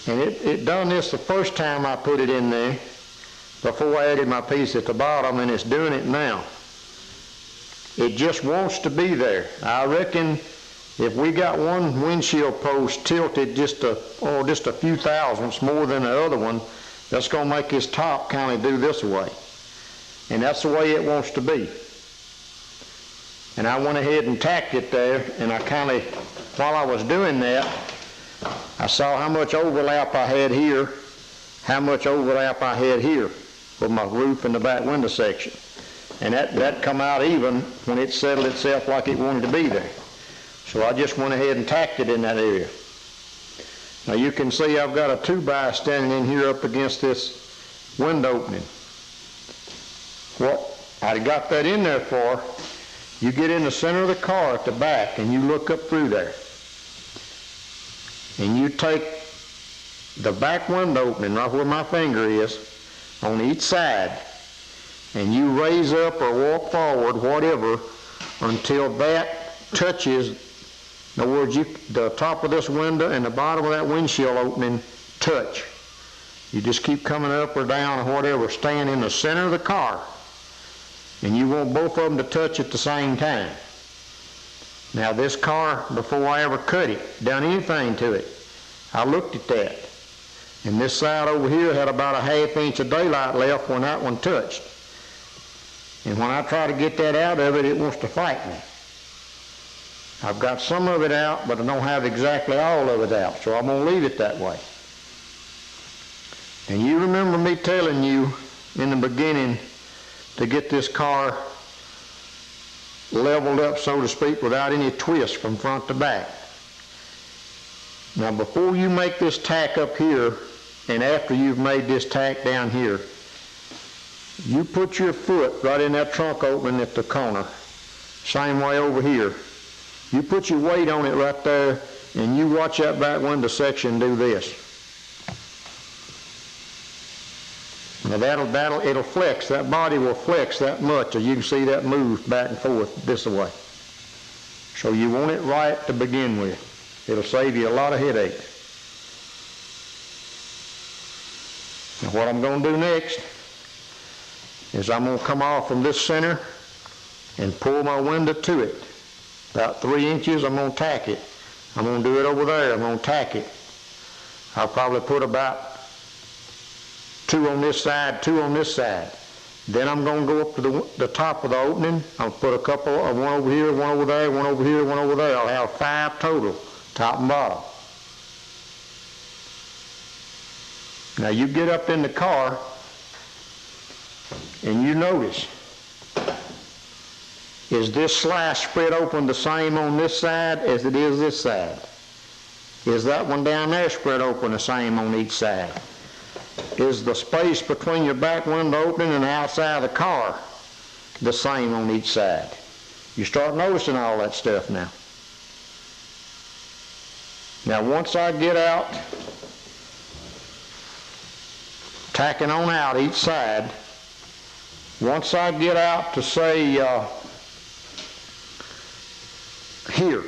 Speaker 2: And it done this the first time I put it in there, before I added my piece at the bottom, and it's doing it now. It just wants to be there. I reckon if we got one windshield post tilted just a few thousandths more than the other one, that's going to make his top kind of do this way. And that's the way it wants to be. And I went ahead and tacked it there, and I kind of, while I was doing that, I saw how much overlap I had here, how much overlap I had here with my roof and the back window section. And that come out even when it settled itself like it wanted to be there. So I just went ahead and tacked it in that area. Now you can see I've got a 2x standing in here up against this window opening. What I got that in there for, you get in the center of the car at the back and you look up through there. And you take the back window opening right where my finger is on each side, and you raise up or walk forward, whatever, until that touches, in other words, the top of this window and the bottom of that windshield opening touch. You just keep coming up or down or whatever, staying in the center of the car. And you want both of them to touch at the same time. Now this car, before I ever cut it, done anything to it, I looked at that. And this side over here had about a ½ inch of daylight left when that one touched. And when I try to get that out of it, it wants to fight me. I've got some of it out, but I don't have exactly all of it out, so I'm going to leave it that way. And you remember me telling you in the beginning to get this car leveled up, so to speak, without any twist from front to back. Now before you make this tack up here, and after you've made this tack down here, you put your foot right in that trunk opening at the corner. Same way over here. You put your weight on it right there and you watch that back window section do this. Now it'll flex, that body will flex that much, as you can see that move back and forth this way. So you want it right to begin with. It'll save you a lot of headache. Now what I'm going to do next is I'm going to come off from this center and pull my window to it. About 3 inches, I'm going to tack it. I'm going to do it over there, I'm going to tack it. I'll probably put about 2 on this side, 2 on this side. Then I'm going to go up to the top of the opening. I'll put a couple of one over here, one over there, one over here, one over there. I'll have 5 total, top and bottom. Now you get up in the car and you notice, is this slash spread open the same on this side as it is this side? Is that one down there spread open the same on each side? Is the space between your back window opening and the outside of the car the same on each side? You start noticing all that stuff now. Now once I get out, tacking on out each side, once I get out to say here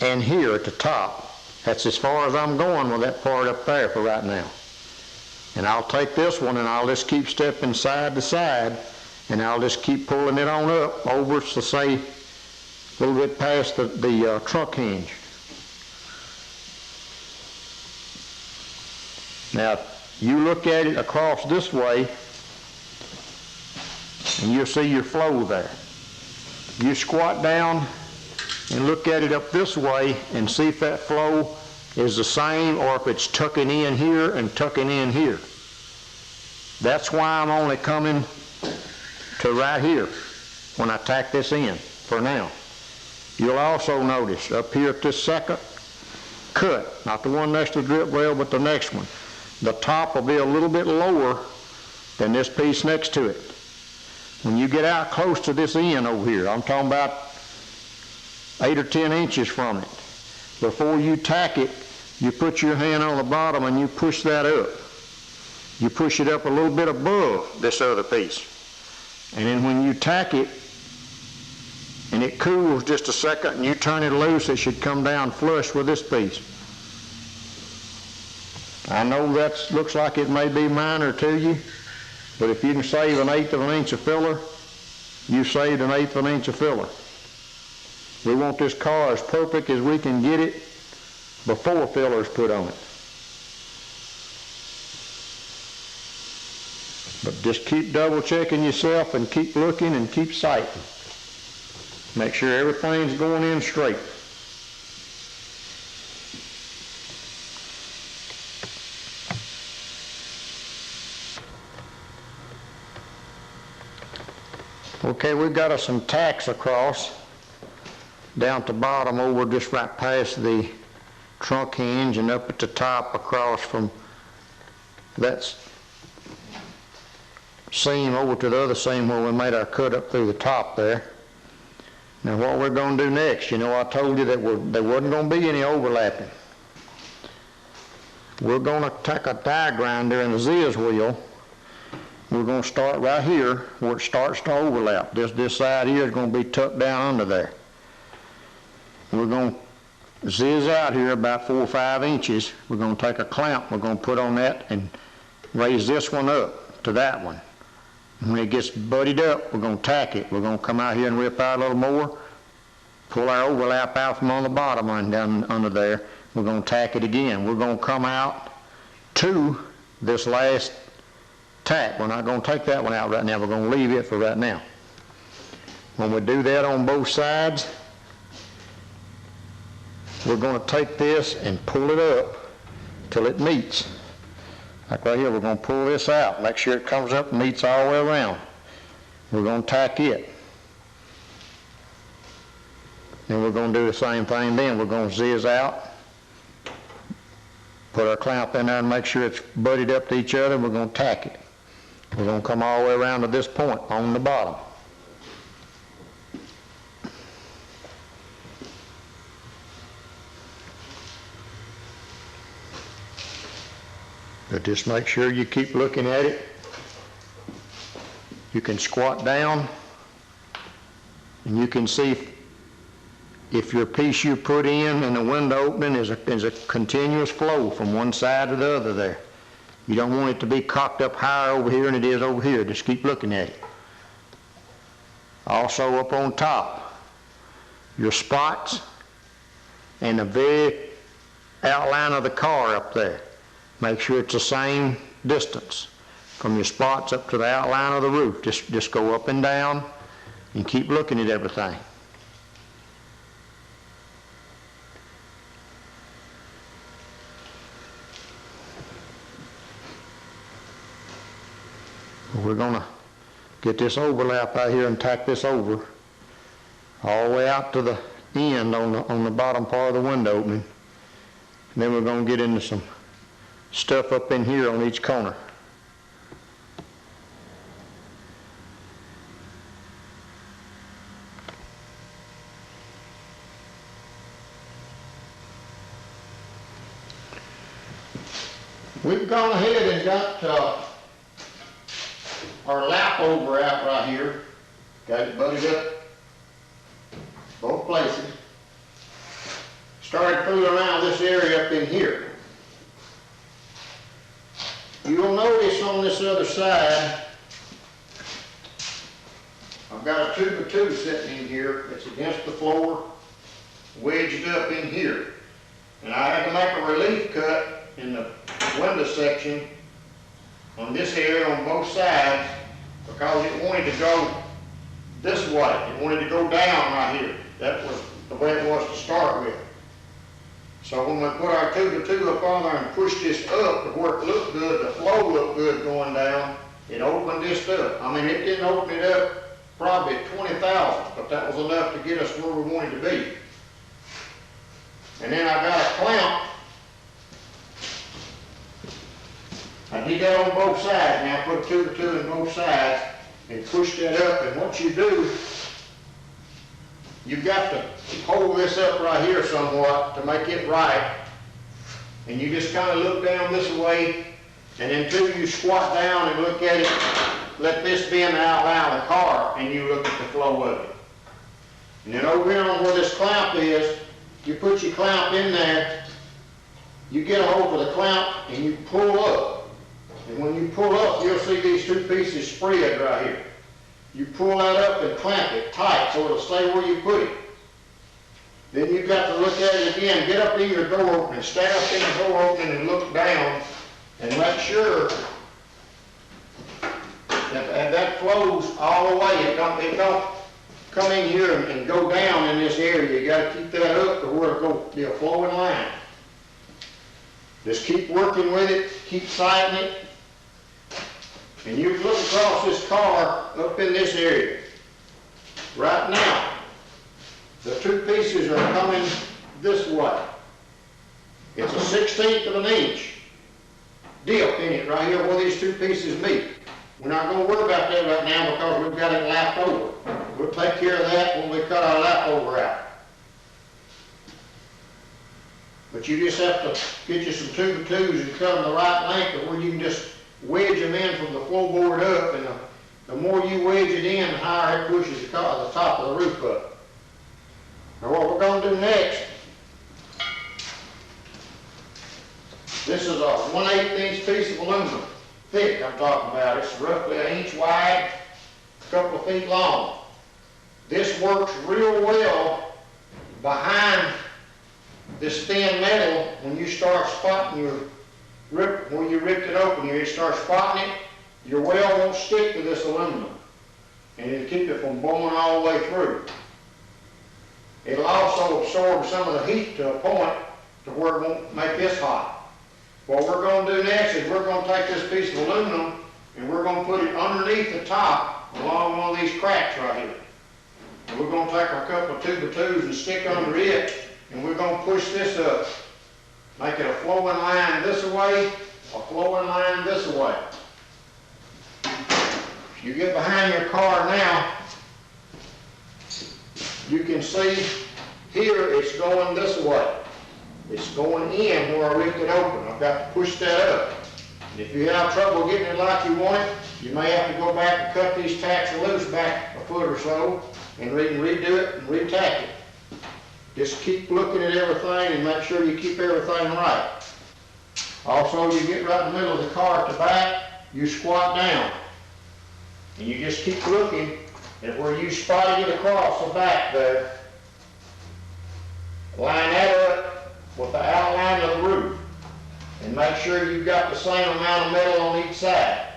Speaker 2: and here at the top, that's as far as I'm going with that part up there for right now. And I'll take this one and I'll just keep stepping side to side and I'll just keep pulling it on up over to say a little bit past the trunk hinge. Now you look at it across this way and you'll see your flow there. You squat down and look at it up this way and see if that flow is the same or if it's tucking in here and tucking in here. That's why I'm only coming to right here when I tack this in for now. You'll also notice up here at this second cut, not the one next to the drip rail but the next one, the top will be a little bit lower than this piece next to it. When you get out close to this end over here, I'm talking about 8 or 10 inches from it, before you tack it, you put your hand on the bottom and you push that up. You push it up a little bit above this other piece. And then when you tack it, and it cools just a second and you turn it loose, it should come down flush with this piece. I know that looks like it may be minor to you, but if you can save 1/8 of an inch of filler, you saved 1/8 of an inch of filler. We want this car as perfect as we can get it before filler is put on it. But just keep double checking yourself and keep looking and keep sighting. Make sure everything's going in straight. Okay, we've got us some tacks across down at the bottom over just right past the trunk hinge and up at the top across from that seam over to the other seam where we made our cut up through the top there. Now what we're going to do next, you know I told you that there wasn't going to be any overlapping. We're going to take a die grinder and a ziz wheel. We're going to start right here where it starts to overlap. This side here is going to be tucked down under there. We're going to ziz out here about 4 or 5 inches. We're going to take a clamp, we're going to put on that and raise this one up to that one. When it gets buddied up, we're going to tack it. We're going to come out here and rip out a little more, pull our overlap out from on the bottom and down under there. We're going to tack it again. We're going to come out to this last tack. We're not going to take that one out right now. We're going to leave it for right now. When we do that on both sides, we're going to take this and pull it up till it meets. Like right here, we're going to pull this out, make sure it comes up and meets all the way around. We're going to tack it. Then we're going to do the same thing then. We're going to ziz out, put our clamp in there and make sure it's buddied up to each other. We're going to tack it. We're going to come all the way around to this point on the bottom. But just make sure you keep looking at it. You can squat down and you can see if your piece you put in the window opening is a continuous flow from one side to the other there. You don't want it to be cocked up higher over here than it is over here. Just keep looking at it. Also up on top, your spots and the very outline of the car up there. Make sure it's the same distance from your spots up to the outline of the roof. Just go up and down and keep looking at everything. We're going to get this overlap out here and tack this over all the way out to the end on the bottom part of the window opening. And then we're going to get into some stuff up in here on each corner.
Speaker 1: We've gone ahead and got our lap over out right here. Got it butted up both places. Started fooling around this area up in here. You'll notice on this other side, I've got a 2x2 sitting in here. It's against the floor, wedged up in here. And I had to make a relief cut in the window section on this area on both sides because it wanted to go this way. It wanted to go down right here. That was the way it was to start with. So when we put our 2x2 up on there and pushed this up to where it looked good, the flow looked good going down, it opened this up. I mean, it didn't open it up probably at 20 thousandths, but that was enough to get us where we wanted to be. And then I got a clamp. I did that on both sides. Now I put a 2x2 in both sides and push that up. And what you do, you've got to hold this up right here somewhat to make it right. And you just kind of look down this way, and until you squat down and look at it, let this be in the outline of the car, and you look at the flow of it. And then over here on where this clamp is, you put your clamp in there, you get a hold of the clamp, and you pull up. And when you pull up, you'll see these two pieces spread right here. You pull that up and clamp it tight so it'll stay where you put it. Then you've got to look at it again. Get up in your door opening, stand up in the door opening and look down and make sure that flows all the way. It don't come in here and go down in this area. You got to keep that up to where it'll be a flowing line. Just keep working with it, keep sighting it. And you look across this car up in this area. Right now, the two pieces are coming this way. It's a 1/16 of an inch dip in it right here where these two pieces meet. We're not going to worry about that right now because we've got it lapped over. We'll take care of that when we cut our lap over out. But you just have to get you some 2x2s and cut them the right length where you can just wedge them in from the floorboard up, and the more you wedge it in, the higher it pushes the top of the roof up. Now what we're going to do next, this is a 1/8 inch piece of aluminum, thick I'm talking about. It's roughly 1 inch wide, a couple of feet long. This works real well behind this thin metal when you start spotting when you ripped it open, you start spotting it, your weld won't stick to this aluminum. And it'll keep it from blowing all the way through. It'll also absorb some of the heat to a point to where it won't make this hot. What we're going to do next is we're going to take this piece of aluminum and we're going to put it underneath the top along one of these cracks right here. And we're going to take our couple of 2x2s and stick under it, and we're going to push this up. Make it a flowing line this way, a flowing line this way. If you get behind your car now, you can see here it's going this way. It's going in where I ripped it open. I've got to push that up. And if you have trouble getting it like you want it, you may have to go back and cut these tacks loose back a foot or so and redo it and re-tack it. Just keep looking at everything and make sure you keep everything right. Also, you get right in the middle of the car at the back, you squat down. And you just keep looking at where you spotted it across the back there. Line that up with the outline of the roof. And make sure you've got the same amount of metal on each side.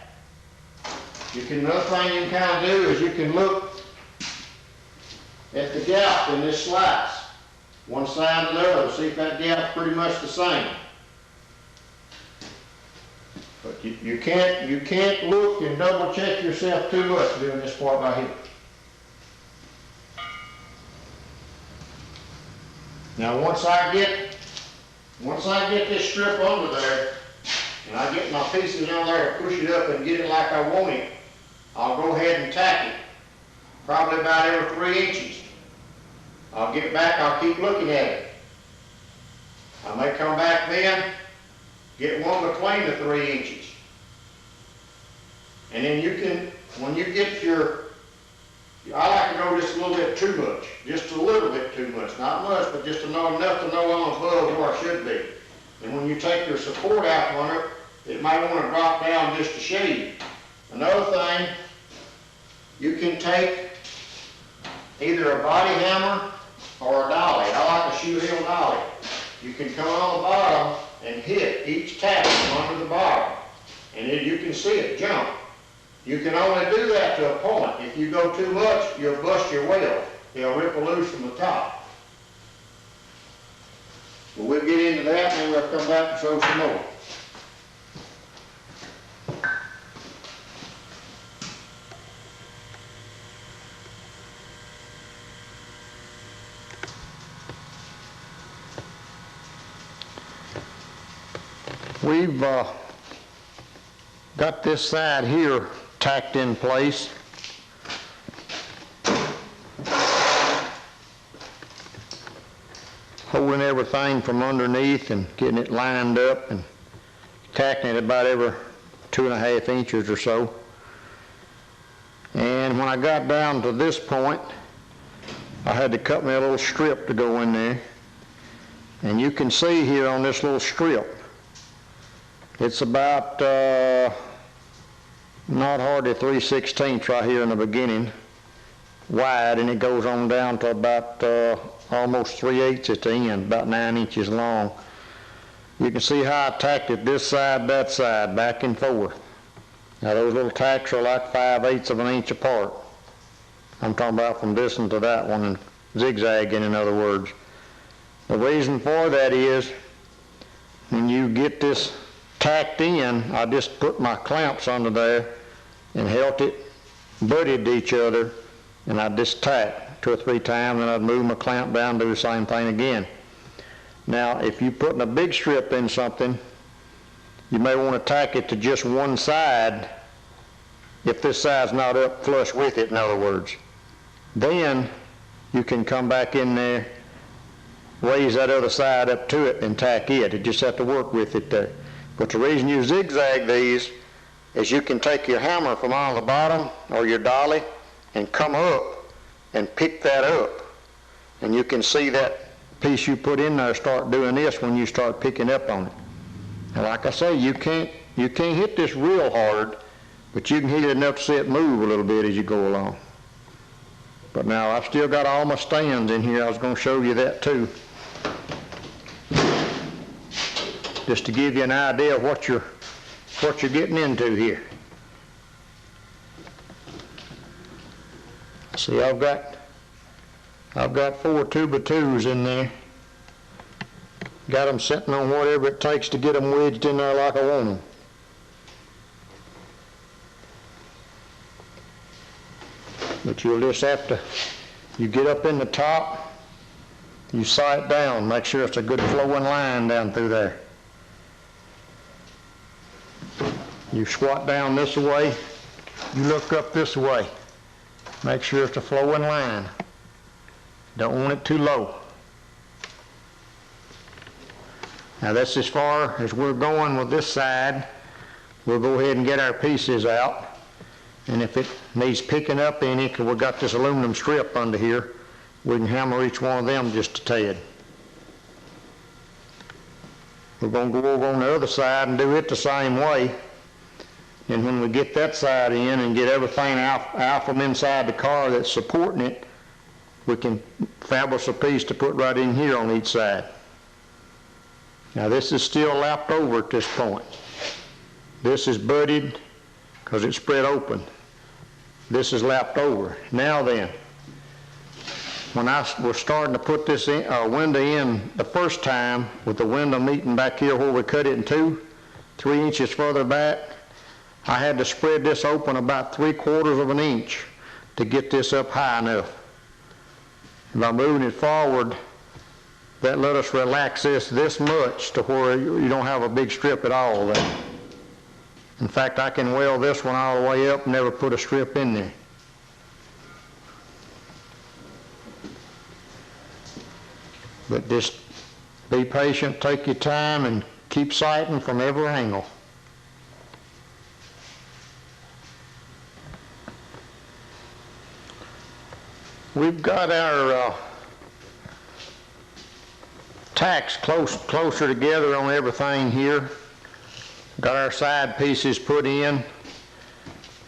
Speaker 1: Another thing you can kind of do is you can look at the gap in this slice. One side and the other, see if that gap's pretty much the same. But you can't look and double check yourself too much doing this part right here. Now once I get this strip under there, and I get my pieces on there and push it up and get it like I want it, I'll go ahead and tack it, probably about every 3 inches. I'll get back, I'll keep looking at it. I may come back then, get one between the 3 inches. And then you can, when you get I like to go just a little bit too much, just a little bit too much, not much, but just enough to know I'm above where I should be. And when you take your support out on it, it might want to drop down just a shade. Another thing, you can take either a body hammer or a dolly. I like a shoe heel dolly. You can come on the bottom and hit each tack under the bottom, and then you can see it jump. You can only do that to a point. If you go too much, you'll bust your weld. It'll rip loose from the top. But we'll get into that and then we'll come back and show some more.
Speaker 2: We've got this side here tacked in place. Holding everything from underneath and getting it lined up and tacking it about every 2.5 inches or so. And when I got down to this point, I had to cut me a little strip to go in there. And you can see here on this little strip, it's about not hardly 3/16 right here in the beginning, wide, and it goes on down to about almost 3/8 at the end, about 9 inches long. You can see how I tacked it this side, that side, back and forth. Now those little tacks are like 5/8 of an inch apart. I'm talking about from this one to that one, and zigzagging, in other words. The reason for that is when you get this tacked in, I just put my clamps under there and held it butted to each other, and I'd just tack 2 or 3 times, and I'd move my clamp down, do the same thing again. Now, if you're putting a big strip in something, you may want to tack it to just one side, if this side's not up flush with it, in other words. Then you can come back in there, raise that other side up to it, and tack it. You just have to work with it there. But the reason you zigzag these is you can take your hammer from on the bottom or your dolly and come up and pick that up. And you can see that piece you put in there start doing this when you start picking up on it. And like I say, you can't hit this real hard, but you can hit it enough to see it move a little bit as you go along. But now I've still got all my stands in here. I was going to show you that too, just to give you an idea of what you're getting into here. See, I've got 4 2x2s in there. Got them sitting on whatever it takes to get them wedged in there like I want them. But you'll just have to, you get up in the top, you sight down, make sure it's a good flowing line down through there. You squat down this way, you look up this way. Make sure it's a flowing line. Don't want it too low. Now that's as far as we're going with this side. we'll go ahead and get our pieces out. And if it needs picking up any, because we've got this aluminum strip under here, we can hammer each one of them just a tad. We're going to go over on the other side and do it the same way. And when we get that side in and get everything out from inside the car that's supporting it, we can fabric a piece to put right in here on each side. Now this is still lapped over at this point. This is butted because it's spread open. This is lapped over. Now then, when I was starting to put this window in the first time, with the window meeting back here where we cut it in two, 3 inches further back, I had to spread this open about 3/4 of an inch to get this up high enough. And by moving it forward, that let us relax this much to where you don't have a big strip at all there. In fact, I can weld this one all the way up and never put a strip in there. But just be patient, take your time, and keep sighting from every angle. We've got our tacks closer together on everything here. Got our side pieces put in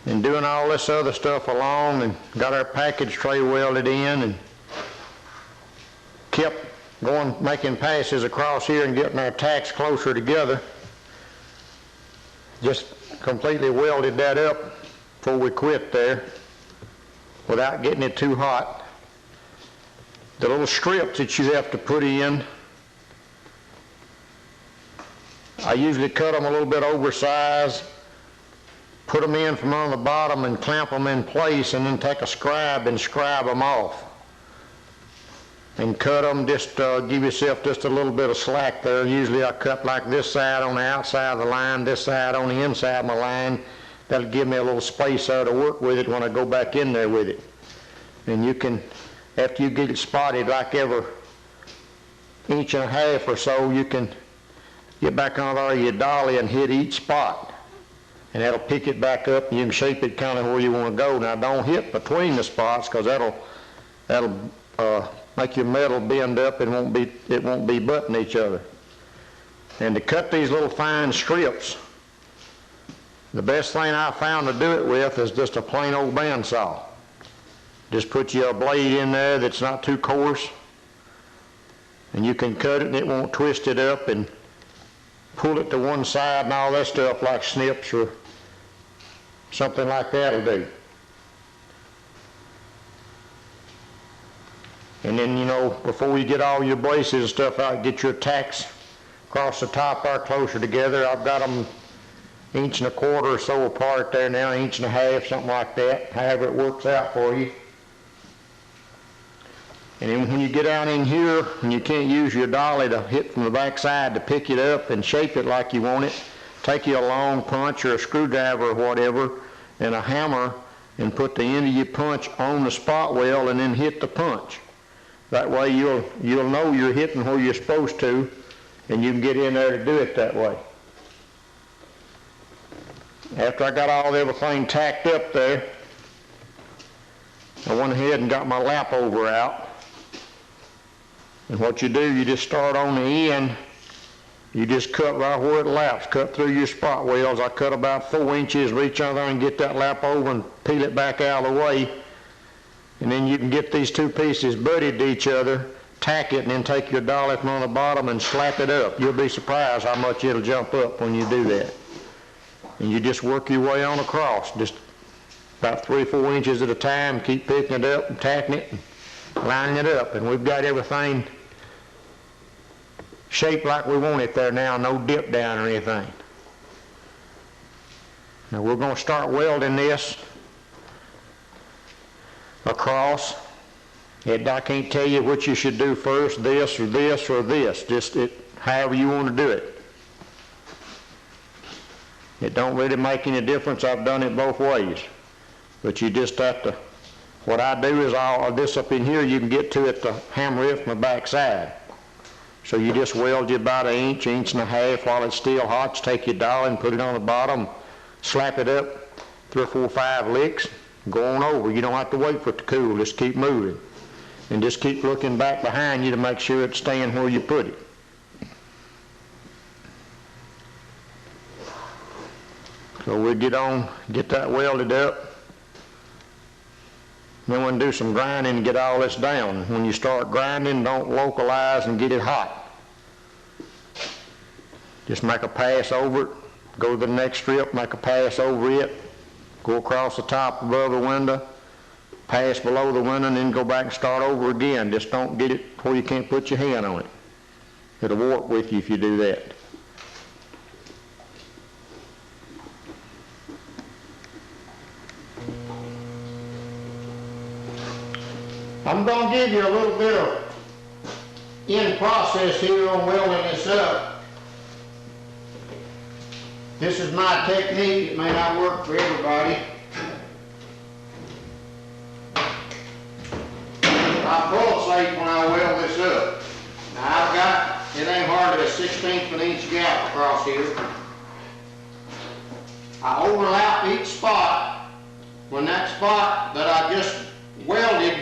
Speaker 2: and doing all this other stuff along, and got our package tray welded in, and kept going, making passes across here and getting our tacks closer together. Just completely welded that up before we quit there without getting it too hot. The little strips that you have to put in, I usually cut them a little bit oversized, put them in from on the bottom and clamp them in place, and then take a scribe and scribe them off. And cut them, just give yourself just a little bit of slack there. Usually I cut like this side on the outside of the line, this side on the inside of my line. That'll give me a little space there to work with it when I go back in there with it. And you can, after you get it spotted like every 1.5 inches or so, you can get back on there your dolly and hit each spot. And that'll pick it back up, and you can shape it kind of where you want to go. Now don't hit between the spots, because that'll make your metal bend up and it won't be butting each other. And to cut these little fine strips, the best thing I found to do it with is just a plain old bandsaw. Just put you a blade in there that's not too coarse, and you can cut it and it won't twist it up and pull it to one side and all that stuff like snips or something like that'll do. And then, you know, before you get all your braces and stuff out, get your tacks across the top there closer together. I've got them 1.25 inches or so apart there now, 1.5 inches, something like that, however it works out for you. And then when you get down in here and you can't use your dolly to hit from the back side to pick it up and shape it like you want it, take you a long punch or a screwdriver or whatever and a hammer and put the end of your punch on the spot weld and then hit the punch. That way you'll know you're hitting where you're supposed to, and you can get in there to do it that way. After I got everything tacked up there, I went ahead and got my lap over out. And what you do, you just start on the end, you just cut right where it laps, cut through your spot welds. I cut about 4 inches, reach on there and get that lap over and peel it back out of the way. And then you can get these two pieces butted to each other, tack it, and then take your dolly from on the bottom and slap it up. You'll be surprised how much it'll jump up when you do that. And you just work your way on across, just about 3 or 4 inches at a time, keep picking it up and tacking it and lining it up. And we've got everything shaped like we want it there now, no dip down or anything. Now we're going to start welding this across. I can't tell you what you should do first, this or this or this, just however you want to do it. It don't really make any difference. I've done it both ways. But you just have to, what I do is all this up in here, you can get to it to hammer it from the back side. So you just weld you about 1 inch, 1.5 inches while it's still hot. Just take your dolly and put it on the bottom, slap it up 3 or 4 or 5 licks, go on over. You don't have to wait for it to cool, just keep moving. And just keep looking back behind you to make sure it's staying where you put it. So we'll get that welded up. Then we'll do some grinding and get all this down. When you start grinding, don't localize and get it hot. Just make a pass over it, go to the next strip, make a pass over it, go across the top above the window, pass below the window, and then go back and start over again. Just don't get it where you can't put your hand on it. It'll warp with you if you do that. I'm going to give you a little bit of in process here on welding this up. This is my technique. It may not work for everybody. I pulsate when I weld this up. Now I've got, it ain't hardly a 1/16 of an inch gap across here. I overlap each spot. When that spot that I just welded,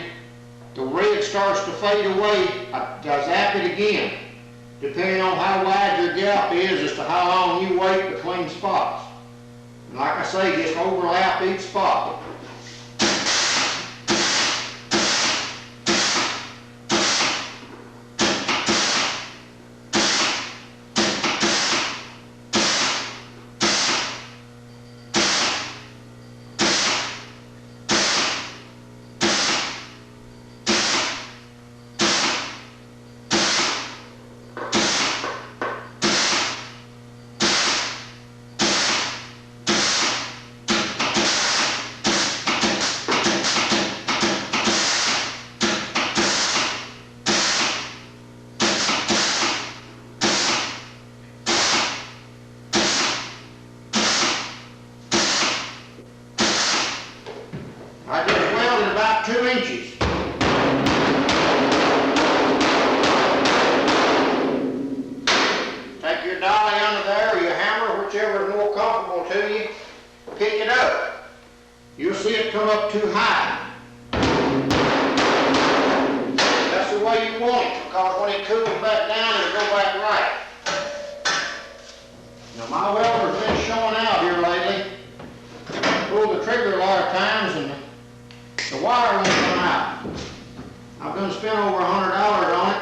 Speaker 2: the red starts to fade away, I zap it again, depending on how wide your gap is as to how long you wait between spots. And like I say, just overlap each spot. I just welded about 2 inches. Take your dolly under there or your hammer, whichever is more comfortable to you, pick it up. You'll see it come up too high. That's the way you want it, because when it cools back down, it'll go back right. Now my welder's been showing out here lately. Pull the trigger a lot of times and the wire won't come out. I've done spent over $100 on it.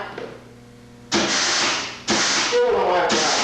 Speaker 2: Still don't work right.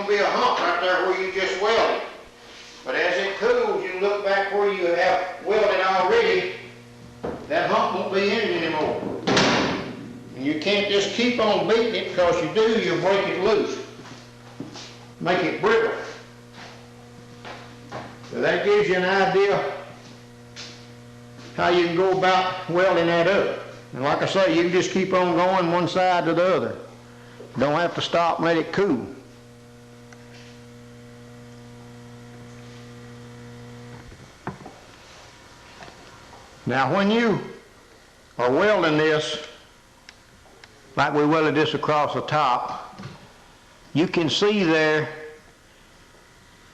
Speaker 2: Be a hump right there where you just welded. But as it cools, you look back where you have welded already, that hump won't be in it anymore. And you can't just keep on beating it, because you do, you'll break it loose. Make it brittle. So that gives you an idea how you can go about welding that up. And like I say, you can just keep on going one side to the other. Don't have to stop and let it cool. Now when you are welding this, like we welded this across the top, you can see there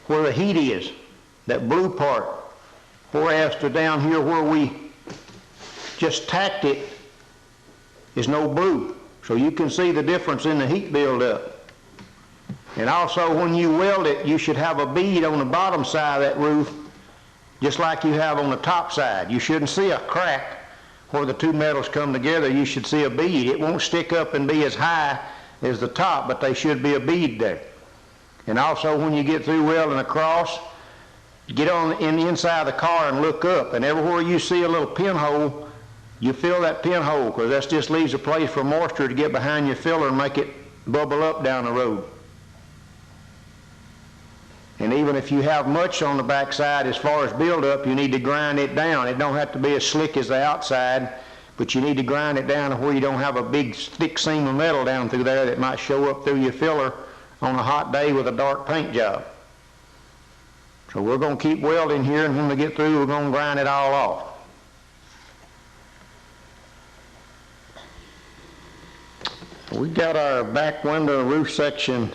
Speaker 2: where the heat is, that blue part, whereas to down here where we just tacked it is no blue. So you can see the difference in the heat buildup. And also when you weld it, you should have a bead on the bottom side of that roof just like you have on the top side. You shouldn't see a crack where the two metals come together, you should see a bead. It won't stick up and be as high as the top, but there should be a bead there. And also when you get through welding across, get in the inside of the car and look up, and everywhere you see a little pinhole, you fill that pinhole, because that just leaves a place for moisture to get behind your filler and make it bubble up down the road. And even if you have much on the backside as far as buildup, you need to grind it down. It don't have to be as slick as the outside, but you need to grind it down to where you don't have a big thick seam of metal down through there that might show up through your filler on a hot day with a dark paint job. So we're going to keep welding here, and when we get through, we're going to grind it all off. We got our back window roof section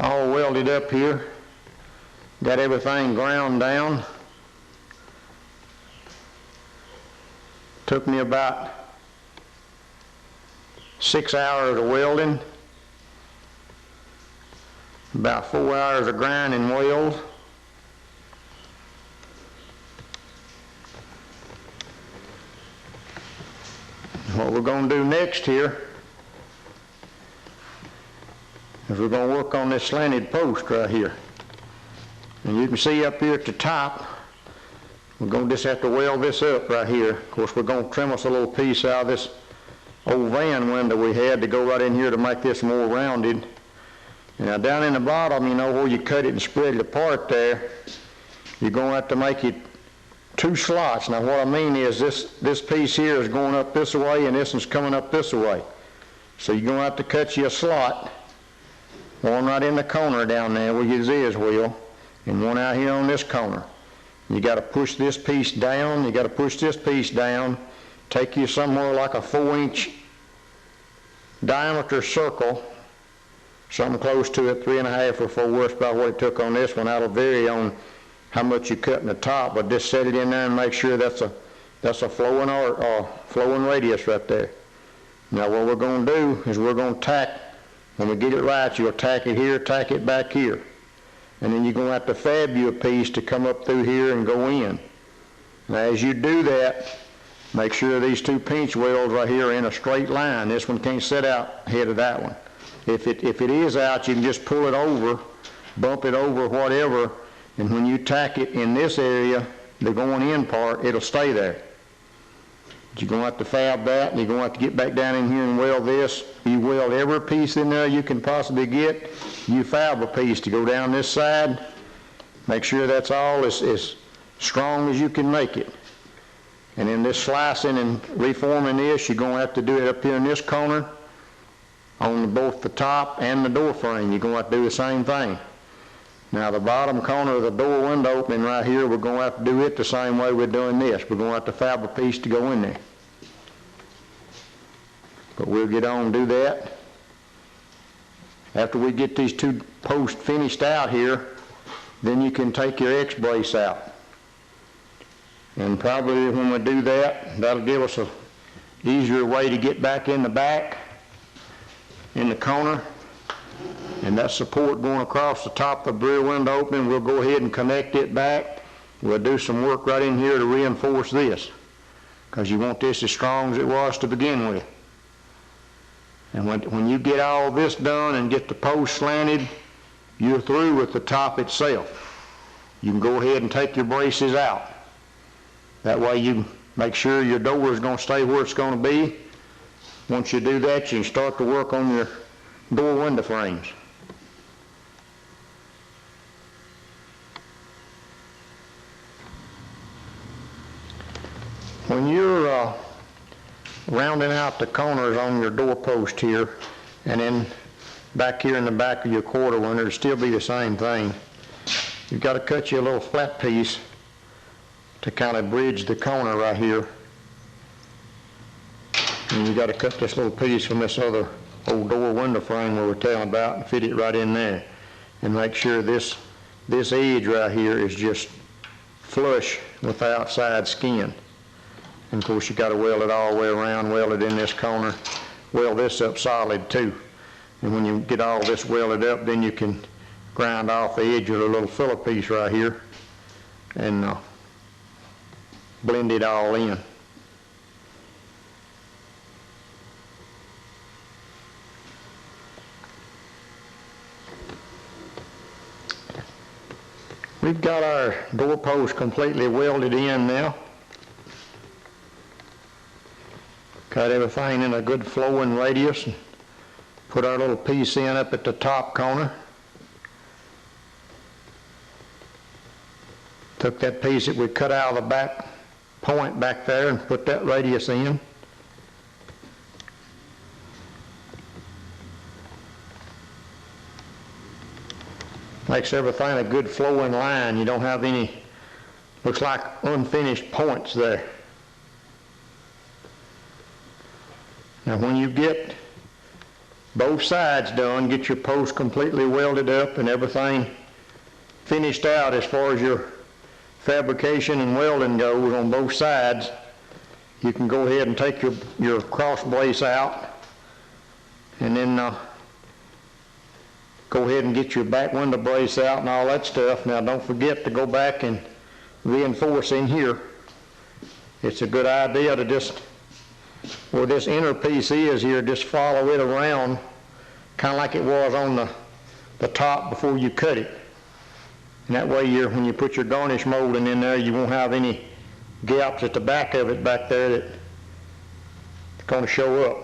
Speaker 2: all welded up here. Got everything ground down. Took me about 6 hours of welding, about 4 hours of grinding weld. What we're going to do next here is we're going to work on this slanted post right here. And you can see up here at the top, we're going to just have to weld this up right here. Of course, we're going to trim us a little piece out of this old van window we had to go right in here to make this more rounded. And now down in the bottom, you know, where you cut it and spread it apart there, you're going to have to make it 2 slots. Now what I mean is this piece here is going up this way and this one's coming up this way. So you're going to have to cut you a slot, one right in the corner down there where your Z wheel, and one out here on this corner. You got to push this piece down, you got to push this piece down, take you somewhere like a 4-inch diameter circle, something close to it, 3.5 or 4, worse about what it took on this one. That'll vary on how much you cut in the top, but just set it in there and make sure that's a flowing radius right there. Now what we're going to do is we're going to tack, when we get it right, you'll tack it here, tack it back here. And then you're going to have to fab you a piece to come up through here and go in. Now as you do that, make sure these 2 pinch welds right here are in a straight line. This one can't set out ahead of that one. If it is out, you can just pull it over, bump it over, whatever, and when you tack it in this area, the going in part, it'll stay there. But you're going to have to fab that, and you're going to have to get back down in here and weld this. You weld every piece in there you can possibly get. You fab a piece to go down this side. Make sure that's all as strong as you can make it. And in this slicing and reforming this, you're going to have to do it up here in this corner on both the top and the door frame. You're going to have to do the same thing. Now the bottom corner of the door window opening right here, we're going to have to do it the same way we're doing this. We're going to have to fab a piece to go in there. But we'll get on and do that. After we get these 2 posts finished out here, then you can take your X-brace out. And probably when we do that, that'll give us an easier way to get back in the back, in the corner. And that support going across the top of the rear window opening, we'll go ahead and connect it back. We'll do some work right in here to reinforce this, because you want this as strong as it was to begin with. And when you get all this done and get the post slanted, you're through with the top itself. You can go ahead and take your braces out. That way you make sure your door is going to stay where it's going to be. Once you do that, you can start to work on your door window frames. When you're rounding out the corners on your doorpost here, and then back here in the back of your quarter window, it'll still be the same thing. You've got to cut you a little flat piece to kind of bridge the corner right here. And you've got to cut this little piece from this other old door window frame we were telling about and fit it right in there. And make sure this edge right here is just flush with the outside skin. And of course you got to weld it all the way around, weld it in this corner, weld this up solid too. And when you get all this welded up, then you can grind off the edge of the little filler piece right here and blend it all in. We've got our doorpost completely welded in now. Got everything in a good flowing radius. Put our little piece in up at the top corner. Took that piece that we cut out of the back point back there and put that radius in. Makes everything a good flowing line. You don't have any, looks like unfinished points there. Now when you get both sides done, get your post completely welded up and everything finished out as far as your fabrication and welding goes on both sides, you can go ahead and take your cross brace out and then go ahead and get your back window brace out and all that stuff. Now don't forget to go back and reinforce in here. It's a good idea to just, where this inner piece is here, just follow it around kind of like it was on the top before you cut it. And that way when you put your garnish molding in there, you won't have any gaps at the back of it back there that's going to show up.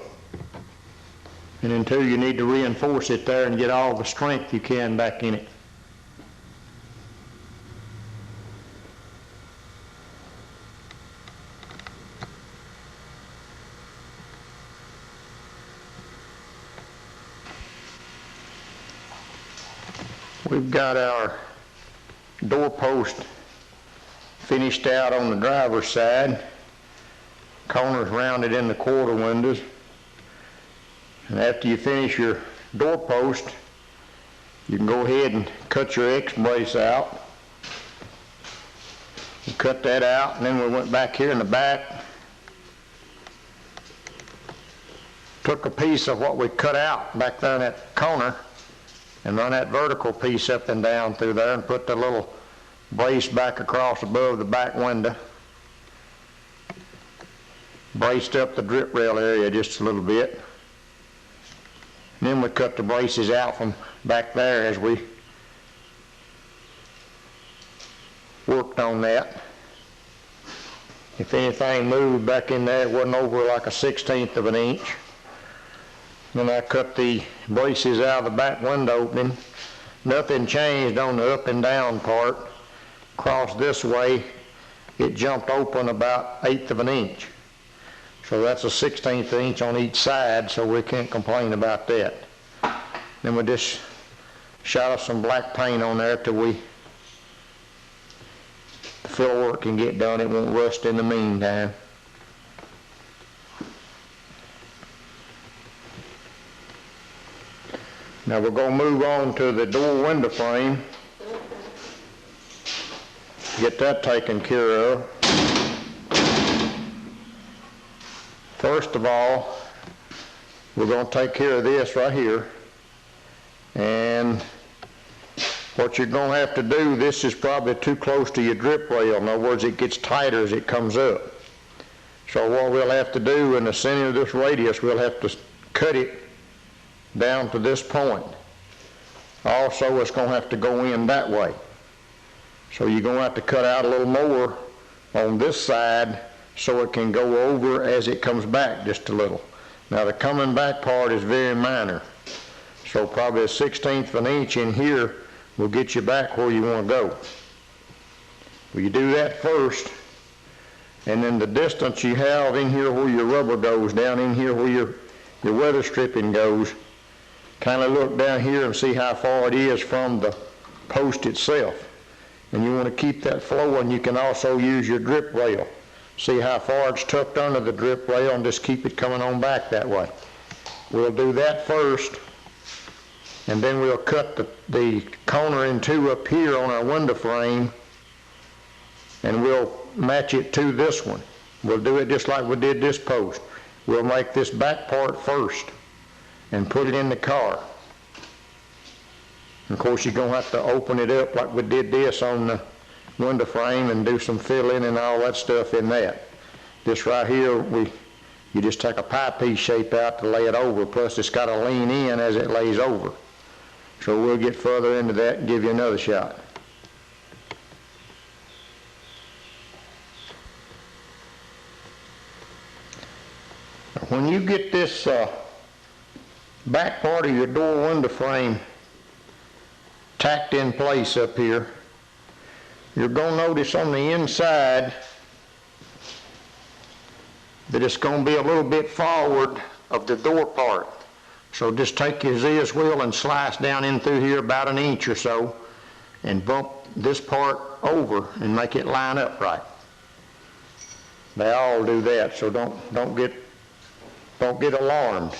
Speaker 2: And then too, you need to reinforce it there and get all the strength you can back in it. We've got our doorpost finished out on the driver's side. Corners rounded in the quarter windows. And after you finish your doorpost, you can go ahead and cut your X brace out. We cut that out, and then we went back here in the back, took a piece of what we cut out back there in that corner and run that vertical piece up and down through there and put the little brace back across above the back window. Braced up the drip rail area just a little bit. And then we cut the braces out from back there as we worked on that. If anything moved back in there, it wasn't over like a 1/16 of an inch. Then I cut the braces out of the back window opening. Nothing changed on the up and down part. Across this way, it jumped open about 1/8 of an inch. So that's a 1/16 inch on each side, so we can't complain about that. Then we just shot us some black paint on there till the fill work can get done. It won't rust in the meantime. Now we're going to move on to the door window frame. Get that taken care of. First of all, we're going to take care of this right here. And what you're going to have to do, this is probably too close to your drip rail. In other words, it gets tighter as it comes up. So what we'll have to do in the center of this radius, we'll have to cut it down to this point. Also, it's going to have to go in that way. So you're going to have to cut out a little more on this side so it can go over as it comes back just a little. Now the coming back part is very minor. So probably a 1/16 of an inch in here will get you back where you want to go. Well, you do that first, and then the distance you have in here where your rubber goes, down in here where your weather stripping goes, kind of look down here and see how far it is from the post itself. And you want to keep that flowing. You can also use your drip rail. See how far it's tucked under the drip rail and just keep it coming on back that way. We'll do that first, and then we'll cut the corner in two up here on our window frame, and we'll match it to this one. We'll do it just like we did this post. We'll make this back part first and put it in the car. And of course, you're going to have to open it up like we did this on the window frame and do some filling and all that stuff in that. This right here, you just take a pie piece shape out to lay it over, plus it's got to lean in as it lays over. So we'll get further into that and give you another shot. when you get this back part of your door window frame tacked in place up here, you're going to notice on the inside that it's going to be a little bit forward of the door part. So just take your Ziz wheel and slice down in through here about an inch or so and bump this part over and make it line up right. They all do that, so don't get alarmed.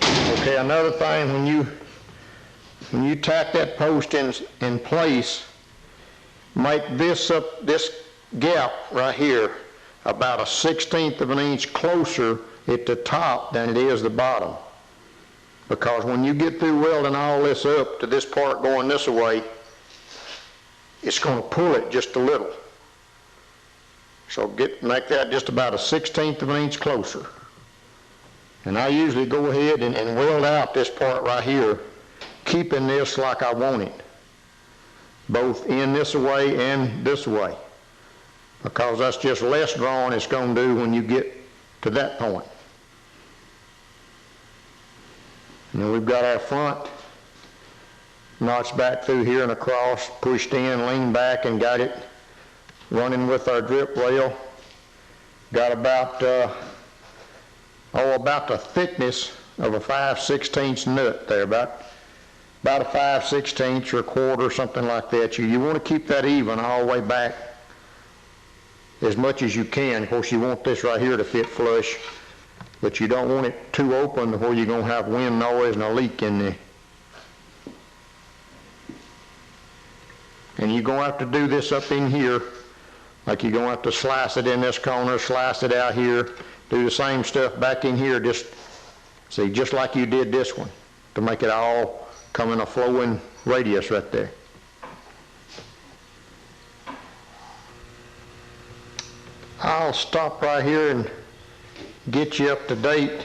Speaker 2: Okay, another thing, when you tack that post in place, make this gap right here about 1/16 of an inch closer at the top than it is the bottom. Because when you get through welding all this up to this part going this way, it's going to pull it just a little. So make that just about 1/16 of an inch closer. And I usually go ahead and weld out this part right here, keeping this like I want it, both in this way and this way, because that's just less drawing it's going to do when you get to that point. And then we've got our front notched back through here and across, pushed in, leaned back, and got it running with our drip rail. Got about the thickness of a 5/16 nut there, about a 5/16 or a quarter, something like that. You want to keep that even all the way back as much as you can. Of course, you want this right here to fit flush, but you don't want it too open to where you're going to have wind noise and a leak in there. And you're going to have to do this up in here, like you're going to have to slice it in this corner, slice it out here, do the same stuff back in here, just like you did this one, to make it all come in a flowing radius right there. I'll stop right here and get you up to date.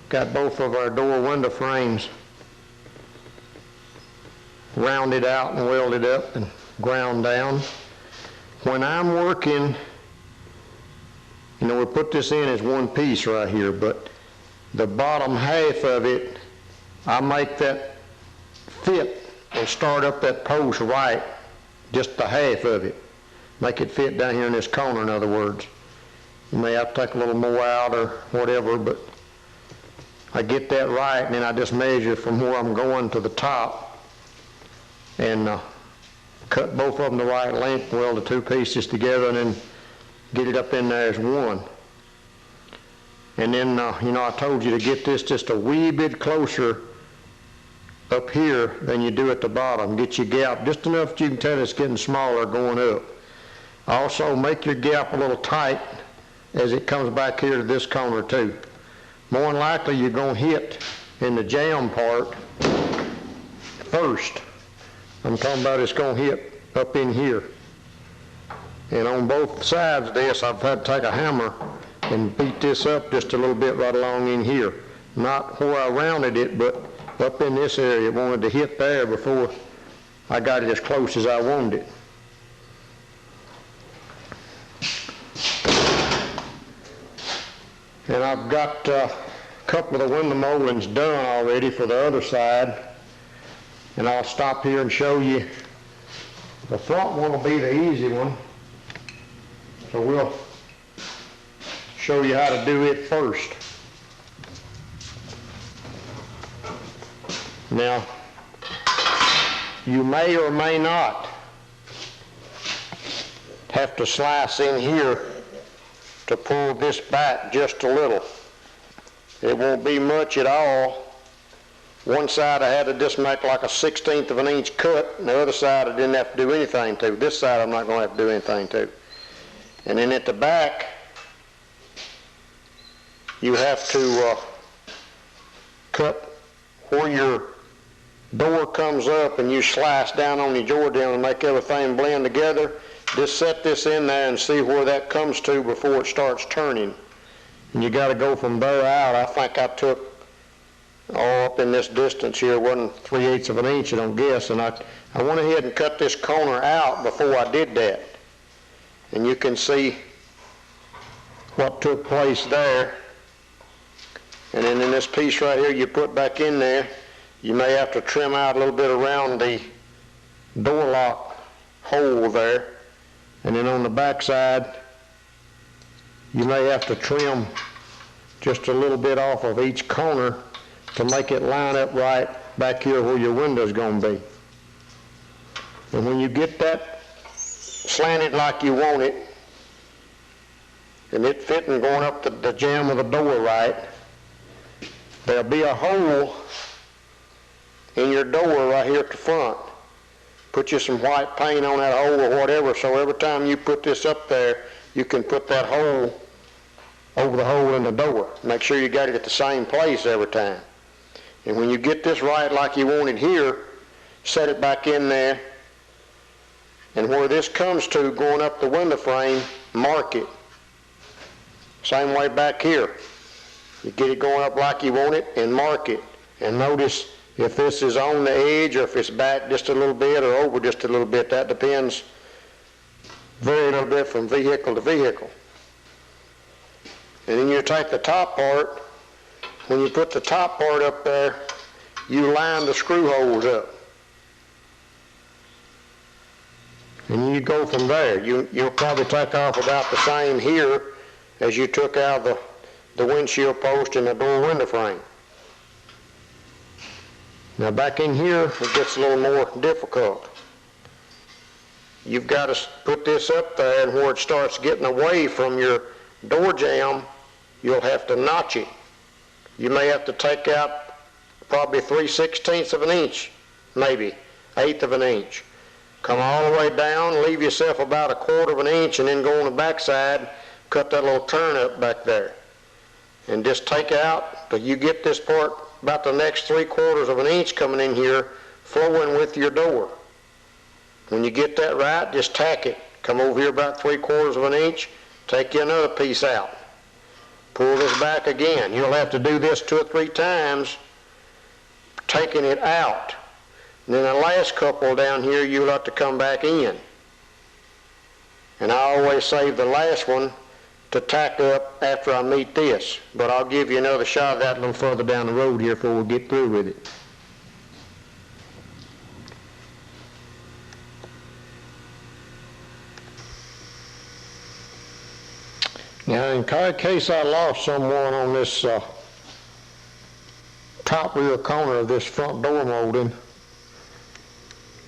Speaker 2: Got both of our door window frames rounded out and welded up and ground down. When I'm working, we put this in as one piece right here, but the bottom half of it, I make that fit and start up that post right, just the half of it. Make it fit down here in this corner, in other words. You may have to take a little more out or whatever, but I get that right, and then I just measure from where I'm going to the top and cut both of them the right length, weld the two pieces together, and then get it up in there as one. And then, I told you to get this just a wee bit closer up here than you do at the bottom. Get your gap just enough that you can tell it's getting smaller going up. Also, make your gap a little tight as it comes back here to this corner too. More than likely, you're going to hit in the jamb part first. I'm talking about it's going to hit up in here. And on both sides of this, I've had to take a hammer and beat this up just a little bit right along in here. Not where I rounded it, but up in this area. It wanted to hit there before I got it as close as I wanted it. And I've got a couple of the window moldings done already for the other side. And I'll stop here and show you. The front one will be the easy one. So we'll show you how to do it first. Now, you may or may not have to slice in here to pull this back just a little. It won't be much at all. One side I had to just make like a 1/16 of an inch cut, and the other side I didn't have to do anything to. This side I'm not going to have to do anything to. And then at the back, you have to cut where your door comes up, and you slice down on your Jordan and make everything blend together. Just set this in there and see where that comes to before it starts turning. And you got to go from there out. I think I took all up in this distance here, wasn't 3/8 of an inch, I don't guess, and I went ahead and cut this corner out before I did that. And you can see what took place there.
Speaker 1: And then in this piece right here you put back in there, you may have to trim out a little bit around the door lock hole there. And then on the back side, you may have to trim just a little bit off of each corner to make it line up right back here where your window's going to be. And when you get that slanted like you want it, and it fitting going up the jamb of the door right, there'll be a hole in your door right here at the front. Put you some white paint on that hole or whatever, so every time you put this up there, you can put that hole over the hole in the door. Make sure you got it at the same place every time. And when you get this right like you want it here, set it back in there, and where this comes to going up the window frame, mark it. Same way back here. You get it going up like you want it and mark it. And notice if this is on the edge or if it's back just a little bit or over just a little bit. That depends very little bit from vehicle to vehicle. And then you take the top part. When you put the top part up there, you line the screw holes up. And you go from there. You'll probably take off about the same here as you took out the windshield post and the door window frame. Now back in here, it gets a little more difficult. You've got to put this up there, and where it starts getting away from your door jamb, you'll have to notch it. You may have to take out probably 3/16 of an inch, maybe 1/8 of an inch. Come all the way down, leave yourself about 1/4 of an inch, and then go on the back side, cut that little turn up back there. And just take out, till you get this part about the next 3/4 of an inch coming in here, flowing with your door. When you get that right, just tack it. Come over here about 3/4 of an inch, take you another piece out. Pull this back again. You'll have to do this 2 or 3 times, taking it out. And then the last couple down here, you'll have to come back in. And I always save the last one to tack up after I meet this. But I'll give you another shot of that a little further down the road here before we get through with it. Now, in case I lost someone on this top rear corner of this front door molding,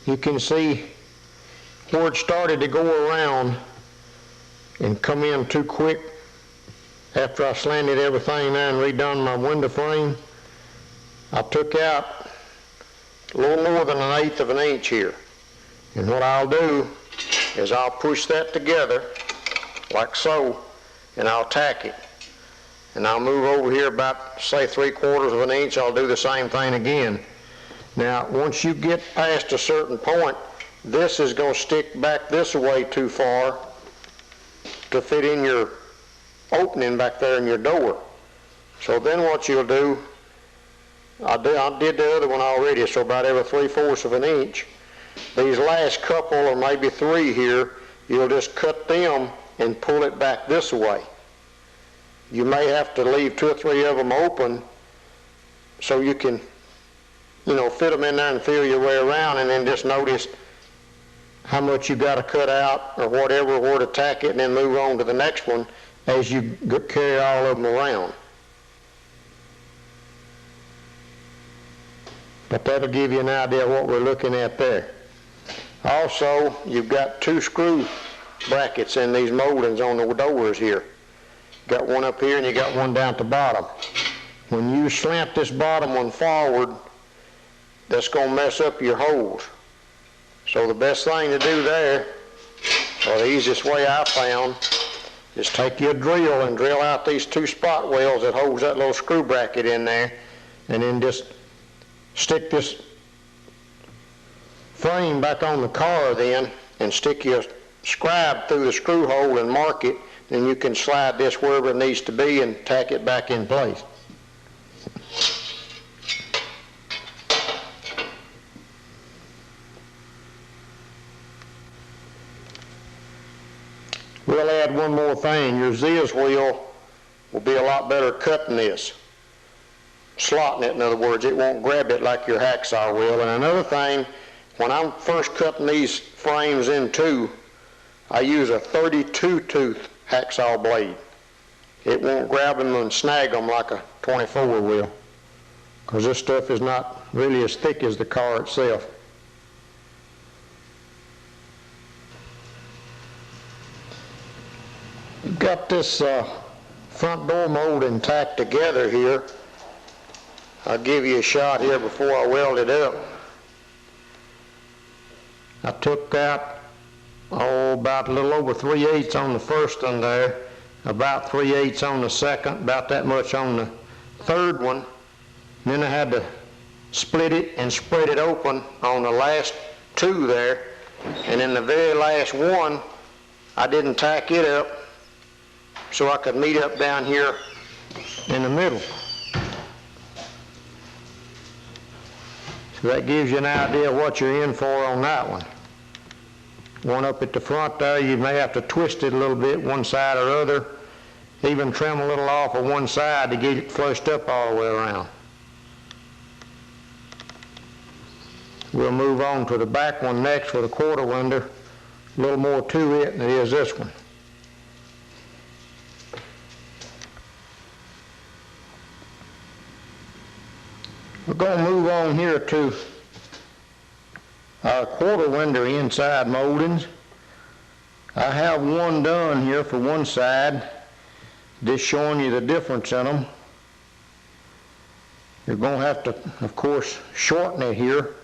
Speaker 1: you can see where it started to go around and come in too quick after I slanted everything there and redone my window frame. I took out a little more than 1/8 of an inch here. And what I'll do is I'll push that together like so, and I'll tack it. And I'll move over here about, say, 3/4 of an inch. I'll do the same thing again. Now, once you get past a certain point, this is going to stick back this way too far to fit in your opening back there in your door. So then what you'll do, I did the other one already, so about every 3/4 of an inch. These last couple, or maybe 3 here, you'll just cut them and pull it back this way. You may have to leave 2 or 3 of them open so you can, fit them in there and feel your way around, and then just notice how much you got to cut out or whatever, where to tack it, and then move on to the next one as you carry all of them around. But that'll give you an idea of what we're looking at there. Also, you've got 2 screw brackets in these moldings on the doors here. You got one up here and you got one down at the bottom. When you slant this bottom one forward, that's going to mess up your holes. So the best thing to do there, or the easiest way I found, is take your drill and drill out these 2 spot welds that holds that little screw bracket in there, and then just stick this frame back on the car then, and stick your scribe through the screw hole and mark it, then you can slide this wherever it needs to be and tack it back in place. We'll add one more thing. Your Ziz wheel will be a lot better cut than this. slot in it. In other words, it won't grab it like your hacksaw will. And another thing, when I'm first cutting these frames in two, I use a 32 tooth hacksaw blade. It won't grab them and snag them like a 24 will, because this stuff is not really as thick as the car itself. Got this front door molding tacked together here. I'll give you a shot here before I weld it up. I took out about a little over 3/8 on the first one there, about 3/8 on the second, about that much on the third one. Then I had to split it and spread it open on the last two there, and in the very last one I didn't tack it up so I could meet up down here in the middle. So that gives you an idea what you're in for on that one. One up at the front there, you may have to twist it a little bit, one side or other, even trim a little off of one side to get it flushed up all the way around. We'll move on to the back one next with a quarter window. A little more to it than it is this one. We're going to move on here to our quarter window inside moldings. I have one done here for one side, just showing you the difference in them. You're going to have to, of course, shorten it here.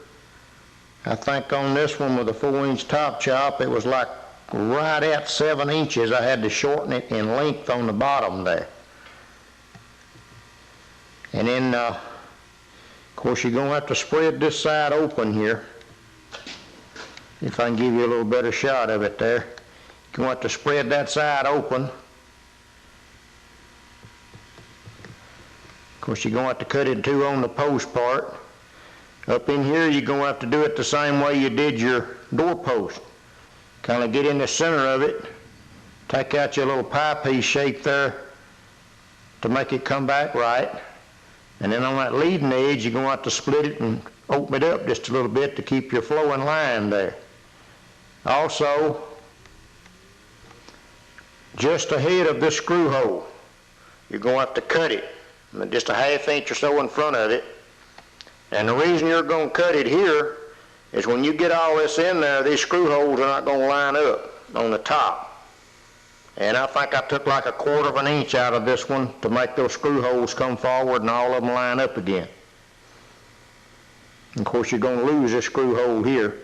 Speaker 1: I think on this one with a 4-inch top chop, it was like right at 7 inches. I had to shorten it in length on the bottom there. And then, of course, you're going to have to spread this side open here. If I can give you a little better shot of it there. You're going to have to spread that side open. Of course, you're going to have to cut it in two on the post part. Up in here, you're going to have to do it the same way you did your door post. Kind of get in the center of it, take out your little pie piece shape there to make it come back right. And then on that leading edge, you're going to have to split it and open it up just a little bit to keep your flowing line there. Also, just ahead of this screw hole, you're going to have to cut it just a 1/2 inch or so in front of it. And the reason you're going to cut it here is when you get all this in there, these screw holes are not going to line up on the top. And I think I took like 1/4 inch out of this one to make those screw holes come forward and all of them line up again. And of course, you're going to lose this screw hole here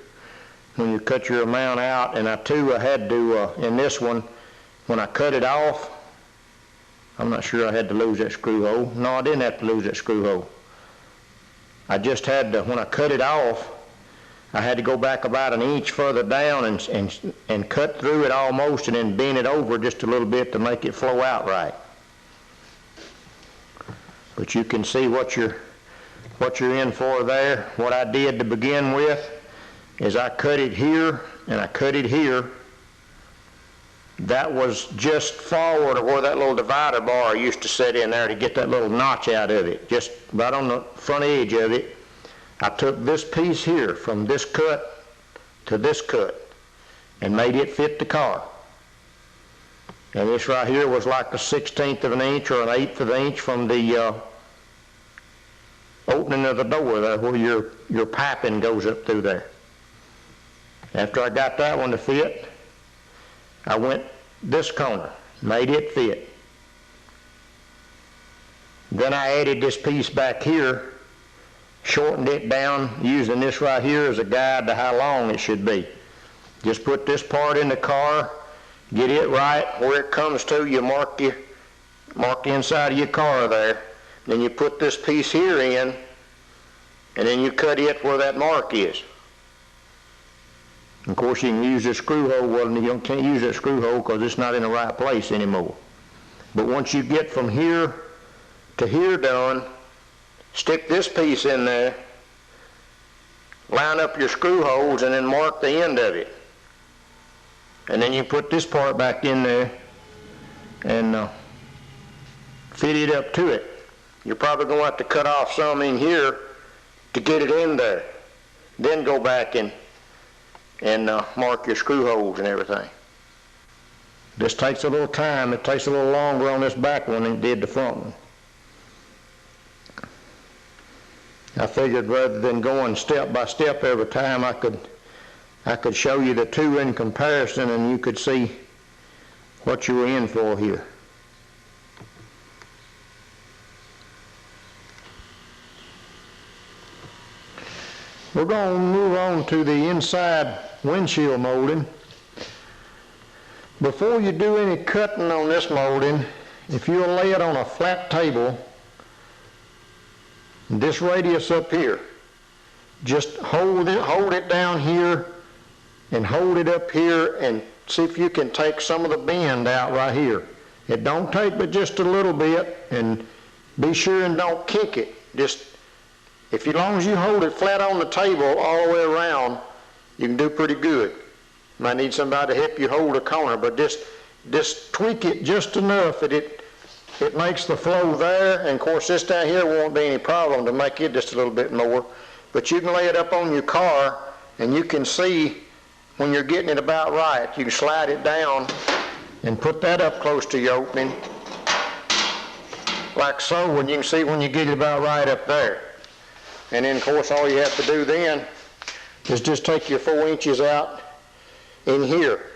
Speaker 1: when you cut your amount out. And I had to, in this one, when I cut it off, I'm not sure I had to lose that screw hole. No, I didn't have to lose that screw hole. I just had to, when I cut it off, I had to go back about 1 inch further down and cut through it almost and then bend it over just a little bit to make it flow out right. But you can see what you're in for there. What I did to begin with is I cut it here and I cut it here. That was just forward of where that little divider bar used to sit in there to get that little notch out of it, just right on the front edge of it. I took this piece here from this cut to this cut and made it fit the car. And this right here was like a 1/16 of an inch or an 1/8 of an inch from the opening of the door there where your piping goes up through there. After I got that one to fit, I went this corner, made it fit. Then I added this piece back here, shortened it down using this right here as a guide to how long it should be. Just put this part in the car, get it right where it comes to, you mark the inside of your car there. Then you put this piece here in, and then you cut it where that mark is. Of course, you can use this screw hole. Well, you can't use that screw hole because it's not in the right place anymore. But once you get from here to here done, stick this piece in there, line up your screw holes, and then mark the end of it. And then you put this part back in there and fit it up to it.
Speaker 2: You're probably going to have to cut off some in here to get it in there. Then go back and mark your screw holes and everything. This takes a little time. It takes a little longer on this back one than it did the front one. I figured rather than going step by step every time, I could show you the two in comparison and you could see what you were in for here. We're going to move on to the inside windshield molding. Before you do any cutting on this molding, if you'll lay it on a flat table, this radius up here, just hold it down here and hold it up here and see if you can take some of the bend out right here. It don't take but just a little bit, and be sure and don't kick it. Just as long as you hold it flat on the table all the way around, you can do pretty good. You might need somebody to help you hold a corner, but just tweak it just enough that it makes the flow there. And of course this down here won't be any problem to make it just a little bit more. But you can lay it up on your car and you can see when you're getting it about right. You can slide it down and put that up close to your opening like so, and you can see when you get it about right up there. And then of course all you have to do then is just take your 4 inches out in here.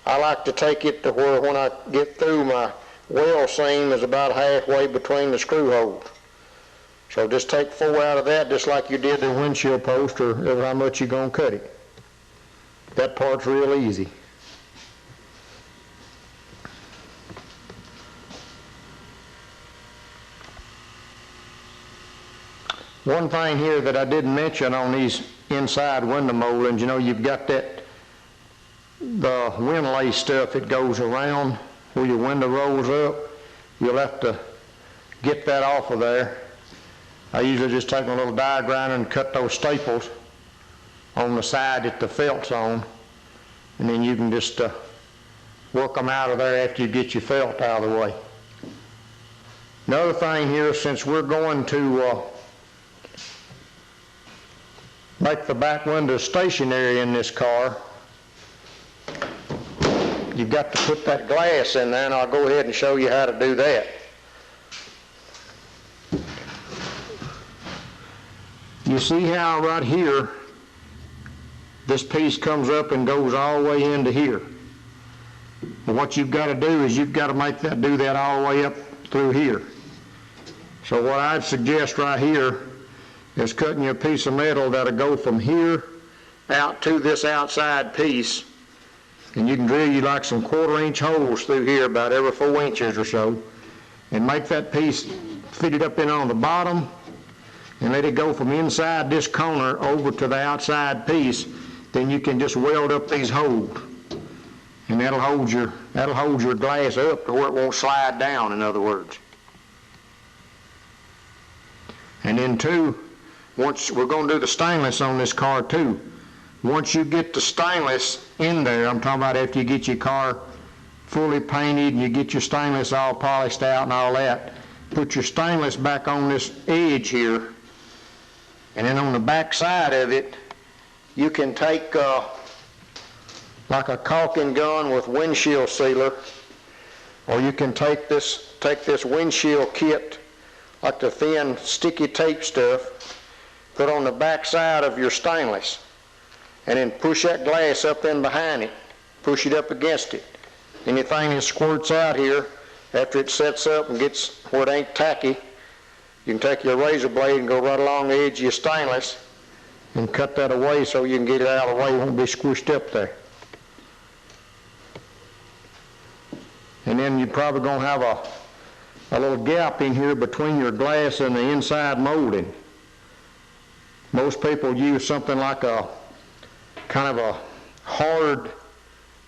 Speaker 2: I like to take it to where when I get through, my weld seam is about halfway between the screw holes. So just take 4 out of that just like you did the windshield post, or how much you're going to cut it. That part's real easy. One thing here that I didn't mention on these inside window moldings, you've got the wind lace stuff that goes around where your window rolls up. You'll have to get that off of there. I usually just take my little die grinder and cut those staples on the side that the felt's on, and then you can just work them out of there after you get your felt out of the way. Another thing here, since we're going to make the back window stationary in this car, you've got to put that glass in there, and I'll go ahead and show you how to do that. You see how right here this piece comes up and goes all the way into here. And what you've got to do is you've got to do that all the way up through here. So what I'd suggest right here is cutting you a piece of metal that'll go from here out to this outside piece, and you can drill you like some 1/4 inch holes through here about every 4 inches or so, and make that piece fit it up in on the bottom, and let it go from inside this corner over to the outside piece. Then you can just weld up these holes, and that'll hold your glass up to where it won't slide down, in other words. And then too, once we're going to do the stainless on this car too. Once you get the stainless in there, I'm talking about after you get your car fully painted and you get your stainless all polished out and all that, put your stainless back on this edge here, and then on the back side of it, you can take like a caulking gun with windshield sealer, or you can take this windshield kit, like the thin sticky tape stuff, put on the back side of your stainless, and then push that glass up in behind it, push it up against it. Anything that squirts out here, after it sets up and gets where it ain't tacky, you can take your razor blade and go right along the edge of your stainless and cut that away so you can get it out of the way. It won't be squished up there. And then you're probably going to have a little gap in here between your glass and the inside molding. Most people use something like a kind of a hard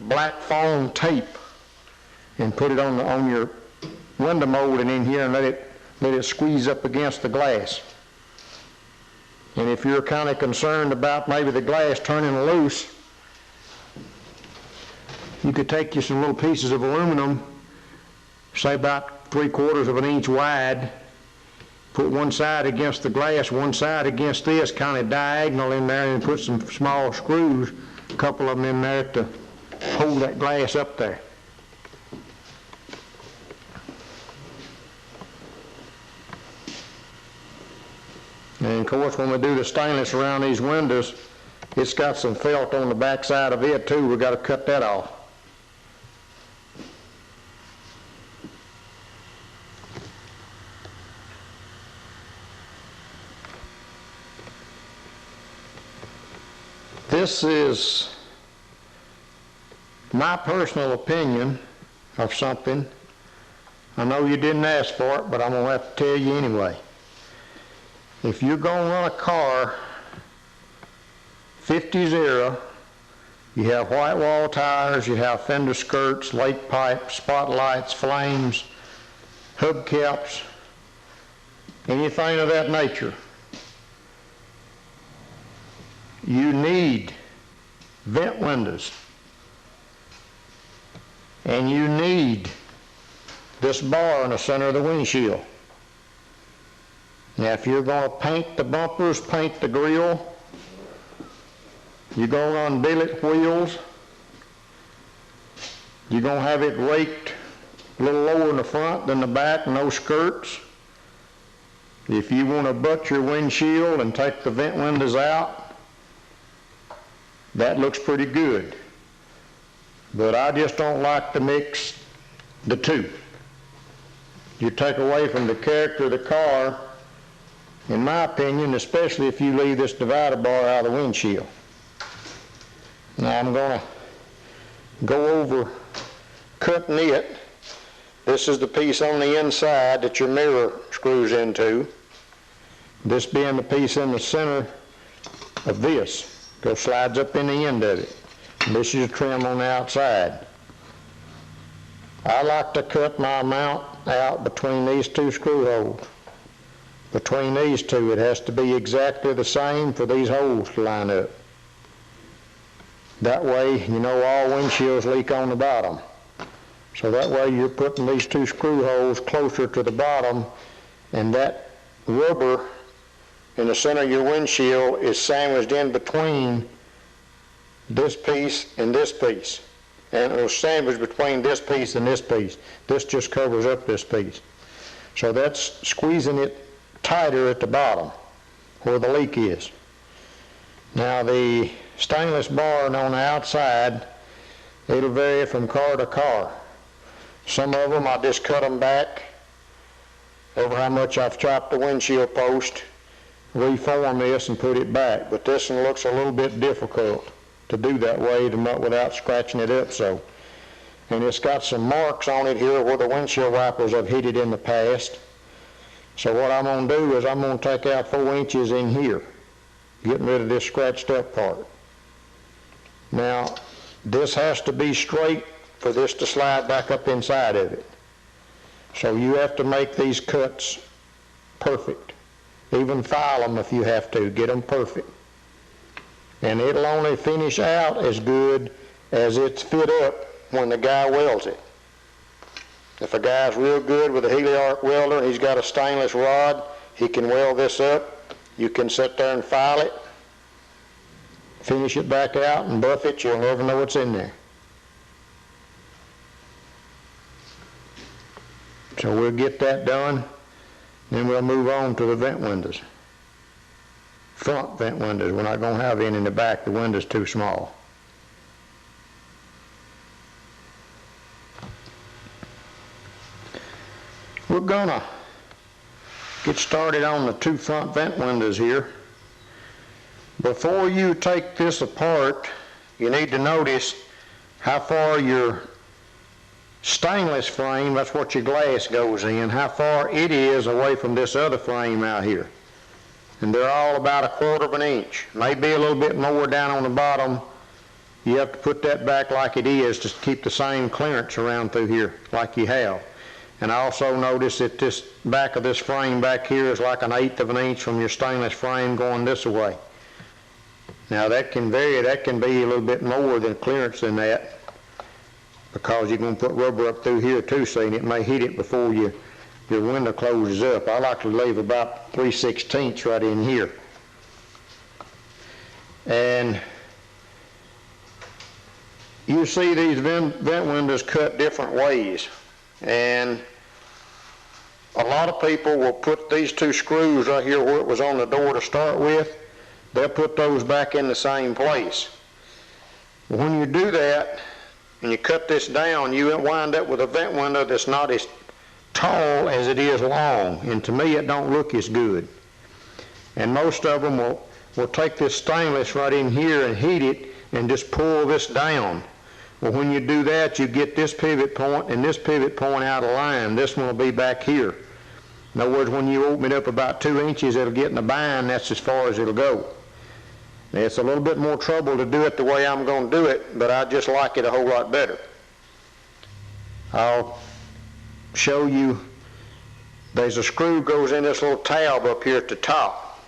Speaker 2: black foam tape and put it on your window molding in here and let it squeeze up against the glass. And if you're kind of concerned about maybe the glass turning loose, you could take you some little pieces of aluminum, say about 3/4 of an inch wide, put one side against the glass, one side against this, kind of diagonal in there, and put some small screws, a couple of them in there to hold that glass up there. And of course, when we do the stainless around these windows, it's got some felt on the back side of it too. We've got to cut that off. This is my personal opinion of something. I know you didn't ask for it, but I'm going to have to tell you anyway. If you're going to run a car 50-0, you have white wall tires, you have fender skirts, lake pipes, spotlights, flames, hubcaps, anything of that nature, you need vent windows, and you need this bar in the center of the windshield. Now, if you're going to paint the bumpers, paint the grill, you're going to run billet wheels, you're going to have it raked a little lower in the front than the back, no skirts. If you want to butt your windshield and take the vent windows out, that looks pretty good. But I just don't like to mix the two. You take away from the character of the car, in my opinion, especially if you leave this divider bar out of the windshield. Now I'm going to go over cutting it. This is the piece on the inside that your mirror screws into. This being the piece in the center of this. Goes slides up in the end of it. And this is a trim on the outside. I like to cut my mount out between these two screw holes. Between these two, it has to be exactly the same for these holes to line up. That way, you know all windshields leak on the bottom. So that way you're putting these two screw holes closer to the bottom, and that rubber in the center of your windshield is sandwiched in between this piece and this piece. And it was sandwiched between this piece and this piece. This just covers up this piece. So that's squeezing it tighter at the bottom where the leak is. Now the stainless bar on the outside, it'll vary from car to car. Some of them I just cut them back over how much I've chopped the windshield post, reform this and put it back. But this one looks a little bit difficult to do that way without scratching it up so. And it's got some marks on it here where the windshield wipers have hit it in the past. So what I'm going to do is I'm going to take out 4 inches in here, getting rid of this scratched up part. Now, this has to be straight for this to slide back up inside of it. So you have to make these cuts perfect. Even file them if you have to, get them perfect. And it'll only finish out as good as it's fit up when the guy welds it. If a guy's real good with a helio-arc welder and he's got a stainless rod, he can weld this up. You can sit there and file it, finish it back out and buff it. You'll never know what's in there. So we'll get that done, then we'll move on to the vent windows. Front vent windows. We're not going to have any in the back. The window's too small. We're going to get started on the 2 front vent windows here. Before you take this apart, you need to notice how far your stainless frame, that's what your glass goes in, how far it is away from this other frame out here. And they're all about 1/4 inch, maybe a little bit more down on the bottom. You have to put that back like it is to keep the same clearance around through here like you have. And also notice that this back of this frame back here is like 1/8 inch from your stainless frame going this way. Now that can vary, that can be a little bit more than clearance than that, because you're going to put rubber up through here too, see, and it may hit it before you your window closes up. I like to leave about 3/16 right in here. And you see these vent windows cut different ways. And a lot of people will put these two screws right here where it was on the door to start with, they'll put those back in the same place. When you do that and you cut this down, you wind up with a vent window that's not as tall as it is long, and to me it don't look as good. And most of them will take this stainless right in here and heat it and just pull this down. Well, when you do that, you get this pivot point and this pivot point out of line. This one will be back here. In other words, when you open it up about 2 inches, it'll get in the bind. That's as far as it'll go. Now, it's a little bit more trouble to do it the way I'm going to do it, but I just like it a whole lot better. I'll show you. There's a screw goes in this little tab up here at the top.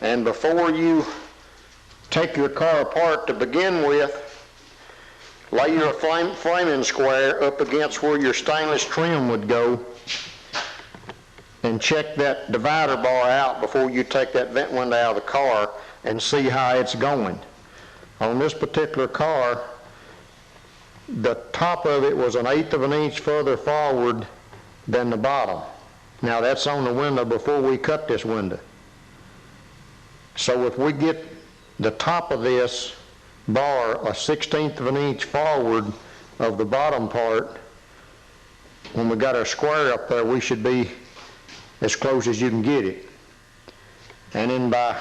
Speaker 2: And before you take your car apart to begin with, lay your framing square up against where your stainless trim would go and check that divider bar out before you take that vent window out of the car and see how it's going. On this particular car, the top of it was 1/8 of an inch further forward than the bottom. Now that's on the window before we cut this window. So if we get the top of this bar 1/16 of an inch forward of the bottom part, when we got our square up there, we should be as close as you can get it. And then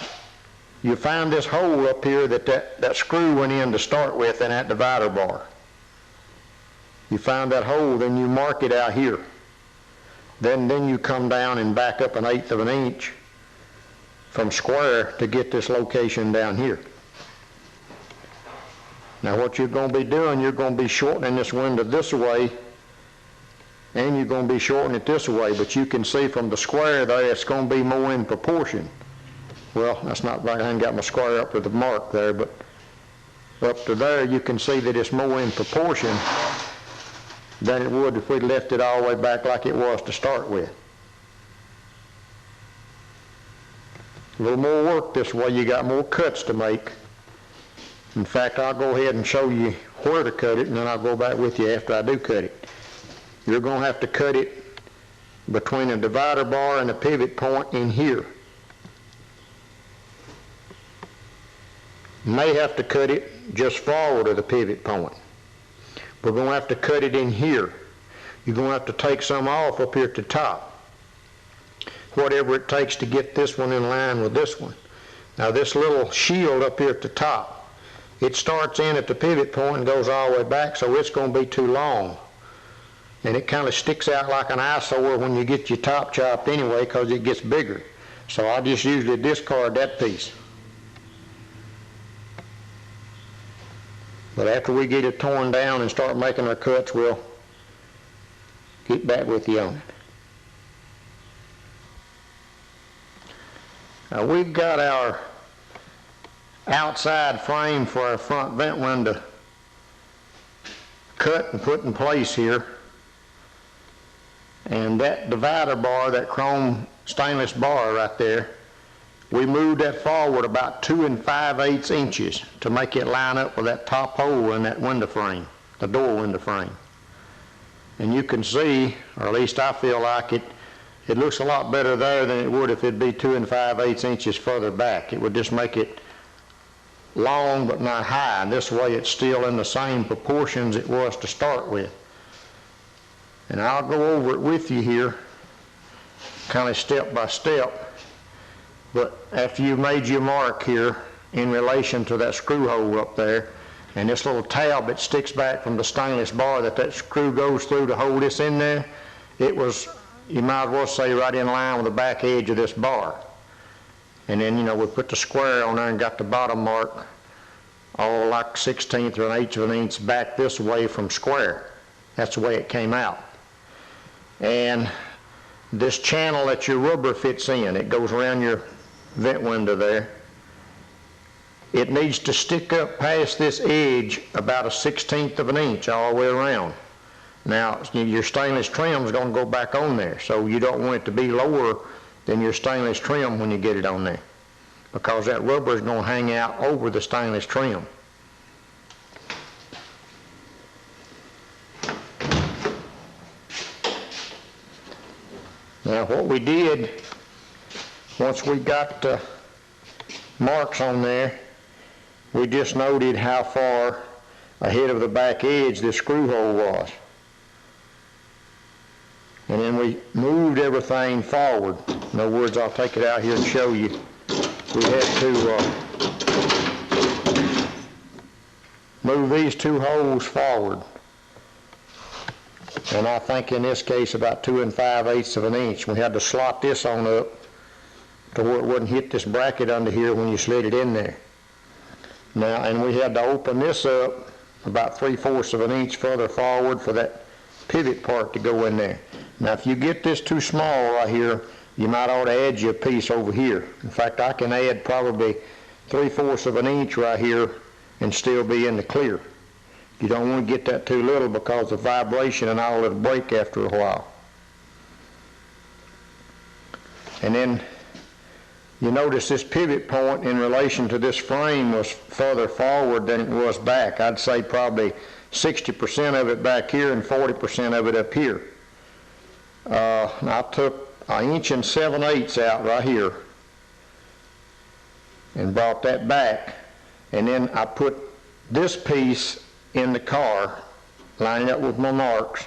Speaker 2: you find this hole up here that screw went in to start with in that divider bar. You find that hole, then you mark it out here. Then you come down and back up 1/8 of an inch from square to get this location down here. Now what you're going to be doing, you're going to be shortening this window this way, and you're going to be shortening it this way, but you can see from the square there it's going to be more in proportion. Well, that's not right, I haven't got my square up to the mark there, but up to there you can see that it's more in proportion than it would if we'd left it all the way back like it was to start with. A little more work this way, you got more cuts to make. In fact, I'll go ahead and show you where to cut it, and then I'll go back with you after I do cut it. You're going to have to cut it between a divider bar and a pivot point in here. You may have to cut it just forward of the pivot point. We're going to have to cut it in here. You're going to have to take some off up here at the top. Whatever it takes to get this one in line with this one. Now this little shield up here at the top, it starts in at the pivot point and goes all the way back, so it's going to be too long. And it kind of sticks out like an eyesore when you get your top chopped anyway, because it gets bigger. So I just usually discard that piece. But after we get it torn down and start making our cuts, we'll get back with you on it. Now we've got our outside frame for our front vent window cut and put in place here. And that divider bar, that chrome stainless bar right there, we moved that forward about 2 5/8 inches to make it line up with that top hole in that window frame, the door window frame. And you can see, or at least I feel like it looks a lot better there than it would if it'd be 2 5/8 inches further back. It would just make it long but not high, and this way it's still in the same proportions it was to start with. And I'll go over it with you here, kind of step by step. But after you've made your mark here in relation to that screw hole up there, and this little tab that sticks back from the stainless bar that screw goes through to hold this in there, it was, you might as well say, right in line with the back edge of this bar. And then, you know, we put the square on there and got the bottom mark all like 1/16 or 1/8 of an inch back this way from square. That's the way it came out. And this channel that your rubber fits in, it goes around your vent window there. It needs to stick up past this edge about 1/16 of an inch all the way around. Now, your stainless trim is going to go back on there, so you don't want it to be lower than your stainless trim when you get it on there, because that rubber is going to hang out over the stainless trim. Now, what we did, once we got the marks on there, we just noted how far ahead of the back edge this screw hole was. And then we moved everything forward. In other words, I'll take it out here and show you. We had to move these two holes forward. And I think in this case about 2 5/8 of an inch. We had to slot this on up to where it wouldn't hit this bracket under here when you slid it in there. Now, and we had to open this up about 3/4 of an inch further forward for that pivot part to go in there. Now, if you get this too small right here, you might ought to add you a piece over here. In fact, I can add probably 3/4 of an inch right here and still be in the clear. You don't want to get that too little because of vibration and all, it'll break after a while. And then you notice this pivot point in relation to this frame was further forward than it was back. I'd say probably 60% of it back here and 40% of it up here. I took 1 7/8 out right here and brought that back, and then I put this piece in the car, lining up with my marks,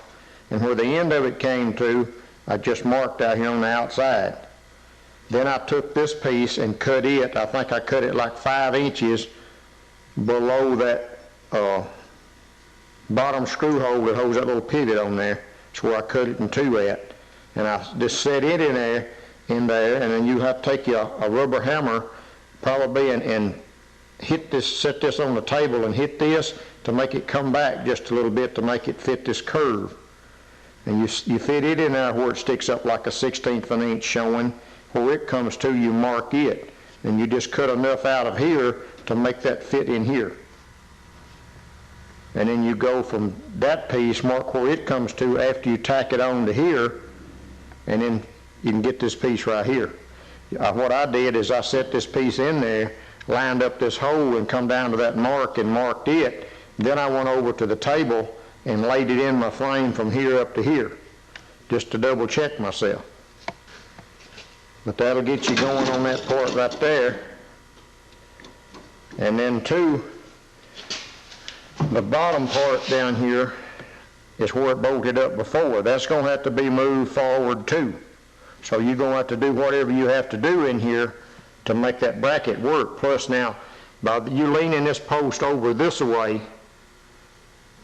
Speaker 2: and where the end of it came to, I just marked out here on the outside. Then I took this piece and cut it. I think I cut it like 5 inches below that bottom screw hole that holds that little pivot on there. That's where I cut it in two at. And I just set it in there, and then you have to take a rubber hammer probably and hit this, set this on the table and hit this to make it come back just a little bit to make it fit this curve. And you fit it in there where it sticks up like a 1/16 of an inch showing. Where it comes to, you mark it. And you just cut enough out of here to make that fit in here. And then you go from that piece, mark where it comes to after you tack it on to here, and then you can get this piece right here. What I did is I set this piece in there, lined up this hole and come down to that mark and marked it. Then I went over to the table and laid it in my frame from here up to here, just to double check myself. But that'll get you going on that part right there. And then too, the bottom part down here is where it bolted up before. That's going to have to be moved forward too. So you're going to have to do whatever you have to do in here to make that bracket work. Plus now, by you leaning this post over this way,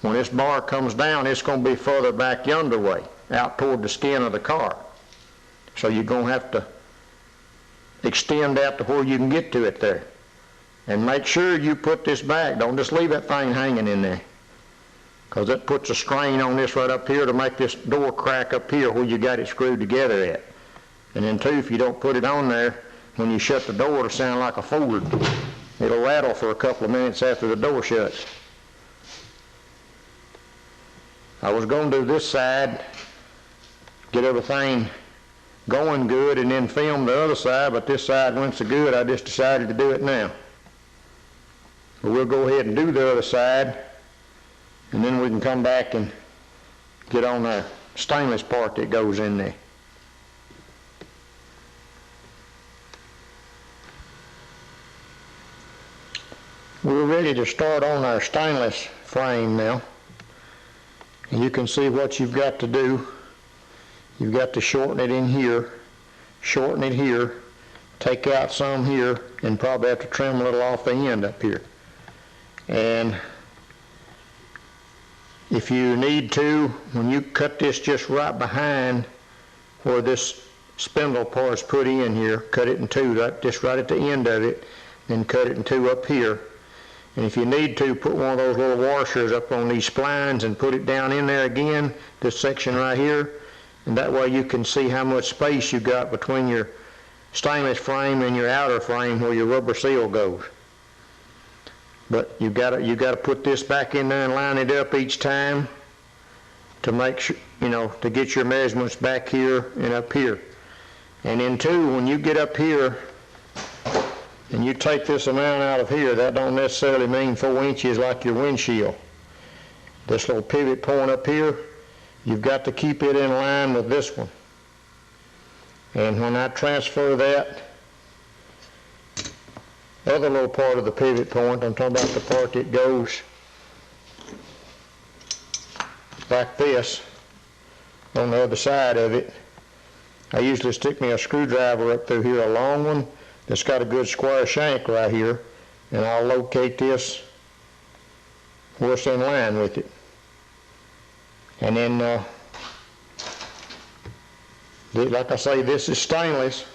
Speaker 2: when this bar comes down, it's going to be further back yonder way, out toward the skin of the car. So you're going to have to extend out to where you can get to it there. And make sure you put this back. Don't just leave that thing hanging in there, because that puts a strain on this right up here to make this door crack up here where you got it screwed together at. And then too, if you don't put it on there, when you shut the door, it'll sound like a Ford. It'll rattle for a couple of minutes after the door shuts. I was going to do this side, get everything going good, and then film the other side, but this side went so good I just decided to do it now. But we'll go ahead and do the other side, and then we can come back and get on the stainless part that goes in there. We're ready to start on our stainless frame now. And you can see what you've got to do. You've got to shorten it in here, shorten it here, take out some here, and probably have to trim a little off the end up here. And if you need to, when you cut this just right behind where this spindle part is put in here, cut it in two, just right at the end of it, then cut it in two up here. And if you need to, put one of those little washers up on these splines and put it down in there again, this section right here, and that way you can see how much space you got between your stainless frame and your outer frame where your rubber seal goes. But you got to put this back in there and line it up each time, to make sure, to get your measurements back here and up here. And then two, when you get up here and you take this amount out of here, that don't necessarily mean 4 inches like your windshield. This little pivot point up here, you've got to keep it in line with this one. And when I transfer that other little part of the pivot point, I'm talking about the part that goes like this on the other side of it, I usually stick me a screwdriver up through here, a long one that's got a good square shank right here, and I'll locate this where it's in line with it. And then, like I say, this is stainless.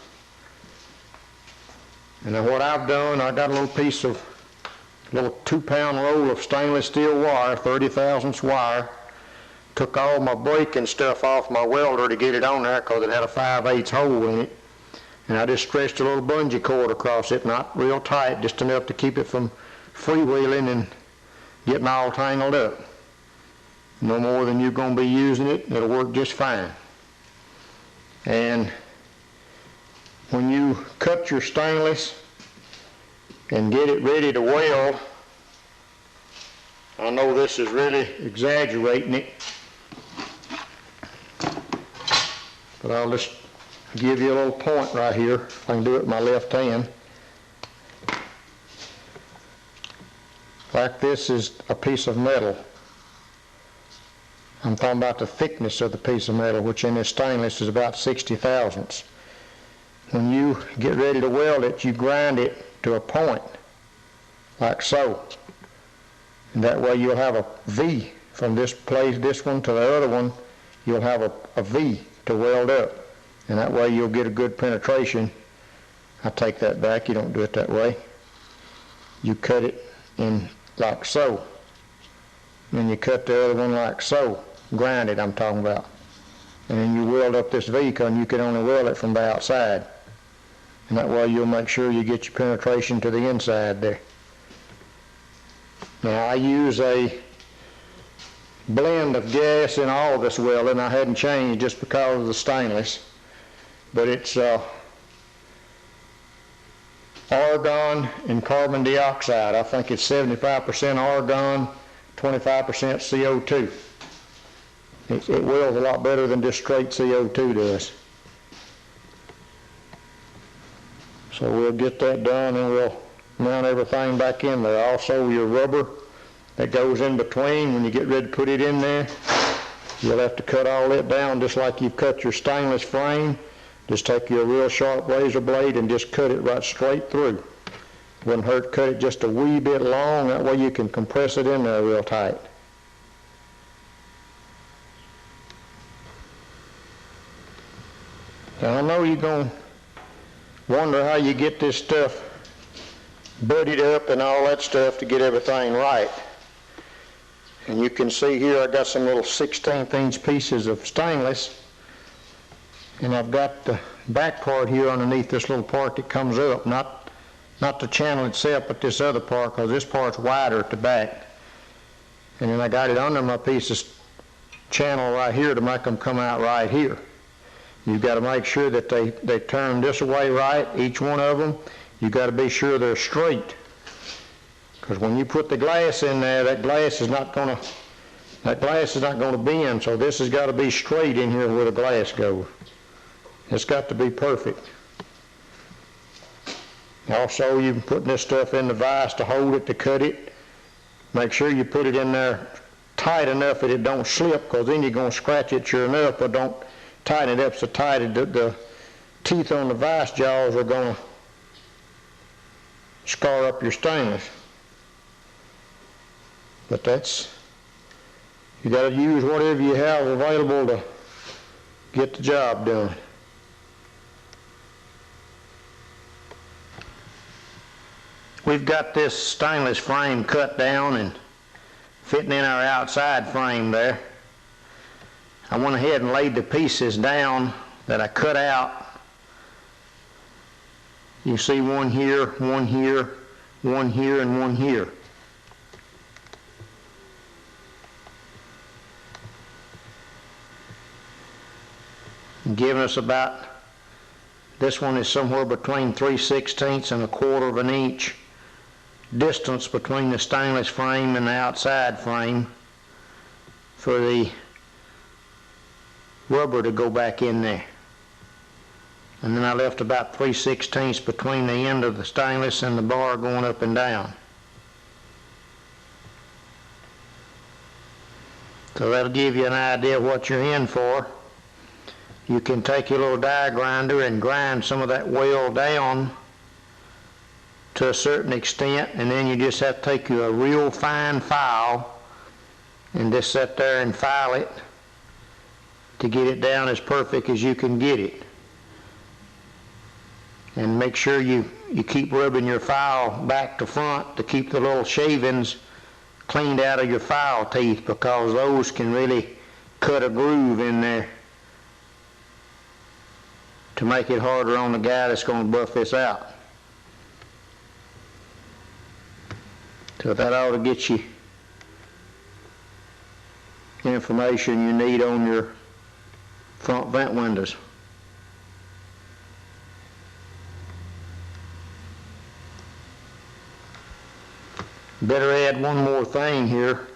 Speaker 2: And then what I've done, I got a little 2-pound roll of stainless steel wire, 30 thousandths wire. Took all my braking stuff off my welder to get it on there because it had a 5/8 hole in it. And I just stretched a little bungee cord across it, not real tight, just enough to keep it from freewheeling and getting all tangled up. No more than you're going to be using it, it'll work just fine. And when you cut your stainless and get it ready to weld, I know this is really exaggerating it, but I'll just give you a little point right here, if I can do it with my left hand. Like this is a piece of metal. I'm talking about the thickness of the piece of metal, which in this stainless is about 60 thousandths. When you get ready to weld it, you grind it to a point, like so. And that way you'll have a V from this place, this one to the other one, you'll have a V to weld up. And that way you'll get a good penetration. I take that back, you don't do it that way. You cut it in like so. And you cut the other one like so. Grind it, I'm talking about. And then you weld up this V, because you can only weld it from the outside. And that way you'll make sure you get your penetration to the inside there. Now I use a blend of gas in all this welding. I hadn't changed just because of the stainless. But it's argon and carbon dioxide. I think it's 75% argon, 25% CO2. It welds a lot better than just straight CO2 does. So we'll get that done and we'll mount everything back in there. Also your rubber that goes in between, when you get ready to put it in there, you'll have to cut all that down just like you've cut your stainless frame. Just take your real sharp razor blade and just cut it right straight through. Wouldn't hurt to cut it just a wee bit long, that way you can compress it in there real tight. Now I know you're going to wonder how you get this stuff buddied up and all that stuff to get everything right. And you can see here I got some little 1/16 inch pieces of stainless, and I've got the back part here underneath this little part that comes up, not the channel itself, but this other part, because this part's wider at the back. And then I got it under my piece of channel right here to make them come out right here. You've got to make sure that they turn this way right, each one of them. You've got to be sure they're straight. Because when you put the glass in there, that glass is not going to bend, so this has got to be straight in here where the glass goes. It's got to be perfect. Also, you're putting this stuff in the vise to hold it, to cut it. Make sure you put it in there tight enough that it don't slip, because then you're going to scratch it sure enough, but don't tighten it up so tight that the teeth on the vise jaws are going to scar up your stainless. But you got to use whatever you have available to get the job done. We've got this stainless frame cut down and fitting in our outside frame there. I went ahead and laid the pieces down that I cut out. You see one here, one here, one here, and one here. giving us about, this one is somewhere between 3/16 and 1/4 of an inch distance between the stainless frame and the outside frame for the rubber to go back in there. And then I left about 3/16 between the end of the stainless and the bar going up and down. So that'll give you an idea of what you're in for. You can take your little die grinder and grind some of that weld down to a certain extent, and then you just have to take you a real fine file and just sit there and file it to get it down as perfect as you can get it. And make sure you keep rubbing your file back to front to keep the little shavings cleaned out of your file teeth, because those can really cut a groove in there to make it harder on the guy that's going to buff this out. So that ought to get you information you need on your front vent windows. Better add one more thing here.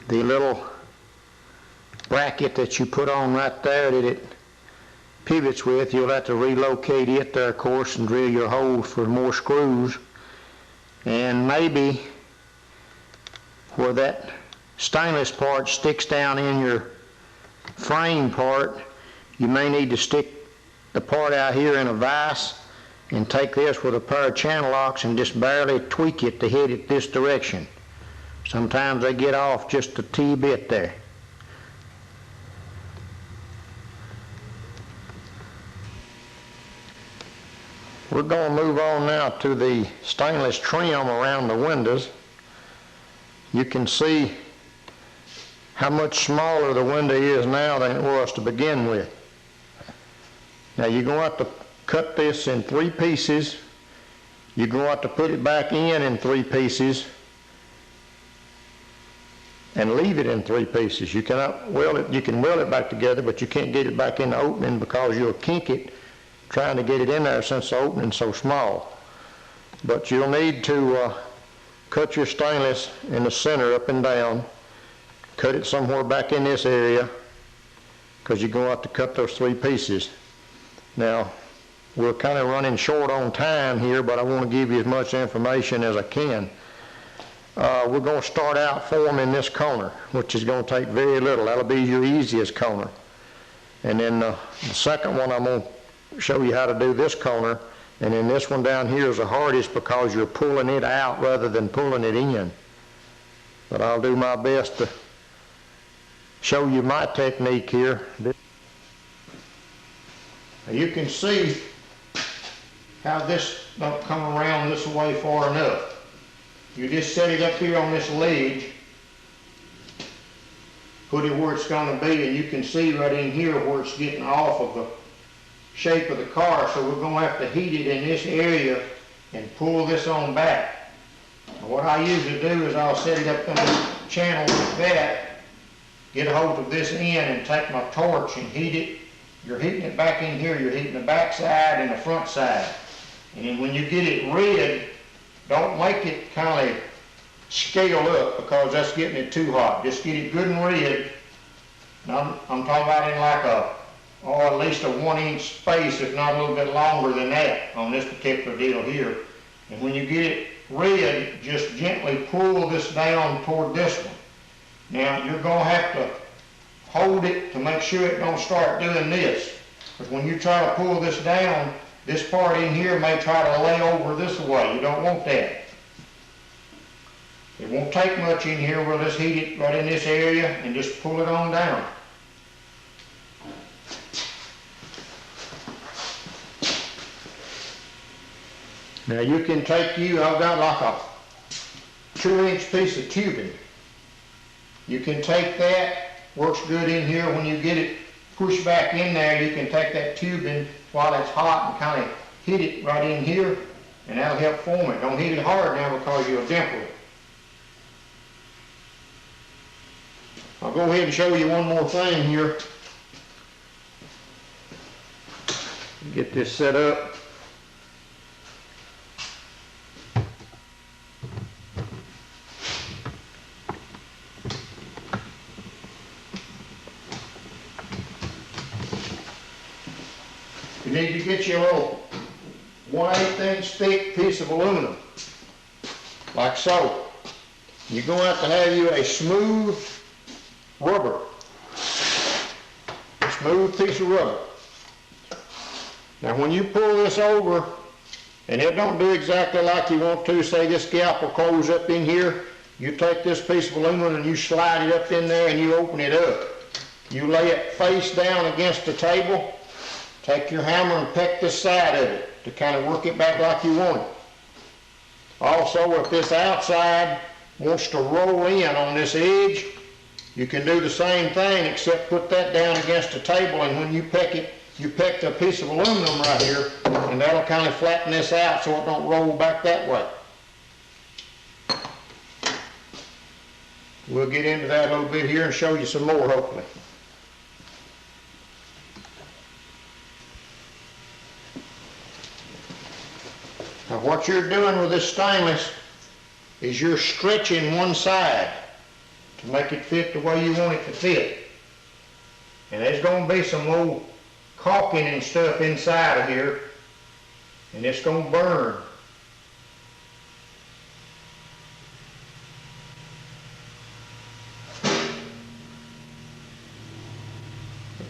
Speaker 2: The little bracket that you put on right there that it pivots with, you'll have to relocate it there, of course, and drill your hole for more screws. And maybe where that stainless part sticks down in your frame part, you may need to stick the part out here in a vise and take this with a pair of channel locks and just barely tweak it to hit it this direction. Sometimes they get off just a tee bit there. We're going to move on now to the stainless trim around the windows. You can see how much smaller the window is now than it was to begin with. Now you're going to have to cut this in 3 pieces. You're going to have to put it back in 3 pieces and leave it in 3 pieces. You cannot weld it. You can weld it back together, but you can't get it back in the opening because you'll kink it trying to get it in there since the opening's so small. But you'll need to cut your stainless in the center up and down. Cut it somewhere back in this area because you're going to have to cut those 3 pieces. Now, we're kind of running short on time here, but I want to give you as much information as I can. We're going to start out forming this corner, which is going to take very little. That'll be your easiest corner. And then the second one, I'm going to show you how to do this corner. And then this one down here is the hardest because you're pulling it out rather than pulling it in. But I'll do my best to show you my technique here. Now you can see how this don't come around this way far enough. You just set it up here on this ledge, put it where it's going to be, and you can see right in here where it's getting off of the shape of the car. So we're going to have to heat it in this area and pull this on back. What I usually do is I'll set it up in this channel like that, get a hold of this end and take my torch and heat it. You're heating it back in here, you're heating the back side and the front side. And then when you get it red, don't make it kind of scale up because that's getting it too hot. Just get it good and red. Now, I'm talking about in like at least a 1 inch space, if not a little bit longer than that on this particular deal here. And when you get it red, just gently pull this down toward this one. Now, you're going to have to hold it to make sure it don't start doing this. Because when you try to pull this down, this part in here may try to lay over this way. You don't want that. It won't take much in here. We'll just heat it right in this area and just pull it on down. Now you can take I've got like a 2-inch piece of tubing. You can take that, works good in here. When you get it pushed back in there, you can take that tubing while it's hot and kind of hit it right in here, and that'll help form it. Don't hit it hard now because you'll dimple it. I'll go ahead and show you one more thing here. Get this set up. You need to get your little 1/8 inch thick piece of aluminum, like so. You're going to have you a smooth rubber, a smooth piece of rubber. Now when you pull this over, and it don't do exactly like you want to, say this gap will close up in here, you take this piece of aluminum and you slide it up in there and you open it up. You lay it face down against the table, take your hammer and peck this side of it to kind of work it back like you want it. Also, if this outside wants to roll in on this edge, you can do the same thing except put that down against the table, and when you peck it, you peck the piece of aluminum right here, and that'll kind of flatten this out so it don't roll back that way. We'll get into that a little bit here and show you some more, hopefully. Now what you're doing with this stainless is you're stretching one side to make it fit the way you want it to fit. And there's going to be some old caulking and stuff inside of here, and it's going to burn. But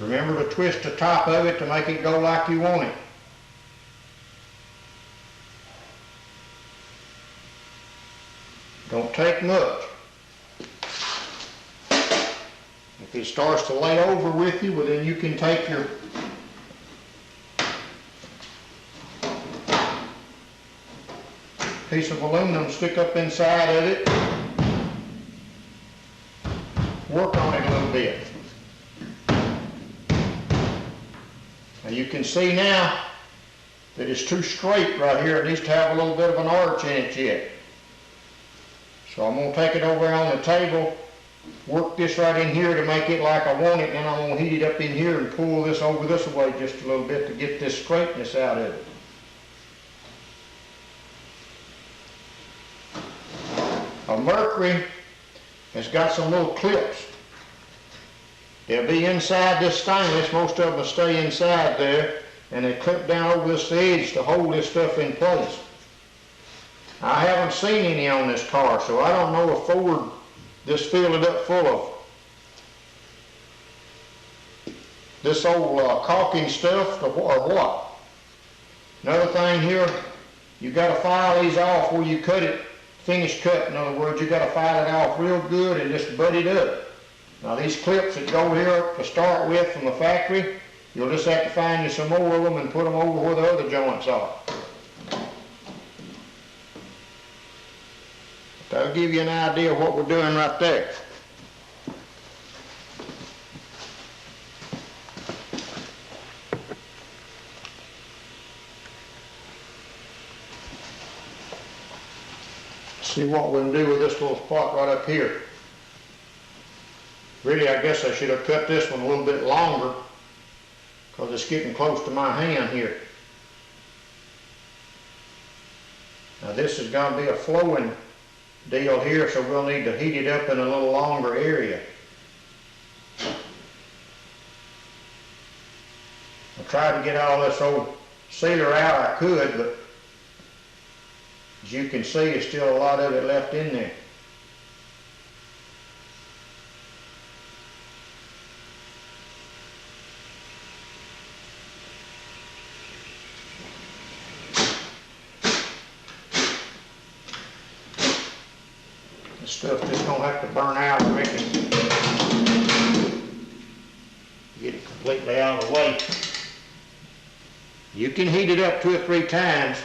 Speaker 2: remember to twist the top of it to make it go like you want it. Don't take much. If it starts to lay over with you, well then you can take your piece of aluminum, stick up inside of it, work on it a little bit. Now you can see now that it's too straight right here. It needs to have a little bit of an arch in it yet. So I'm going to take it over on the table, work this right in here to make it like I want it, and I'm going to heat it up in here and pull this over this way just a little bit to get this straightness out of it. A Mercury has got some little clips. They'll be inside this stainless. Most of them stay inside there, and they clip down over this edge to hold this stuff in place. I haven't seen any on this car, so I don't know if Ford just filled it up full of this old caulking stuff or what. Another thing here, you got to file these off where you cut it, finish cut. In other words, you got to file it off real good and just butt it up. Now these clips that go here to start with from the factory, you'll just have to find you some more of them and put them over where the other joints are. That'll give you an idea of what we're doing right there. See what we can do with this little spot right up here. Really, I guess I should have cut this one a little bit longer because it's getting close to my hand here. Now this is going to be a flowing deal here, so we'll need to heat it up in a little longer area. I tried to get all this old sealer out I could, but as you can see, there's still a lot of it left in there. This stuff just gonna have to burn out, I reckon. Get it completely out of the way. You can heat it up 2 or 3 times.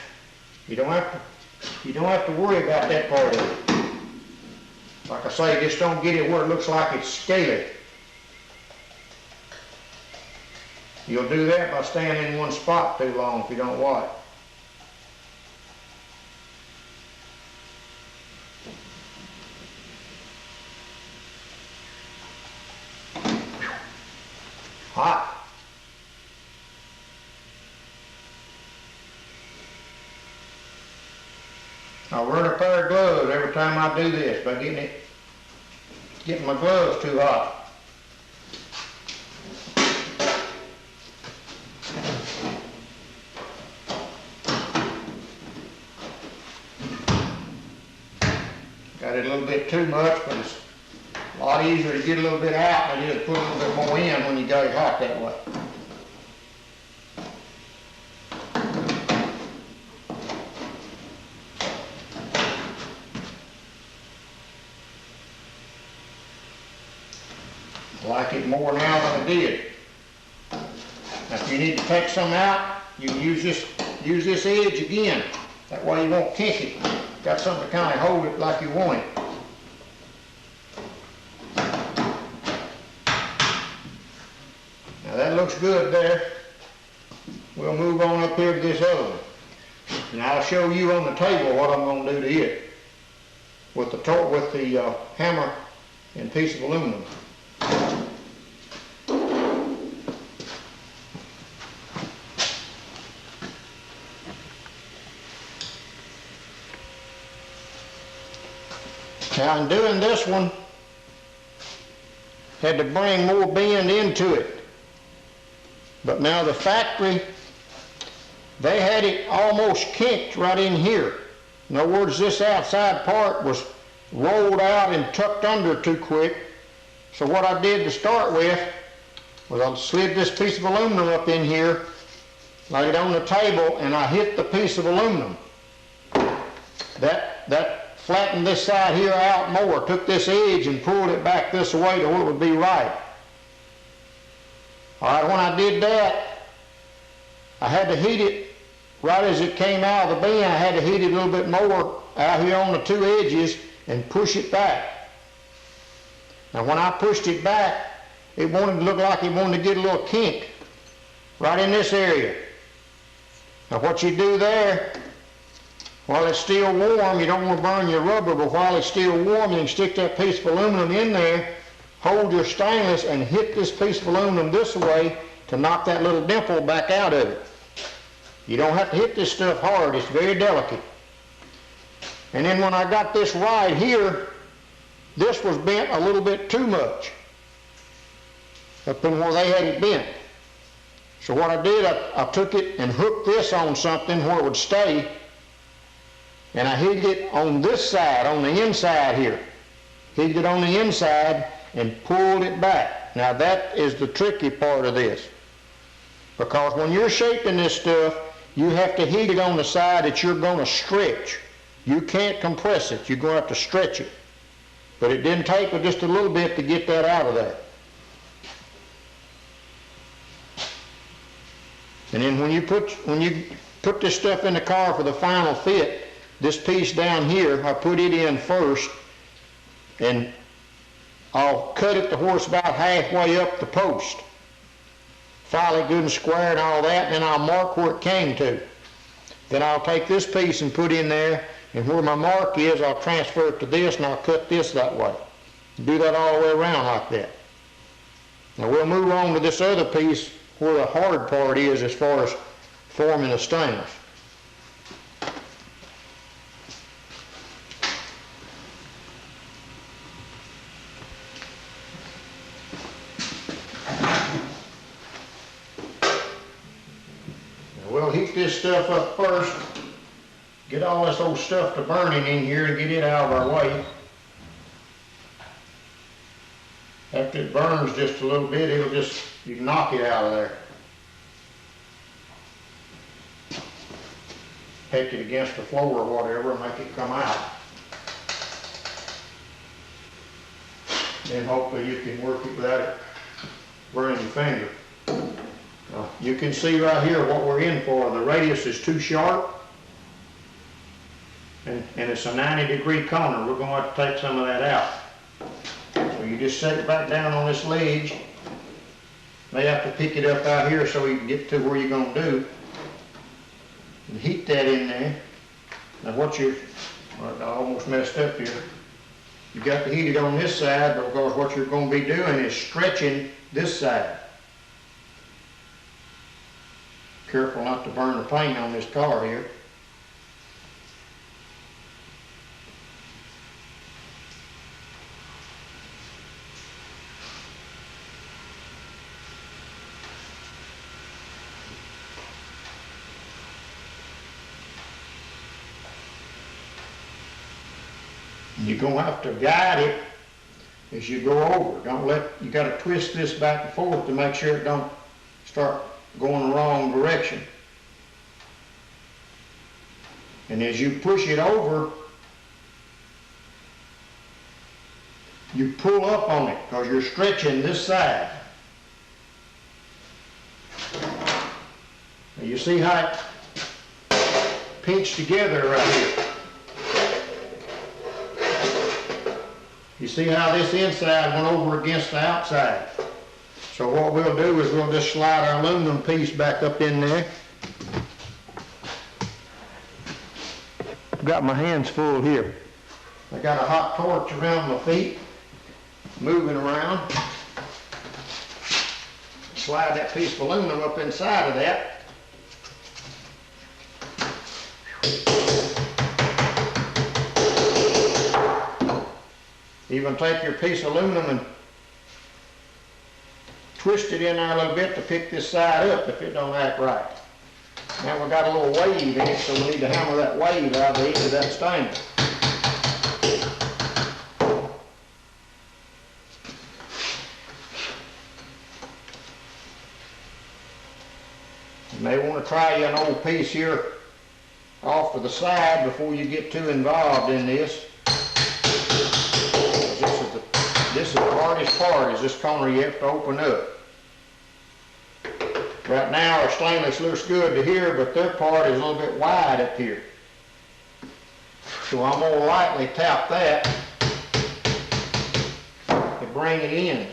Speaker 2: You don't have to worry about that part of it. Like I say, just don't get it where it looks like it's scaly. You'll do that by staying in one spot too long if you don't watch. Hot.
Speaker 1: I wear a pair of gloves every time I do this by getting my gloves too hot. Got it a little bit too much, but it's a lot easier to get a little bit out than it is to put a little bit more in when you got it hot that way. I like it more now than I did. Now if you need to take some out, you can use this edge again. That way you won't kink it. Got something to kind of hold it like you want it. Now that looks good there. We'll move on up here to this other one. And I'll show you on the table what I'm going to do to it with the hammer and piece of aluminum. Now in doing this one, had to bring more bend into it. But now the factory, they had it almost kinked right in here. In other words, this outside part was rolled out and tucked under too quick. So what I did to start with was I slid this piece of aluminum up in here, laid it on the table, and I hit the piece of aluminum. That flattened this side here out more, took this edge and pulled it back this way to where it would be right. All right, when I did that, I had to heat it right as it came out of the bin. I had to heat it a little bit more out here on the two edges and push it back. Now when I pushed it back, it wanted to look like it wanted to get a little kink right in this area. Now what you do there, while it's still warm, you don't want to burn your rubber, but while it's still warm, you can stick that piece of aluminum in there, hold your stainless, and hit this piece of aluminum this way to knock that little dimple back out of it. You don't have to hit this stuff hard, it's very delicate. And then when I got this right here, this was bent a little bit too much up in where they had it bent. So what I did, I took it and hooked this on something where it would stay, and I hit it on this side, on the inside here. Hit it on the inside and pulled it back. Now that is the tricky part of this. Because when you're shaping this stuff, you have to heat it on the side that you're going to stretch. You can't compress it, you're going to have to stretch it. But it didn't take but just a little bit to get that out of there. And then when you put this stuff in the car for the final fit, this piece down here, I put it in first, and I'll cut it to where it's about halfway up the post. File it good and square and all that, and then I'll mark where it came to. Then I'll take this piece and put in there, and where my mark is, I'll transfer it to this, and I'll cut this that way. Do that all the way around like that. Now we'll move on to this other piece where the hard part is as far as forming the stainless. We'll heat this stuff up first, get all this old stuff to burning in here and get it out of our way. After it burns just a little bit, you can knock it out of there. Take it against the floor or whatever and make it come out. Then hopefully you can work it without it burning your finger. You can see right here what we're in for. The radius is too sharp, and it's a 90-degree corner. We're going to have to take some of that out. So you just set it back down on this ledge. May have to pick it up out here so you can get to where you're going to do. And heat that in there. Now I almost messed up here. You got to heat it on this side because what you're going to be doing is stretching this side. Careful not to burn the paint on this car here. You're gonna have to guide it as you go over. You gotta twist this back and forth to make sure it don't start going the wrong direction. And as you push it over, you pull up on it because you're stretching this side. Now you see how it pinched together right here. You see how this inside went over against the outside. So what we'll do is we'll just slide our aluminum piece back up in there. I've got my hands full here. I got a hot torch around my feet, moving around. Slide that piece of aluminum up inside of that. Even take your piece of aluminum and twist it in there a little bit to pick this side up if it don't act right. Now we've got a little wave in it, so we need to hammer that wave out of the edge of that stainer. You may want to try you an old piece here off to the side before you get too involved in this. This is the hardest part, is this corner you have to open up. Right now our stainless looks good to here, but their part is a little bit wide up here. So I'm going to lightly tap that to bring it in.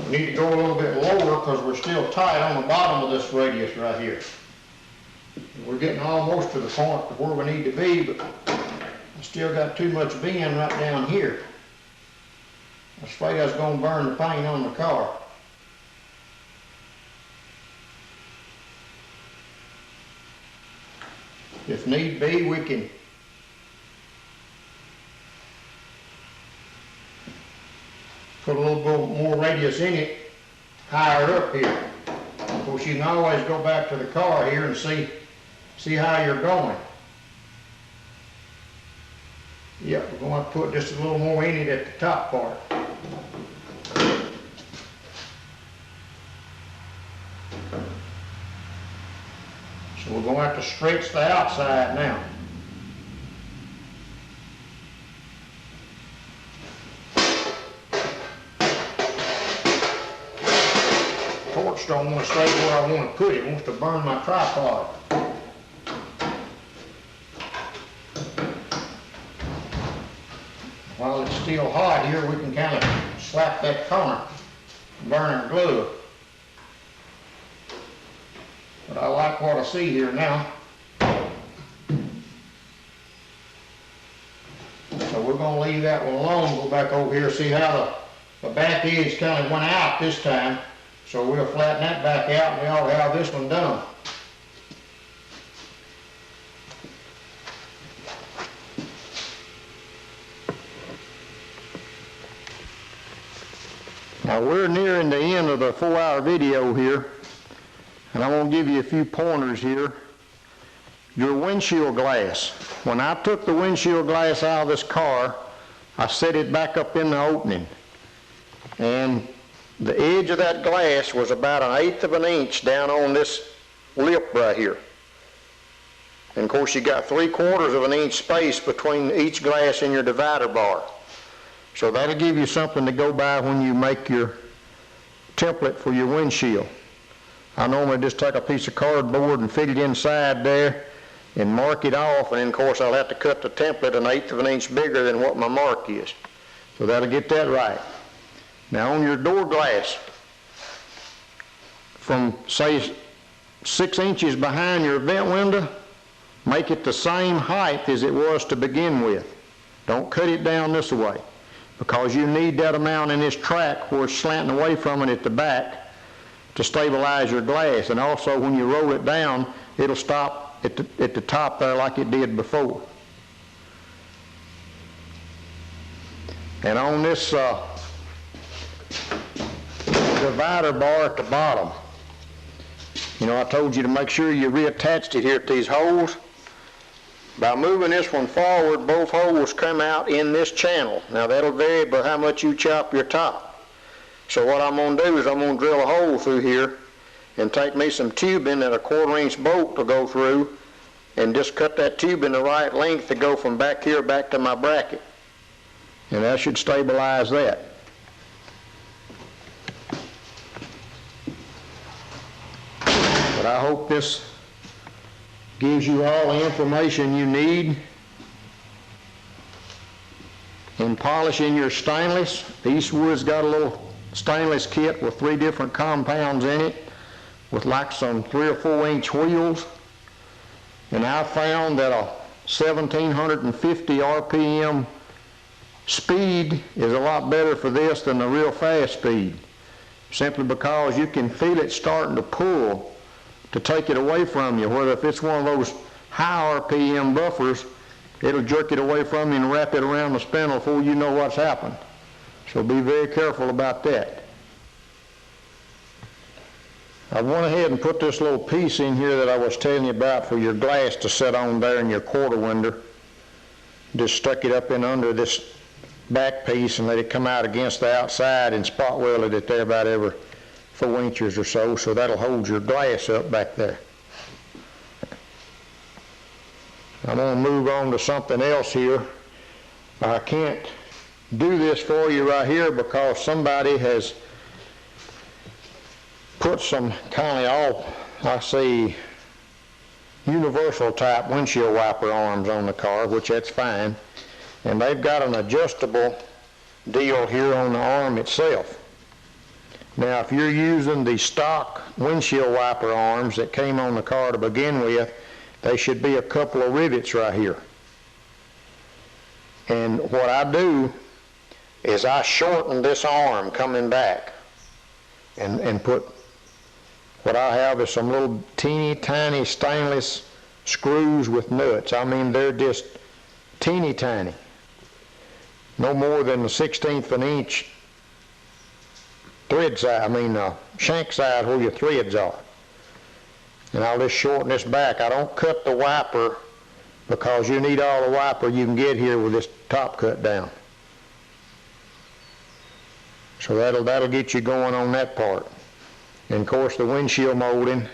Speaker 1: We need to go a little bit lower because we're still tight on the bottom of this radius right here. We're getting almost to the point of where we need to be, but I still got too much bend right down here. I was afraid I was going to burn the paint on the car. If need be, we can put a little bit more radius in it higher up here. Of course, you can always go back to the car here and see how you're going. Yep, we're going to put just a little more in it at the top part. So we're going to have to stretch the outside now. Torch don't want to stay where I want to put it. It wants to burn my tripod. While it's still hot here, we can kind of slap that corner, burn our glove. But I like what I see here now. So we're going to leave that one alone, go back over here, see how the back edge kind of went out this time. So we'll flatten that back out and we ought to have this one done. Now we're nearing the end of the 4-hour video here, and I'm going to give you a few pointers here. Your windshield glass. When I took the windshield glass out of this car, I set it back up in the opening, and the edge of that glass was about 1/8 of an inch down on this lip right here. And of course you got 3/4 of an inch space between each glass and your divider bar. So that'll give you something to go by when you make your template for your windshield. I normally just take a piece of cardboard and fit it inside there and mark it off, and then of course I'll have to cut the template 1/8 of an inch bigger than what my mark is. So that'll get that right. Now on your door glass, from say 6 inches behind your vent window, make it the same height as it was to begin with. Don't cut it down this way, because you need that amount in this track where it's slanting away from it at the back to stabilize your glass. And also when you roll it down, it'll stop
Speaker 2: at the top there like it did before. And on this divider bar at the bottom, you know, I told you to make sure you reattached it here at these holes. By moving this one forward, both holes come out in this channel. Now that'll vary by how much you chop your top. So what I'm going to do is I'm going to drill a hole through here and take me some tubing and a 1/4 inch bolt to go through and just cut that tubing the right length to go from back here back to my bracket. And that should stabilize that. But I hope this gives you all the information you need in polishing your stainless. Eastwood's got a little stainless kit with 3 different compounds in it with like some 3 or 4 inch wheels. And I found that a 1750 RPM speed is a lot better for this than the real fast speed, simply because you can feel it starting to pull to take it away from you. Whether if it's one of those high RPM buffers, it'll jerk it away from you and wrap it around the spindle before you know what's happened. So be very careful about that. I went ahead and put this little piece in here that I was telling you about for your glass to set on there in your quarter window. Just stuck it up in under this back piece and let it come out against the outside and spot welded it there about every 4 inches or so, so that'll hold your glass up back there. I'm going to move on to something else here. I can't do this for you right here because somebody has put some kind of I see universal type windshield wiper arms on the car, which that's fine. And they've got an adjustable deal here on the arm itself. Now, if you're using the stock windshield wiper arms that came on the car to begin with, they should be a couple of rivets right here. And what I do is I shorten this arm coming back and put, what I have is some little teeny tiny stainless screws with nuts. I mean, they're just teeny tiny. No more than the 1/16 of an inch thread side, shank side where your threads are. And I'll just shorten this back. I don't cut the wiper because you need all the wiper you can get here with this top cut down. So that'll get you going on that part. And of course the windshield molding,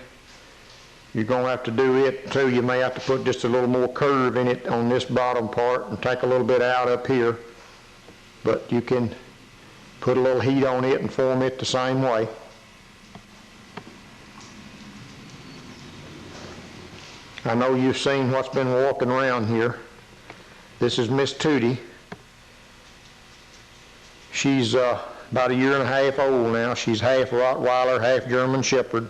Speaker 2: you're going to have to do it too. You may have to put just a little more curve in it on this bottom part and take a little bit out up here. But you can put a little heat on it and form it the same way. I know you've seen what's been walking around here. This is Miss Tootie. She's about 1.5 years old now. She's half Rottweiler, half German Shepherd.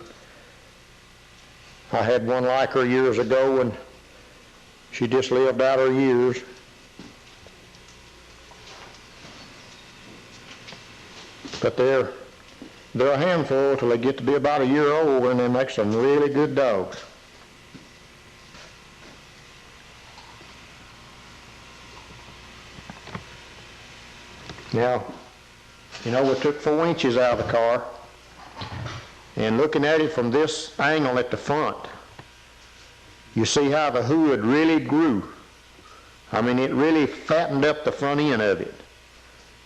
Speaker 2: I had one like her years ago and she just lived out her years. But they're a handful till they get to be about 1 year old, and they make some really good dogs. Now, you know, we took 4 inches out of the car, and looking at it from this angle at the front, you see how the hood really grew. I mean, it really fattened up the front end of it.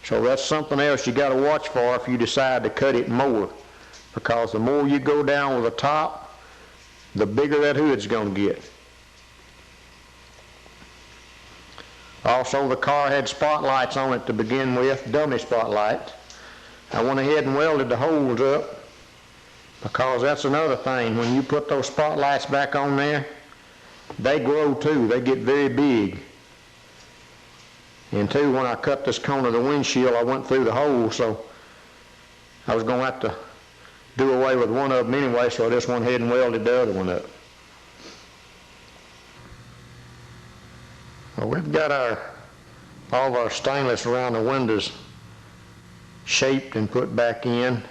Speaker 2: So that's something else you got to watch for if you decide to cut it more, because the more you go down with the top, the bigger that hood's going to get. Also, the car had spotlights on it to begin with, dummy spotlights. I went ahead and welded the holes up because that's another thing. When you put those spotlights back on there, they grow too. They get very big. And two, when I cut this cone of the windshield, I went through the hole, so I was going to have to do away with one of them anyway, so I just went ahead and welded the other one up. Well, we've got all of our stainless around the windows shaped and put back in,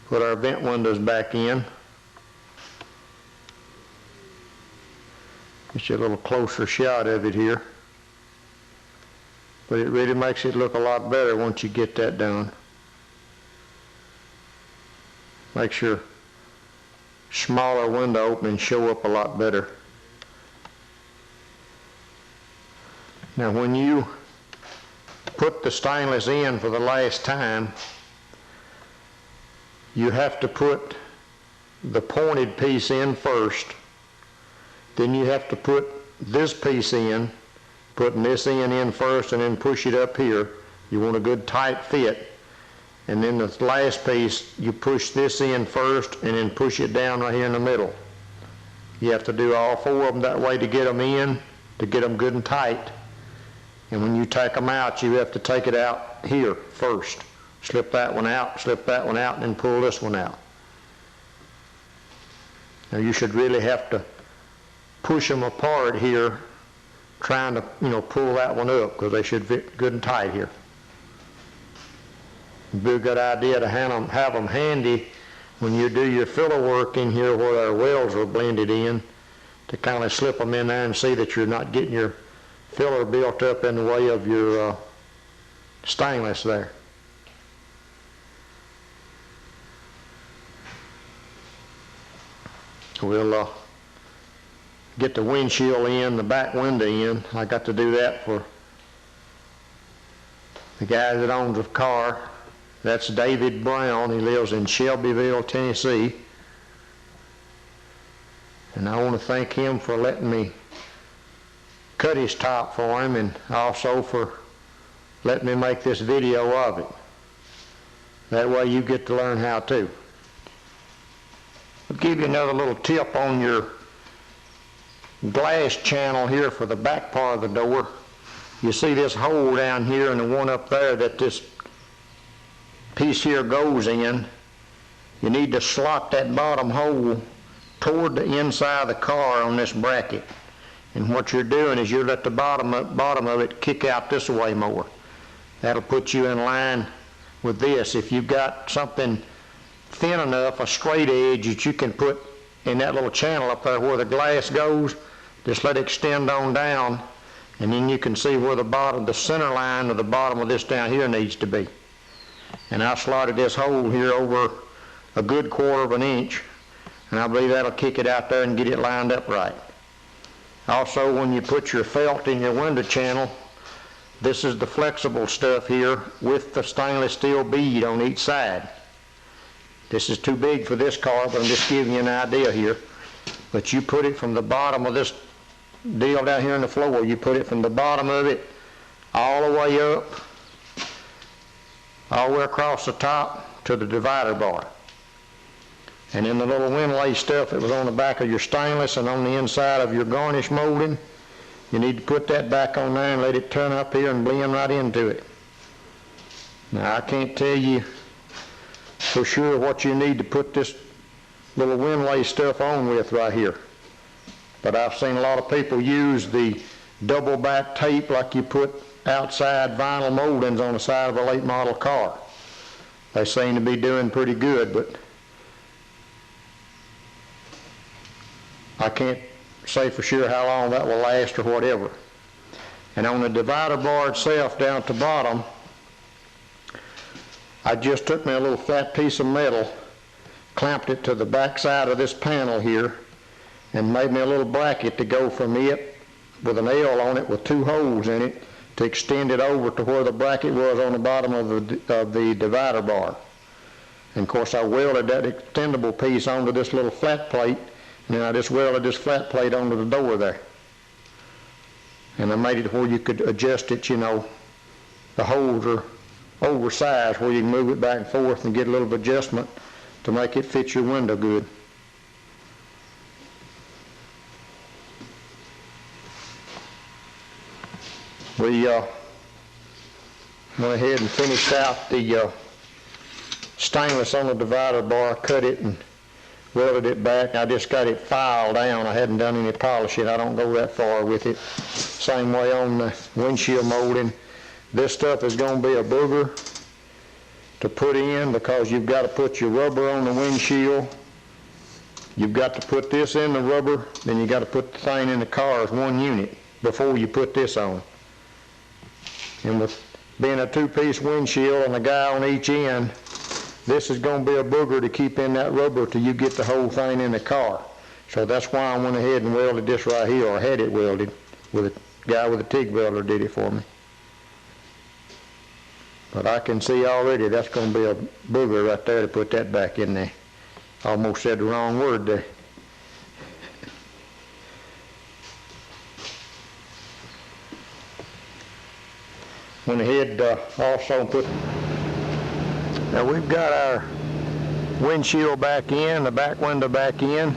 Speaker 2: put our vent windows back in. Get you a little closer shot of it here. But it really makes it look a lot better once you get that done. Makes your smaller window openings show up a lot better. Now when you put the stainless in for the last time, you have to put the pointed piece in first. Then you have to put this piece in, putting this in first and then push it up here. You want a good tight fit. And then the last piece, you push this in first and then push it down right here in the middle. You have to do all four of them that way to get them in, to get them good and tight. And when you take them out, you have to take it out here first. Slip that one out, and then pull this one out. Now you should really have to push them apart here, trying to, pull that one up, because they should fit good and tight here. It'd be a good idea to have them handy when you do your filler work in here where our welds are blended in, to kind of slip them in there and see that you're not getting your filler built up in the way of your stainless there. We'll get the windshield in, the back window in. I got to do that for the guy that owns a car. That's David Brown. He lives in Shelbyville, Tennessee. And I want to thank him for letting me cut his top for him, and also for letting me make this video of it. That way you get to learn how to. I'll give you another little tip on your glass channel here for the back part of the door. You see this hole down here and the one up there that this piece here goes in. You need to slot that bottom hole toward the inside of the car on this bracket. And what you're doing is you let the bottom of it kick out this way more. That'll put you in line with this. If you've got something thin enough, a straight edge that you can put in that little channel up there where the glass goes, just let it extend on down, and then you can see where the center line of the bottom of this down here needs to be. And I slotted this hole here over a good 1/4 of an inch, and I believe that'll kick it out there and get it lined up right. Also, when you put your felt in your window channel, this is the flexible stuff here with the stainless steel bead on each side. This is too big for this car, but I'm just giving you an idea here. But you put it from the bottom of this deal down here on the floor, you put it from the bottom of it all the way up, all the way across the top to the divider bar. And then the little windlay stuff that was on the back of your stainless and on the inside of your garnish molding, you need to put that back on there and let it turn up here and blend right into it. Now I can't tell you for sure what you need to put this little windlay stuff on with right here. But I've seen a lot of people use the double back tape like you put outside vinyl moldings on the side of a late model car. They seem to be doing pretty good, but I can't say for sure how long that will last or whatever. And on the divider bar itself down at the bottom, I just took me a little flat piece of metal, clamped it to the back side of this panel here, and made me a little bracket to go from it with an L on it with 2 holes in it to extend it over to where the bracket was on the bottom of the divider bar. And of course I welded that extendable piece onto this little flat plate, and then I just welded this flat plate onto the door there. And I made it where you could adjust it, the holes are oversized where you can move it back and forth and get a little adjustment to make it fit your window good. We went ahead and finished out the stainless on the divider bar, cut it and welded it back. I just got it filed down. I hadn't done any polishing. I don't go that far with it. Same way on the windshield molding. This stuff is going to be a booger to put in because you've got to put your rubber on the windshield You've got to put this in the rubber, then you got to put the thing in the car as one unit before you put this on. And with being a two-piece windshield and a guy on each end, this is going to be a booger to keep in that rubber till you get the whole thing in the car. So that's why I went ahead and welded this right here, or had it welded, with a guy with a TIG welder did it for me. But I can see already that's going to be a booger right there to put that back in there. Almost said the wrong word there. Went ahead also and put, now we've got our windshield back in, the back window back in.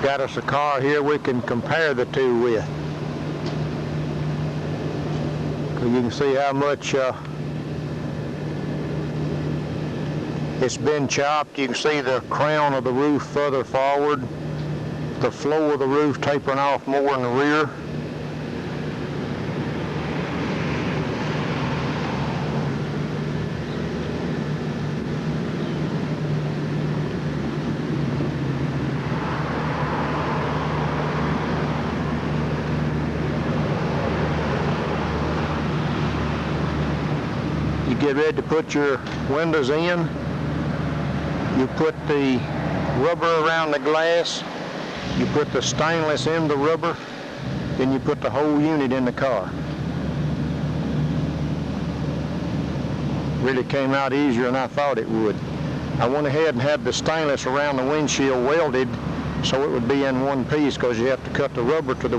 Speaker 2: Got us a car here we can compare the two with. So you can see how much it's been chopped. You can see the crown of the roof further forward, the floor of the roof tapering off more in the rear. You get ready to put your windows in. You put the rubber around the glass, you put the stainless in the rubber, then you put the whole unit in the car. Really came out easier than I thought it would. I went ahead and had the stainless around the windshield welded so it would be in one piece, because you have to cut the rubber to the